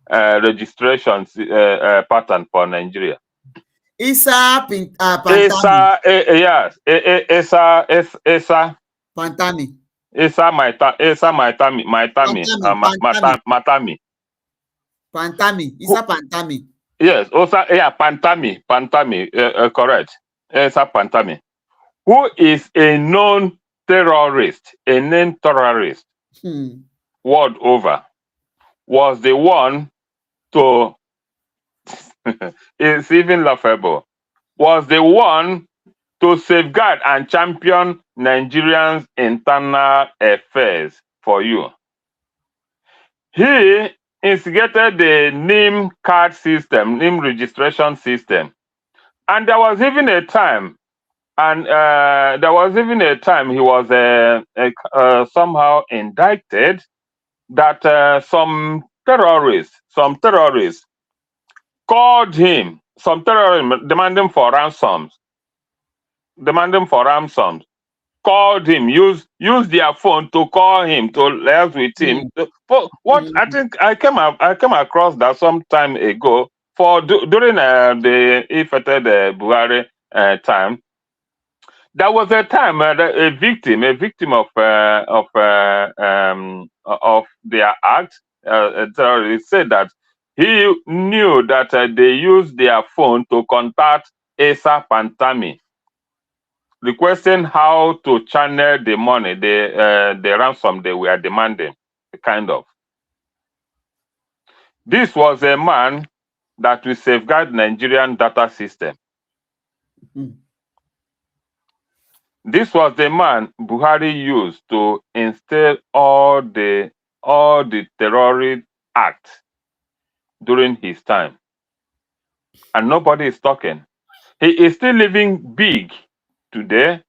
registration pattern for Nigeria. Isa Pantami. Matami. Pantami. Isa Pantami. Yes, Pantami, correct. Isa Pantami, who is a known terrorist, a named terrorist world over, was the one to, it's even laughable, was the one to safeguard and champion Nigerians' internal affairs for you. He instigated the NIM card system, NIM registration system. And there was even a time, he was somehow indicted that some terrorists called him, demanding for ransoms, called him, used their phone to call him, to liaise with him. I think I came across that some time ago during the affected Buhari time. There was a time a victim of their act terrorist, said that he knew that they used their phone to contact Asa Pantami, requesting how to channel the money, the ransom they were demanding, kind of. This was a man that will safeguard Nigerian data system. This was the man Buhari used to instill all the terrorist acts during his time. And nobody is talking. He is still living big today.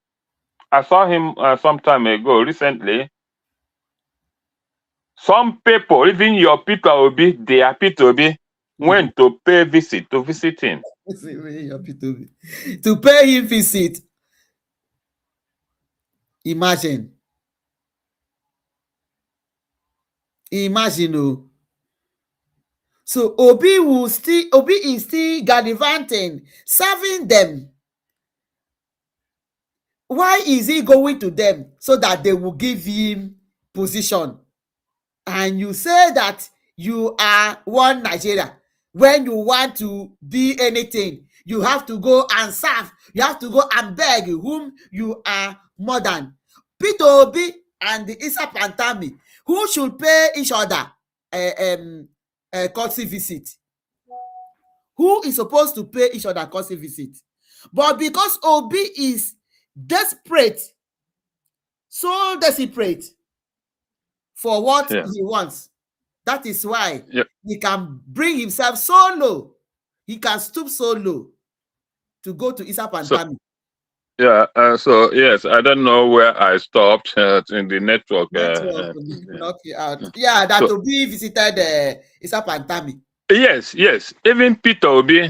I saw him some time ago, recently. Some people, even your Peter Obi, their Peter Obi, went to pay visit to visit him. To pay him visit. Imagine. Imagine. Oh. So Obi is still gallivanting, serving them. Why is he going to them? So that they will give him position. And you say that you are one Nigeria. When you want to be anything, you have to go and serve. You have to go and beg whom you are more than. Peter Obi and the Issa Pantami, who should pay each other a courtesy visit? Who is supposed to pay each other courtesy visit? But because Obi is desperate, so desperate for what he wants, that is why he can bring himself so low. He can stoop so low to go to Issa Pantami. So yes, I don't know where I stopped in the network. Knock you out. Yeah, that Obi visited Issa Pantami. Yes. Even Peter Obi,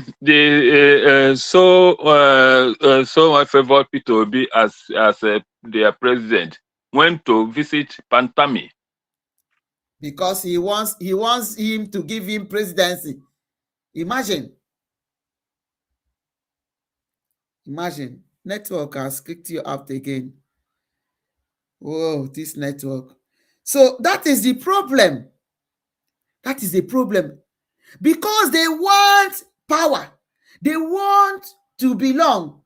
so I favor Peter Obi as their president, went to visit Pantami because he wants him to give him presidency. Imagine. Network has kicked you out again. Whoa, this network. So that is the problem. Because they want power. They want to belong.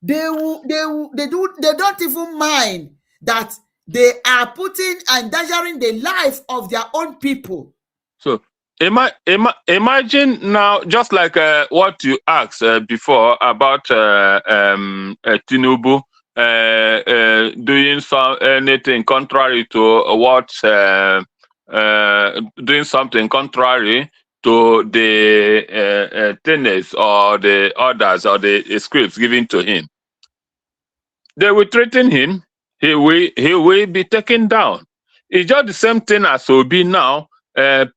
They don't even mind that they are putting and endangering the life of their own people. So imagine now, just like what you asked before about Tinubu doing anything contrary to what doing something contrary to the tenets or the orders or the scripts given to him. They will threaten him. He will be taken down. It's just the same thing as Obi now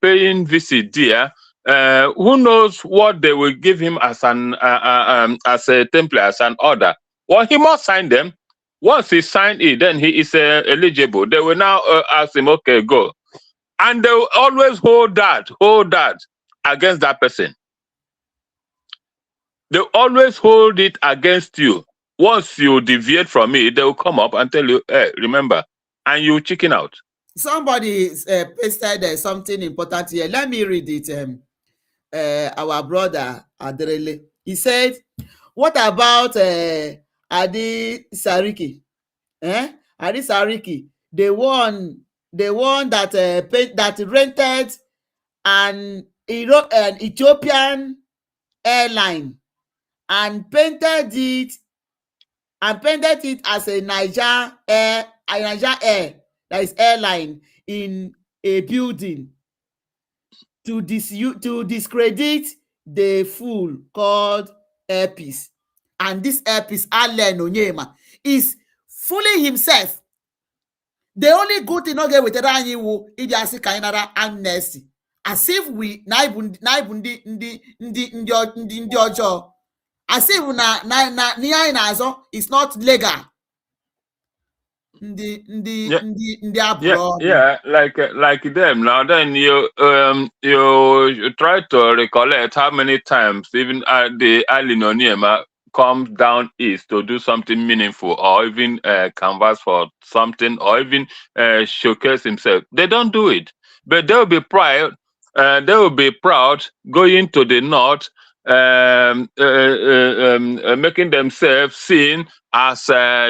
paying visit there. Who knows what they will give him as an as a template, as an order? Well, he must sign them. Once he signed it, then he is eligible. They will now ask him, okay, go. And they will always hold that against that person. They always hold it against you. Once you deviate from it, they will come up and tell you, hey, remember, and you chicken out. Somebody pasted something important here. Let me read it. Our brother Aderele, he said, what about Adi Sariki? Adi Sariki, the one that that rented an Ethiopian airline and painted it as a Niger Air, that is airline, in a building to discredit the fool called Airpeace. And this Airpeace, Allen Onyema, is fooling himself. The only good thing not get with Ranyiwu Idiasi Kainara amnesty. As if we naibundi ojo. As if na is not legal. Like them. Now then you try to recollect how many times even the Ali Noniema comes down east to do something meaningful, or even canvas for something, or even showcase himself. They don't do it. but they will be proud. They will be proud going to the north, making themselves seen as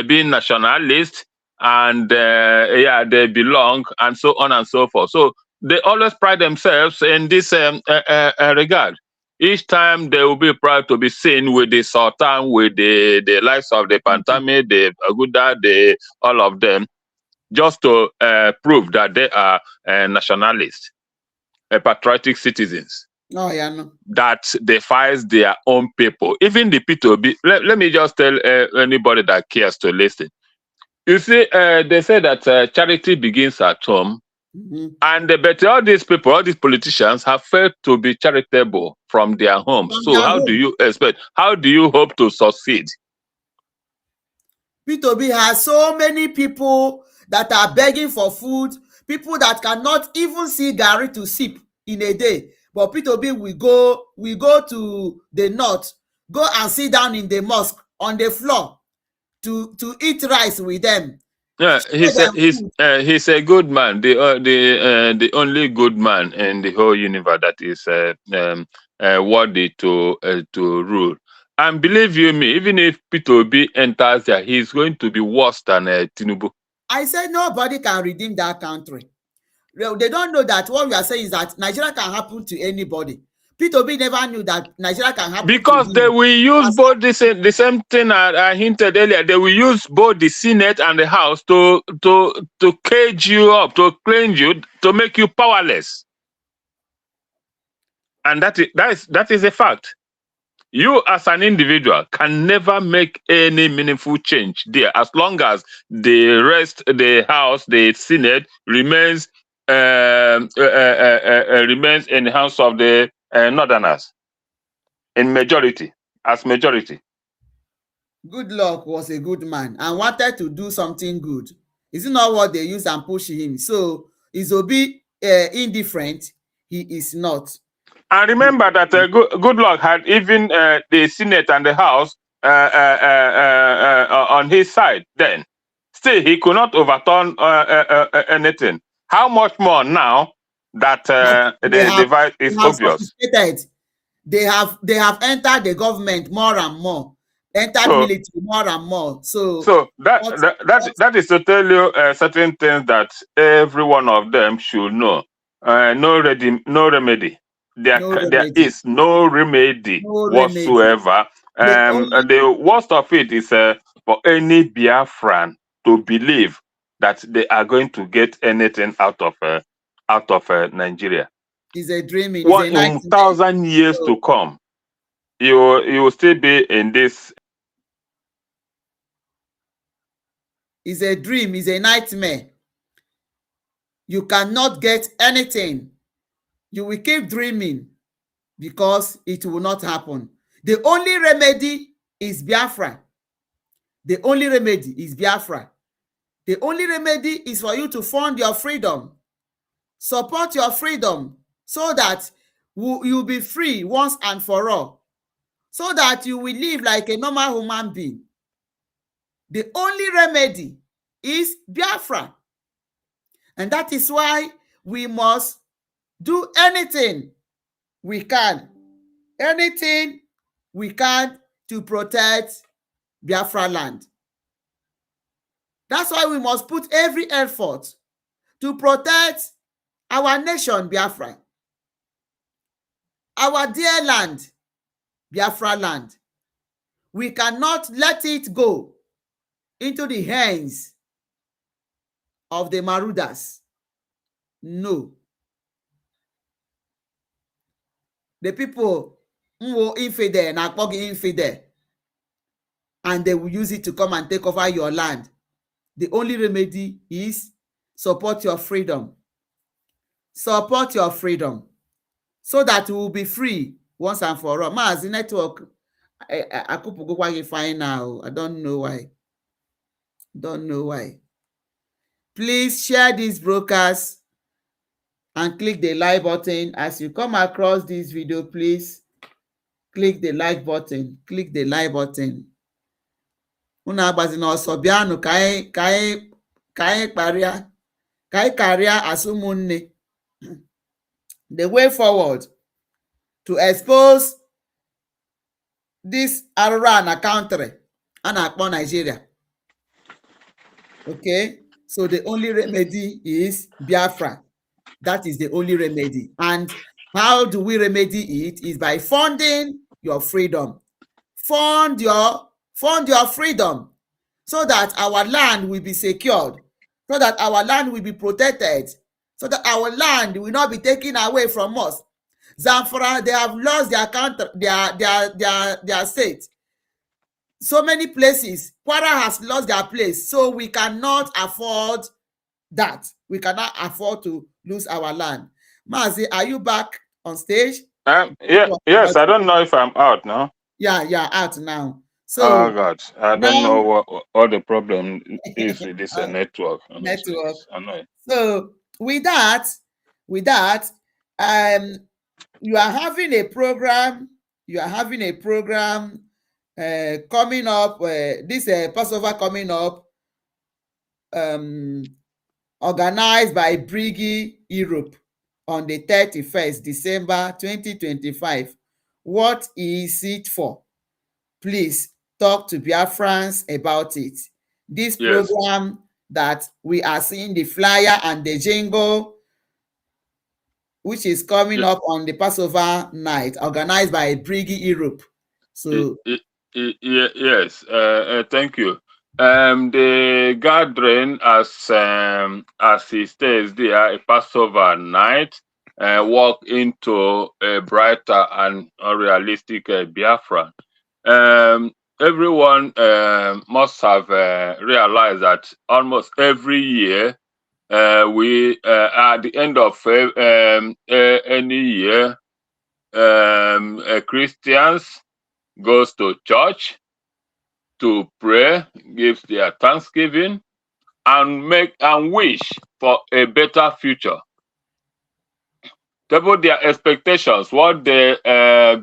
being nationalists, and yeah, they belong, and so on and so forth. So they always pride themselves in this regard. Each time they will be proud to be seen with the Sultan, with the likes of the Pantami, the Aguda, the all of them, just to prove that they are nationalists, patriotic citizens. Oh, yeah, no. That defies their own people. Even the P2B, let me just tell anybody that cares to listen. You see, they say that charity begins at home. And but all these people, all these politicians have failed to be charitable from their homes. So how do you expect? How do you hope to succeed? P2B has so many people that are begging for food, people that cannot even see Gary to sip in a day. But P2B we go to the north, go and sit down in the mosque on the floor to eat rice with them. Yeah, he's a good man, the only good man in the whole universe that is worthy to rule. And believe you me, even if P2B enters there, he's going to be worse than Tinubu. I said nobody can redeem that country. They don't know that what we are saying is that Nigeria can happen to anybody. P2B never knew that Nigeria can happen because to they will use both the same thing I hinted earlier. They will use both the Senate and the House to cage you up, to cleanse you, to make you powerless. And that is a fact. You as an individual can never make any meaningful change there as long as the House, the Senate remains remains in the hands of the Northerners in majority, as majority. Goodluck was a good man and wanted to do something good. Is it not what they use and push him? So is Obi indifferent? He is not. And remember that Goodluck had even the Senate and the House on his side then. Still, he could not overturn anything. How much more now that the divide is obvious? They have entered the government more and more, entered military more and more. So that is to tell you certain things that every one of them should know. No remedy. There is no remedy whatsoever. The worst of it is for any Biafran to believe that they are going to get anything out of Nigeria. It's a dream. It's 1,000 years to come, you will still be in this. It's a dream. It's a nightmare. You cannot get anything. You will keep dreaming because it will not happen. The only remedy is Biafra. The only remedy is Biafra. The only remedy is for you to fund your freedom. Support your freedom so that you'll be free once and for all. So that you will live like a normal human being. The only remedy is Biafra. And that is why we must do anything we can. Anything we can to protect Biafraland. That's why we must put every effort to protect our nation, Biafra. Our dear land, Biafraland. We cannot let it go into the hands of the marauders. No. The people who infidel, infidel, and they will use it to come and take over your land. The only remedy is support your freedom. Support your freedom so that you will be free once and for all. Mazi network, I could go fine now. I don't know why. Don't know why. Please share these broadcasts and click the like button. As you come across this video, please click the like button. Click the like button. Una agbazina ọsọ bịanụ ka anyị karịa asụmụnne the way forward to expose this Arana country and upon Nigeria. Okay, so the only remedy is Biafra. That is the only remedy. And how do we remedy it? Is by funding your freedom. Fund your freedom, so that our land will be secured, so that our land will be protected, so that our land will not be taken away from us. Zamfara, they have lost their country, their state. So many places, Kwara has lost their place, so we cannot afford that. We cannot afford to lose our land. Mazi, are you back on stage? Yes, I don't know if I'm out now. Yeah, out now. So, oh God, I don't now, know what the problem is with this network. Honestly. network. It's annoying. So with that, you are having a program. Coming up. This Passover coming up. Organized by Brigi Europe on the 31st December 2025. What is it for? Please talk to Biafrans about it. This program that we are seeing the flyer and the jingle, which is coming up on the Passover night, organized by Brigi Europe. So yes, thank you. The gathering, as he states there, a Passover night, walk into a brighter and unrealistic Biafra. Everyone must have realized that almost every year, we at the end of any year, Christians goes to church to pray, gives their thanksgiving, and wish for a better future. They put their expectations, what they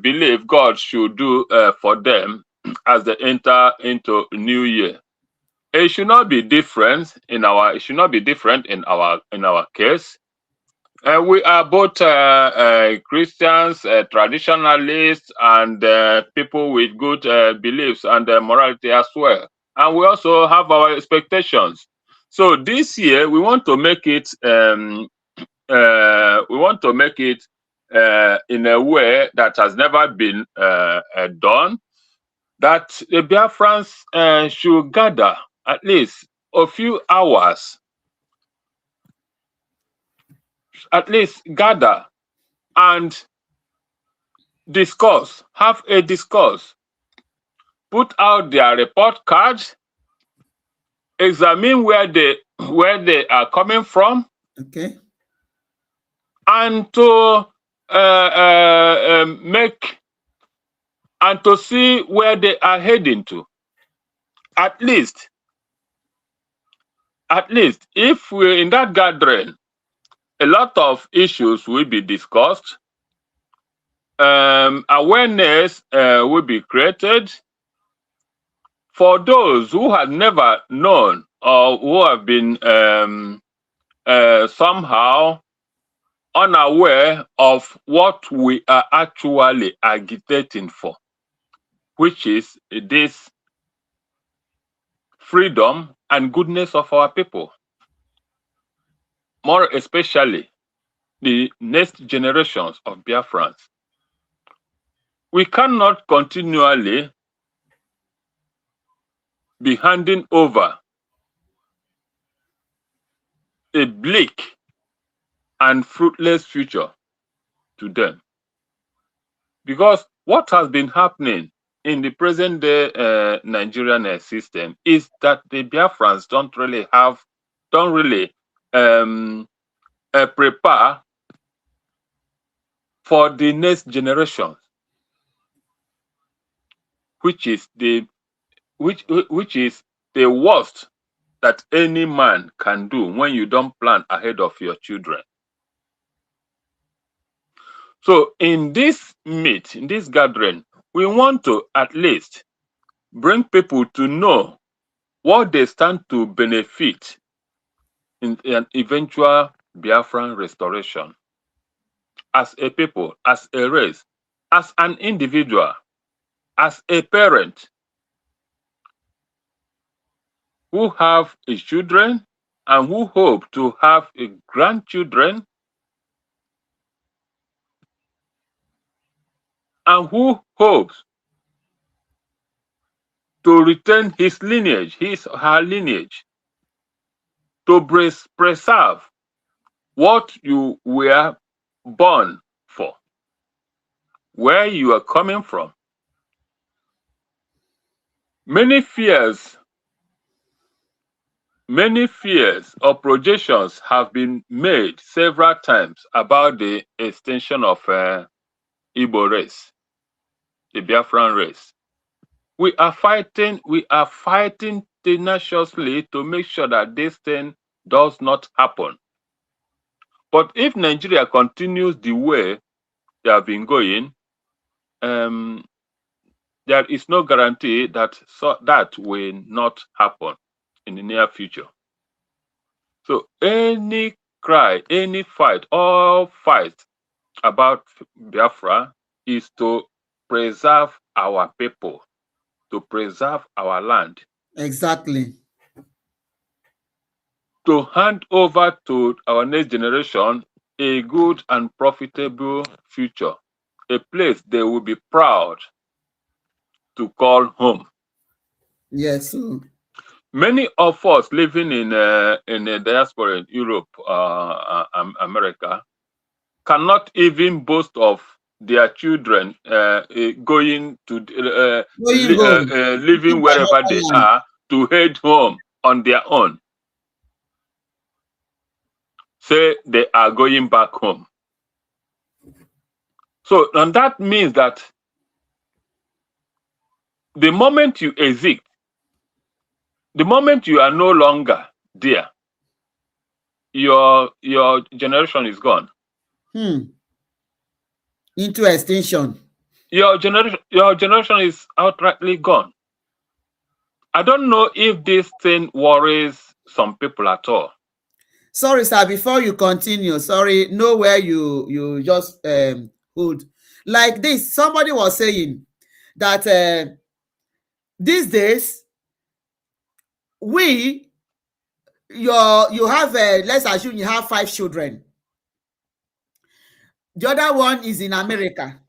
believe God should do for them as they enter into new year. It should not be different in our. It should not be different in our case. We are both Christians, traditionalists, and people with good beliefs and morality as well. And we also have our expectations. So this year we want to make it. In a way that has never been done. That the Biafrans should gather at least a few hours. And discuss, have a discourse, put out their report cards, examine where they are coming from, okay, and to see where they are heading to. At least, if we're in that gathering, a lot of issues will be discussed. Awareness will be created for those who have never known or who have been somehow unaware of what we are actually agitating for, which is this freedom and goodness of our people, more especially the next generations of Biafrans. We cannot continually be handing over a bleak and fruitless future to them. Because what has been happening in the present day Nigerian system is that the Biafrans don't really prepare for the next generation, which is the worst that any man can do when you don't plan ahead of your children. So in this gathering, we want to at least bring people to know what they stand to benefit in an eventual Biafran restoration. as a people, as a race, as an individual, as a parent who have a children and who hope to have a grandchildren and who hopes to retain his lineage, his or her lineage, to preserve what you were born for, where you are coming from. Many fears or projections have been made several times about the extinction of Igbo race, the Biafran race. We are fighting tenaciously to make sure that this thing does not happen. But if Nigeria continues the way they have been going, there is no guarantee that that will not happen in the near future. So any cry, any fight, all fight about Biafra is to preserve our people, to preserve our land. Exactly. To hand over to our next generation a good and profitable future, a place they will be proud to call home. Yes. Many of us living in the diaspora in Europe, America, cannot even boast of their children going to living wherever they are to head home on their own. Say they are going back home. So, and that means that the moment you exit, the moment you are no longer there, your generation is gone. Into extinction. Your generation is outrightly gone. I don't know if this thing worries some people at all. Sorry, sir, before you continue, sorry, know where you just hold. Like this, somebody was saying that these days, you have, let's assume you have 5 children. The other one is in America.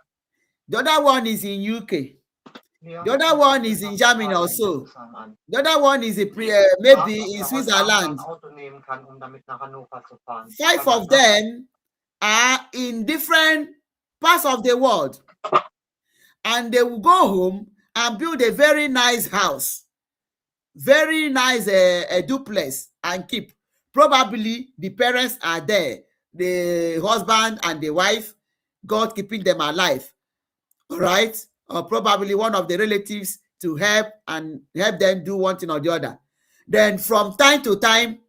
The other one is in UK. The other one is in Germany also. The other one is maybe in Switzerland. 5 of them are in different parts of the world. And they will go home and build a very nice house. Very nice a duplex and keep. Probably the parents are there. The husband and the wife, God keeping them alive. All right? Or probably one of the relatives to help them do one thing or the other. Then from time to time,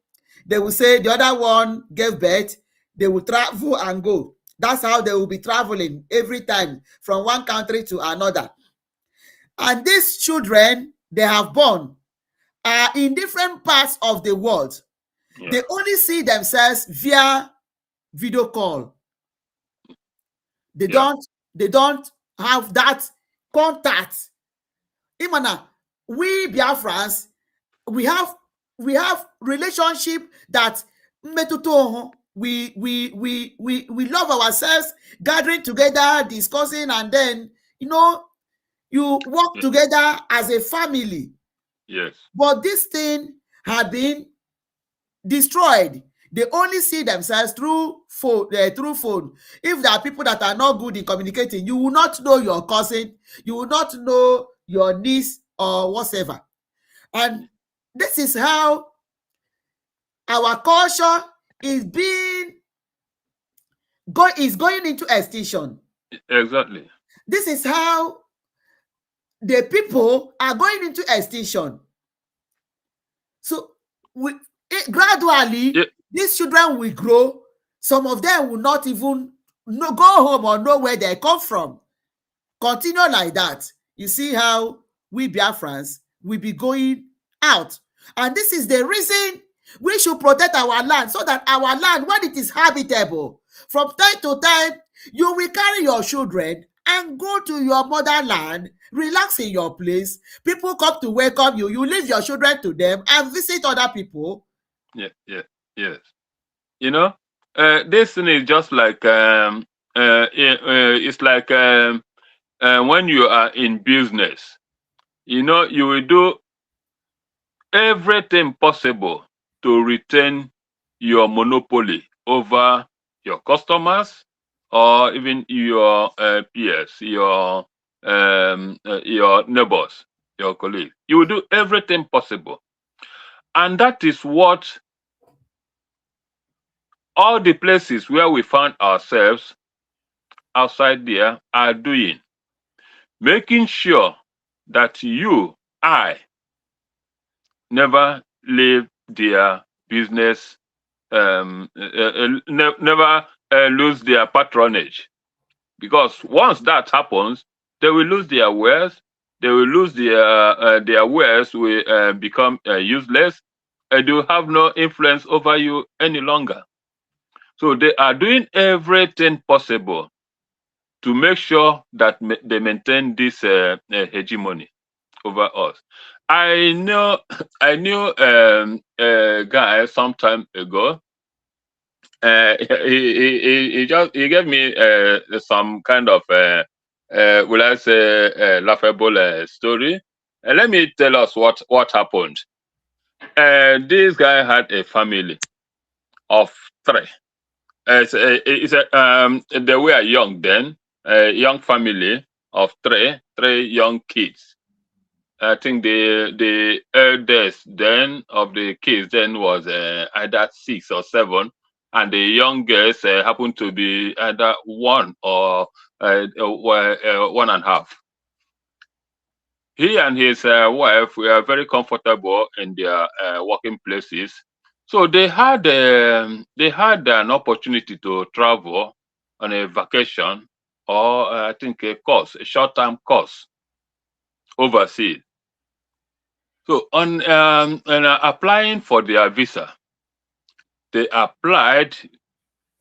they will say the other one gave birth, they will travel and go. That's how they will be traveling every time from one country to another. And these children they have born are in different parts of the world. Yeah. They only see themselves via video call. They don't have that contact. Imana, we Biafrans, we have relationship that we love ourselves, gathering together, discussing, and then you work together as a family. Yes. But this thing had been destroyed. They only see themselves through phone. If there are people that are not good in communicating, you will not know your cousin, you will not know your niece or whatever. And this is how our culture is going into extinction. Exactly. This is how the people are going into extinction. So gradually, these children will grow. Some of them will not even go home or know where they come from. Continue like that. You see how we Biafrans will be going out. And this is the reason we should protect our land, so that our land, when it is habitable, from time to time, You will carry your children and go to your motherland, relax in your place. People come to welcome you. You leave your children to them and visit other people. Yes. You know, this thing is just like it's like when you are in business. You know, you will do everything possible to retain your monopoly over your customers or even your peers, your neighbors, your colleagues. You will do everything possible, and that is what all the places where we found ourselves outside there are doing, making sure that I never leave their business, never lose their patronage. Because once that happens, they will lose their wares. They will lose their wares will become useless. They will have no influence over you any longer. So they are doing everything possible to make sure that they maintain this hegemony over us. I knew a guy some time ago. He gave me some kind of will I say laughable story. Let me tell us what happened. This guy had a family of 3. They were young then, a young family of 3 young kids. I think the eldest then of the kids then was either 6 or 7, and the youngest happened to be either 1 or 1.5. He and his wife were very comfortable in their working places, so they had an opportunity to travel on a vacation or I think a short-term course overseas. So on applying for their visa, they applied,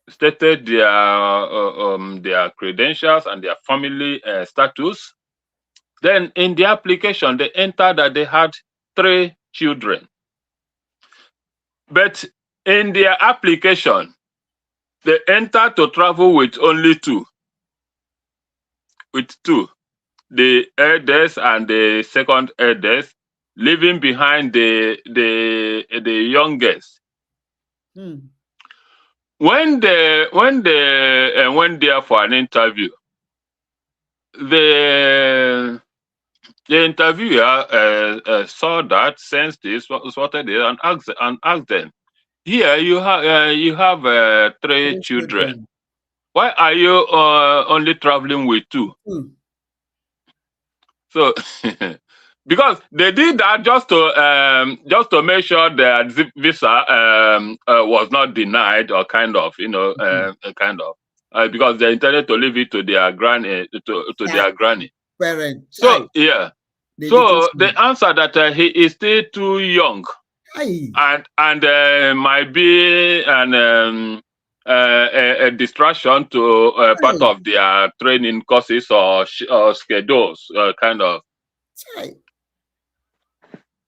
stated their credentials and their family status. Then in the application, they entered that they had 3 children. But in their application, they entered to travel with only 2. With 2, the eldest and the second eldest, leaving behind the youngest. When they went there for an interview, the interviewer saw that, sensed this, spotted it, and asked them, "Here you have 3 children. Why are you only traveling with 2?" So, because they did that just to make sure that visa was not denied or because they intended to leave it to their granny their granny. Parent. So the answer that he is still too young, and might be a distraction to part of their training courses or schedules,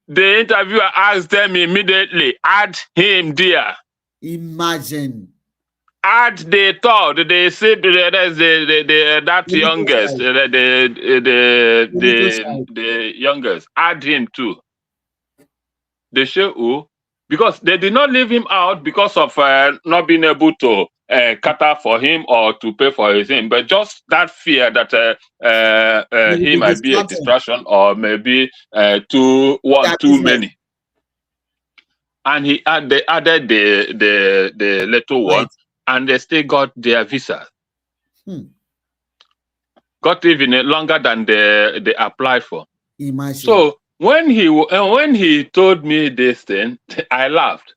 The interviewer asked them immediately, add him there. Imagine. Add the third, that youngest, the youngest. Add him too. They show because they did not leave him out because of not being able to cater for him or to pay for his name, but just that fear that he might be a distraction or maybe too many. And they added the little one, and they still got their visa. Got even longer than they applied for. Imagine. So when he told me this thing, I laughed.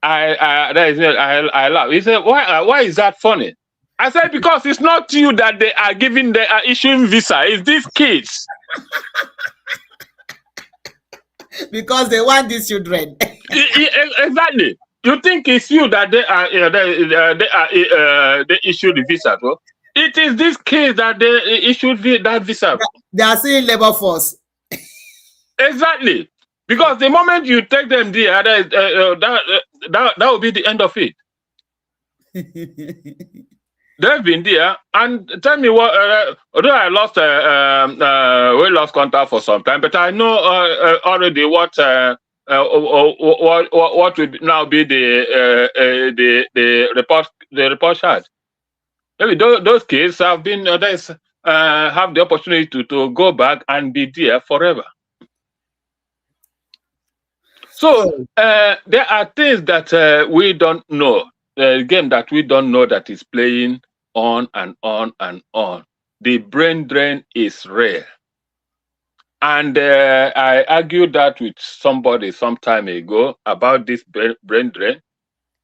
I laughed. He said, "Why is that funny?" I said, "Because it's not you that they are issuing visa. It's these kids." Because they want these children. Exactly. You think it's you that they issued the visa to? It is this case that they issued that visa. They are saying labor force. Exactly. Because the moment you take them there, that will be the end of it. They've been there, and tell me what. Although I lost, we lost contact for some time, but I know already what would now be the report chart. Maybe those kids have been have the opportunity to go back and be there forever. So there are things that we don't know. The game that we don't know that is playing on and on and on. The brain drain is real. And I argued that with somebody some time ago about this brain drain.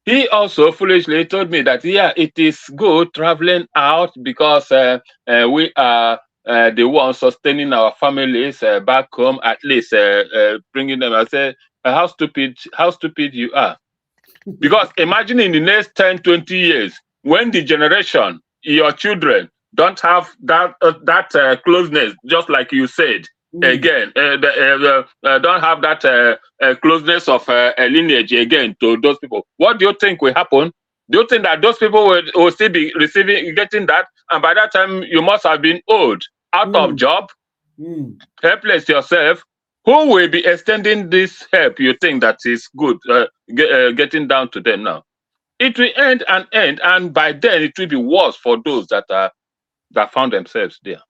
He also foolishly told me that, yeah, it is good traveling out because we are the ones sustaining our families back home, at least bringing them. I said, how stupid you are. Because imagine in the next 10, 20 years, when the generation, your children, don't have that closeness, just like you said, again, don't have that closeness of lineage again to those people. What do you think will happen? Do you think that those people will still be getting that? And by that time, you must have been old, out of job, helpless yourself. Who will be extending this help you think that is good, getting down to them now? It will end, and by then it will be worse for those that found themselves there.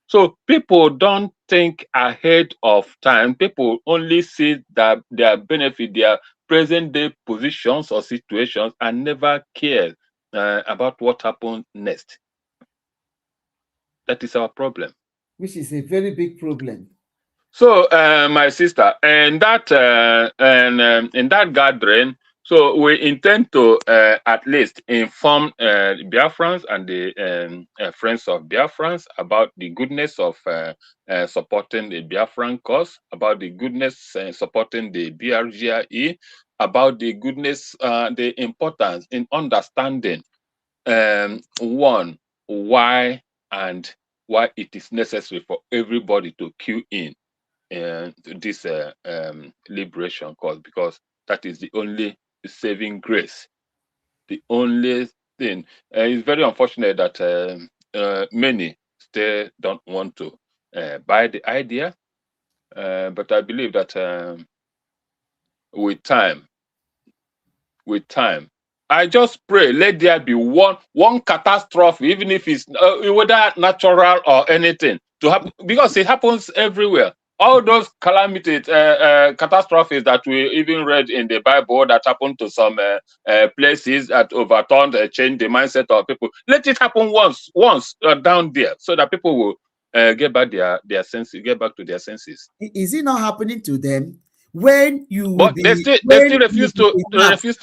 So people don't think ahead of time. People only see that their benefit, their present day positions or situations, and never care about what happens next. That is our problem. Which is a very big problem. So, my sister, and that in that gathering, so we intend to at least inform Biafrans and the friends of Biafrans about the goodness of supporting the Biafran cause, about the goodness supporting the BRGIE, about the goodness, the importance in understanding one, why it is necessary for everybody to queue in this liberation cause, because that is the only saving grace, the only thing. It's very unfortunate that many still don't want to buy the idea, but I believe that with time, I just pray, let there be one catastrophe, even if it's whether natural or anything, to happen, because it happens everywhere. All those calamities, catastrophes that we even read in the Bible that happened to some places that overturned, changed the mindset of people. Let it happen once down there, so that people will get back their senses, get back to their senses. Is it not happening to them? When you but they still refuse to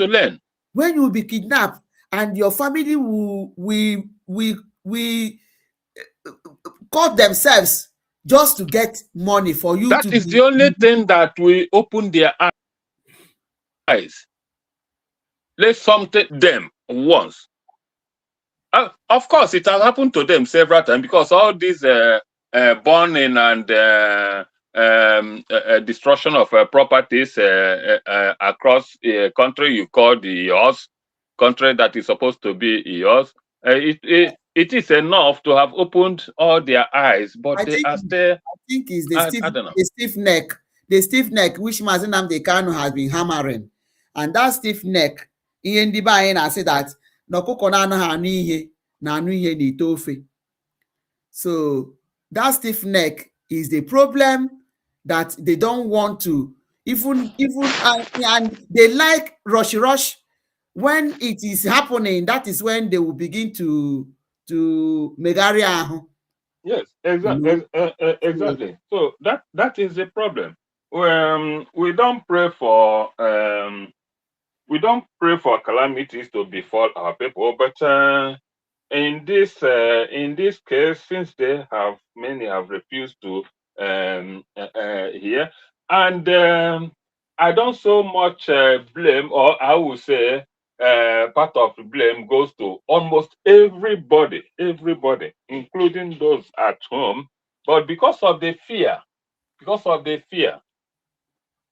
learn. When you will be kidnapped and your family will cut themselves just to get money for you. That is the only thing that will open their eyes. Let's something them once. Of course, it has happened to them several times, because all these burning and destruction of properties across a country you call yours, country that is supposed to be yours, it is enough to have opened all their eyes, but they are still. I think it's the stiff neck which Mazi Nnamdi Kanu has been hammering, and that stiff neck, ihe ndị be anyị na-asị that na ọkụkọ na-anaghị anụ ihe na-anụ ihe n'ite ofe. So that stiff neck is the problem, that they don't want to even and they like rush. When it is happening, that is when they will begin to megari ahụ. Yes, exactly. Exactly. So that is the problem. We don't pray for calamities to befall our people, but in this case, since many have refused to hear, and I don't so much blame, or I would say part of the blame goes to almost everybody, including those at home. But because of the fear,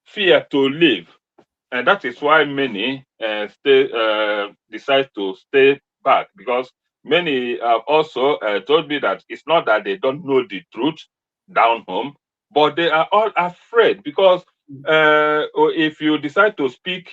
fear to live, and that is why many decide to stay back, because many have also told me that it's not that they don't know the truth down home, but they are all afraid because if you decide to speak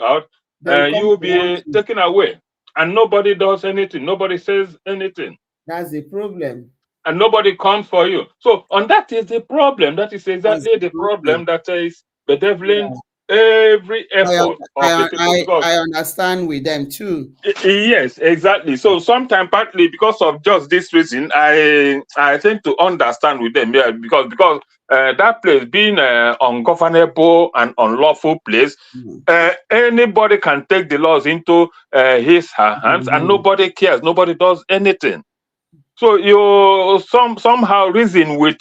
out, They will you come will to want be you. taken away, and nobody does anything, nobody says anything, That's the problem. and nobody comes for you. So, and that is the problem. That is That's exactly the the problem. problem that is bedeviling Yeah. every effort of the people, because I understand with them too. yes, exactly. So sometimes partly because of just this reason, I tend to understand with them, yeah, because that place being ungovernable and unlawful place, Mm. anybody can take the laws into his her hands, and nobody cares, nobody does anything. So you somehow reason with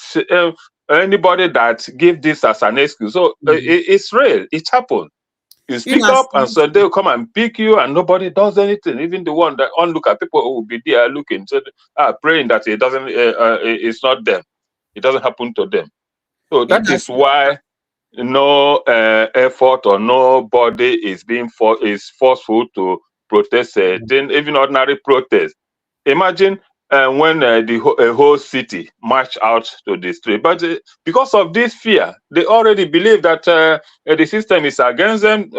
anybody that give this as an excuse. So it's real, it happened. You In speak as up, and much, so they'll come and pick you, and nobody does anything. Even the one that onlook at people who will be there looking, so praying that it doesn't, it's not them, it doesn't happen to them. So in that is as why no effort or nobody is is forceful to protest. Then even ordinary protest. Imagine when a whole city march out to the street, but because of this fear, they already believe that the system is against them,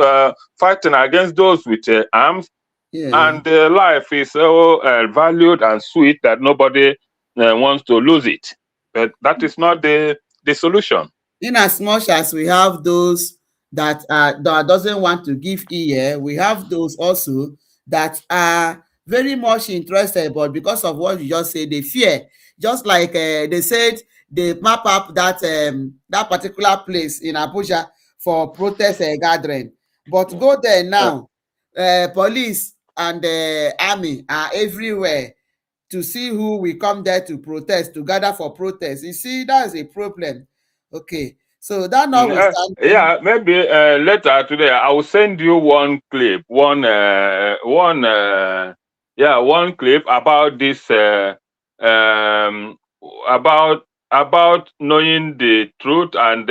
fighting against those with arms, yeah. and life is so valued and sweet that nobody wants to lose it. But that is not the solution. In as much as we have those that doesn't want to give ear, we have those also that are very much interested, but because of what you just said, they fear. Just like they said, they map up that particular place in Abuja for protest gathering, but go there now, police and army are everywhere to see who will come there to protest, to gather for protest. You see, that's a problem. Okay, so that notwithstanding, Yeah, maybe later today I will send you one clip, one clip about this, about knowing the truth, and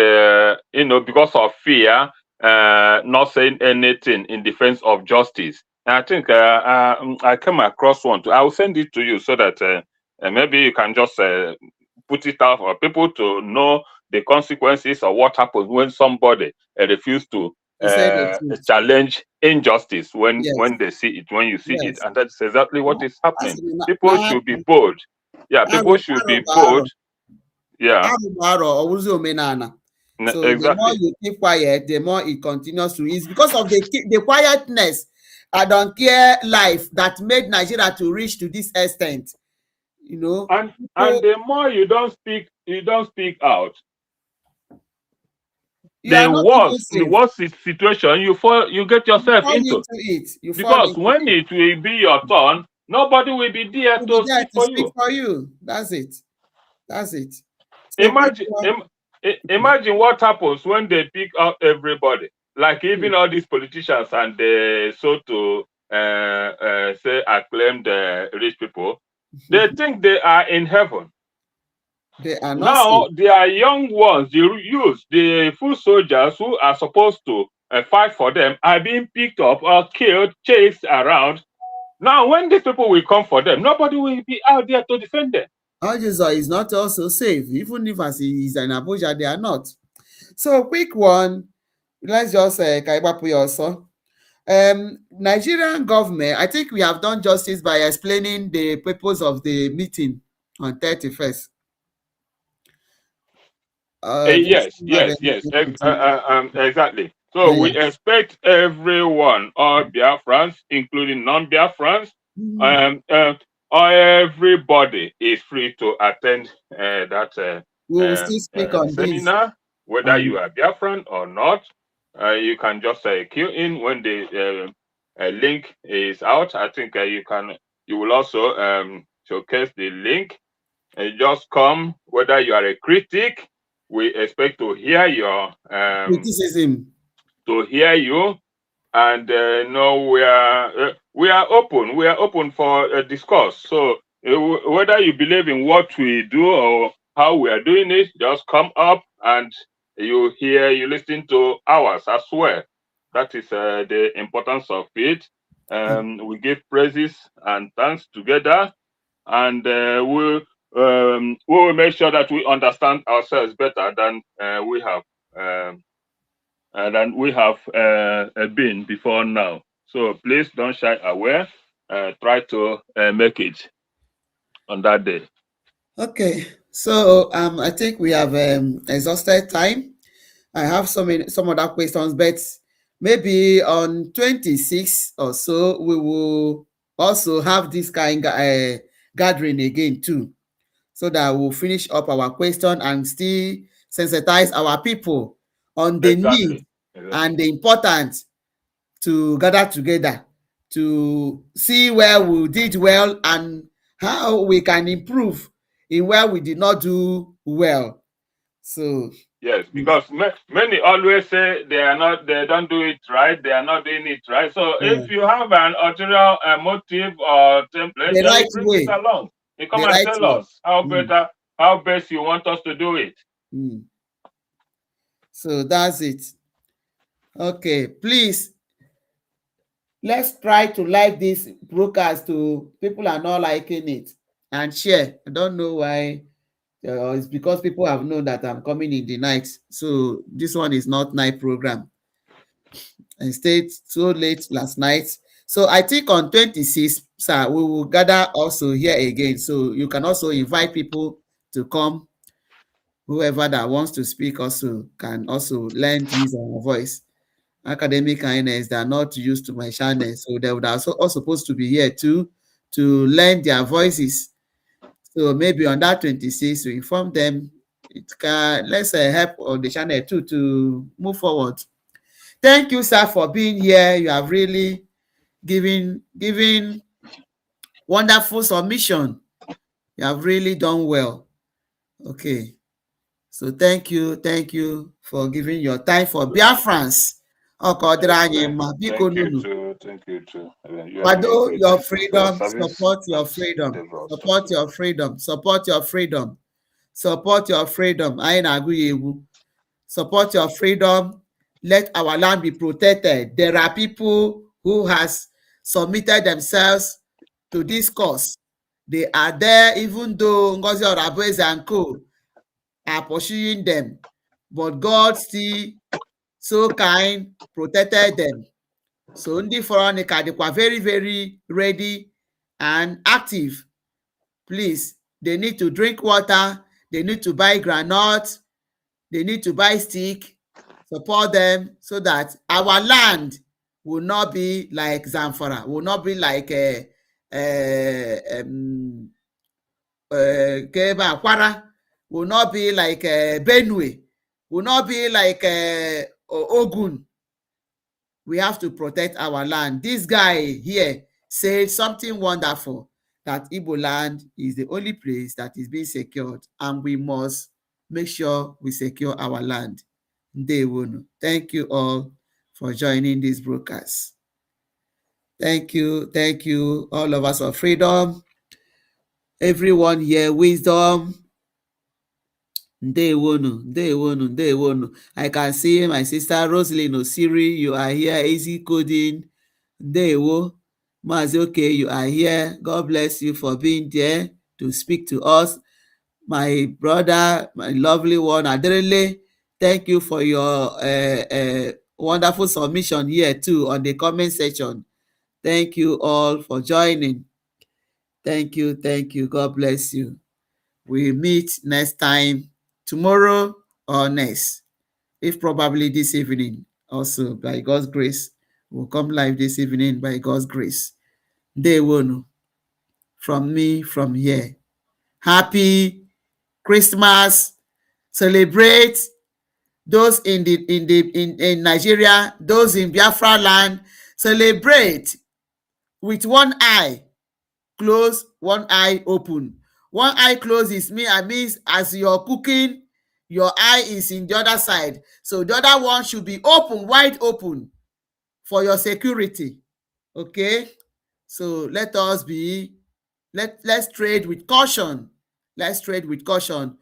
because of fear, not saying anything in defense of justice. And I think I came across one too. I will send it to you so that maybe you can just put it out for people to know the consequences of what happens when somebody refuses to to say the truth. challenge injustice when Yes, they see it, when you see it, yes. and that's exactly what is That's happening. the People should be bold. Yeah, people should be bold. Yeah, So the more exactly. you keep quiet, the more it continues to. It's because of the quietness. I don't care life that made Nigeria to reach to this extent. You know, And people, the more you don't speak out, you are not even the safe. worst situation you get You yourself fall into. into it. You fall Because into when it. it will be your turn, nobody will be there You'll be to there speak to for speak you. for you. That's it. That's it. So quick Imagine, one. imagine what happens when they pick out everybody, like Hmm. even all these politicians and the so to say acclaimed rich people. They think they are in heaven. They are not safe. Now they are young ones, the youth, the full soldiers who are supposed to fight for them are being picked up or killed, chased around. Now, when these people will come for them, nobody will be out there to defend them. Algeria is not also safe. Even if as he is in Abuja, they are not. So quick one. Let's just Kaibapu also. Nigerian government, I think we have done justice by explaining the purpose of the meeting on 31st. Don't Yes, have yes, yes, anything to do. exactly. So Yeah. we expect everyone, all Biafrans, including non-Biafrans, Mm. um, uh, everybody is free to attend that We will still speak on this. seminar, whether On you are Biafran or not. You can just queue in when the link is out. I think you will also showcase the link. Just come, whether you are a critic, we expect to hear your criticism. to hear you, and no, we are open. We are open for a discourse. So whether you believe in what we do or how we are doing it, just come up and you listen to ours as well. That is the importance of it. We give praises and thanks together, and we will make sure that we understand ourselves better than we have. Than we have been before now. So please don't shy away. Try to make it on that day. Okay, so I think we have exhausted time. I have some other questions, but maybe on 26 or so we will also have this kind gathering again too, so that we'll finish up our question and still sensitize our people on the need and the importance to gather together to see where we did well and how we can improve in where we did not do well. So yes, because many always say they don't do it right, they are not doing it right. So if you have an ulterior motive or template, the then right you bring it way, along. You come the and right tell way. us how best you want us to do it. So that's it. Okay, please, let's try to like this broadcast to people are not liking it and share. I don't know why. It's because people have known that I'm coming in the night. So this one is not night program. I stayed so late last night. So I think on 26th, sir, we will gather also here again. So you can also invite people to come. Whoever that wants to speak also can also learn to use our voice. Academic kindness, they are not used to my channel. So they would also all supposed to be here too to learn their voices. So maybe on that 26th, we inform them. It can let's help on the channel too to move forward. Thank you, sir, for being here. You have really given wonderful submission. You have really done well. Okay. So thank you for giving your time for Biafrans. Thank you too. Thank you too. You are doing Kwado great. your Thank you for your freedom, service support your and freedom, endeavor. support your freedom, support your freedom, support your freedom. Anyị na-agụ ya egwu. Support your freedom. Let our land be protected. There are people who has submitted themselves to this cause. They are there even though Ngozi Orabueze and co are pursuing them. But God still so kind protected them. So ndị fọrọ ka dịkwa very very ready and active. Please, they need to drink water, they need to buy groundnut, they need to buy stick, support them so that our land will not be like Zamfara, will not be like Akwara, will not be like Benue, will not be like Ogun. We have to protect our land. This guy here said something wonderful, that Igbo land is the only place that is being secured, and we must make sure we secure our land. Thank you all for joining this broadcast. Thank you, all of us of freedom. Everyone here, wisdom. Ndewonu. I can see my sister Roslyn Osiri, you are here. Easy coding. Ndewo. Mazoke, you are here. God bless you for being there to speak to us. My brother, my lovely one, Aderele, thank you for your wonderful submission here too on the comment section. Thank you all for joining. Thank you. God bless you. We meet next time, tomorrow or next, if probably this evening also by God's grace. We'll come live this evening by God's grace. Ndewonu from me from here. Happy Christmas. Celebrate those in Nigeria, those in Biafraland. Celebrate with one eye closed, one eye open. One eye closed is means as you're cooking, Your eye is in the other side. So the other one should be open, wide open for your security. Okay? So let's trade with caution. Let's trade with caution.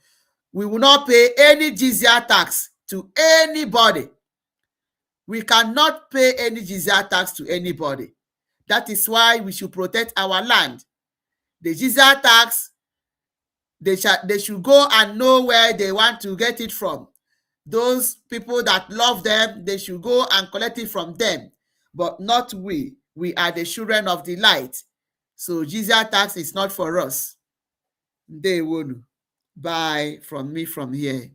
We will not pay any Jidzia tax to anybody. We cannot pay any Jidzia tax to anybody. That is why we should protect our land. The Jidzia tax, they should go and know where they want to get it from. Those people that love them, they should go and collect it from them, but not we. We are the children of the light. So Jidzia tax is not for us. They would buy from me from here.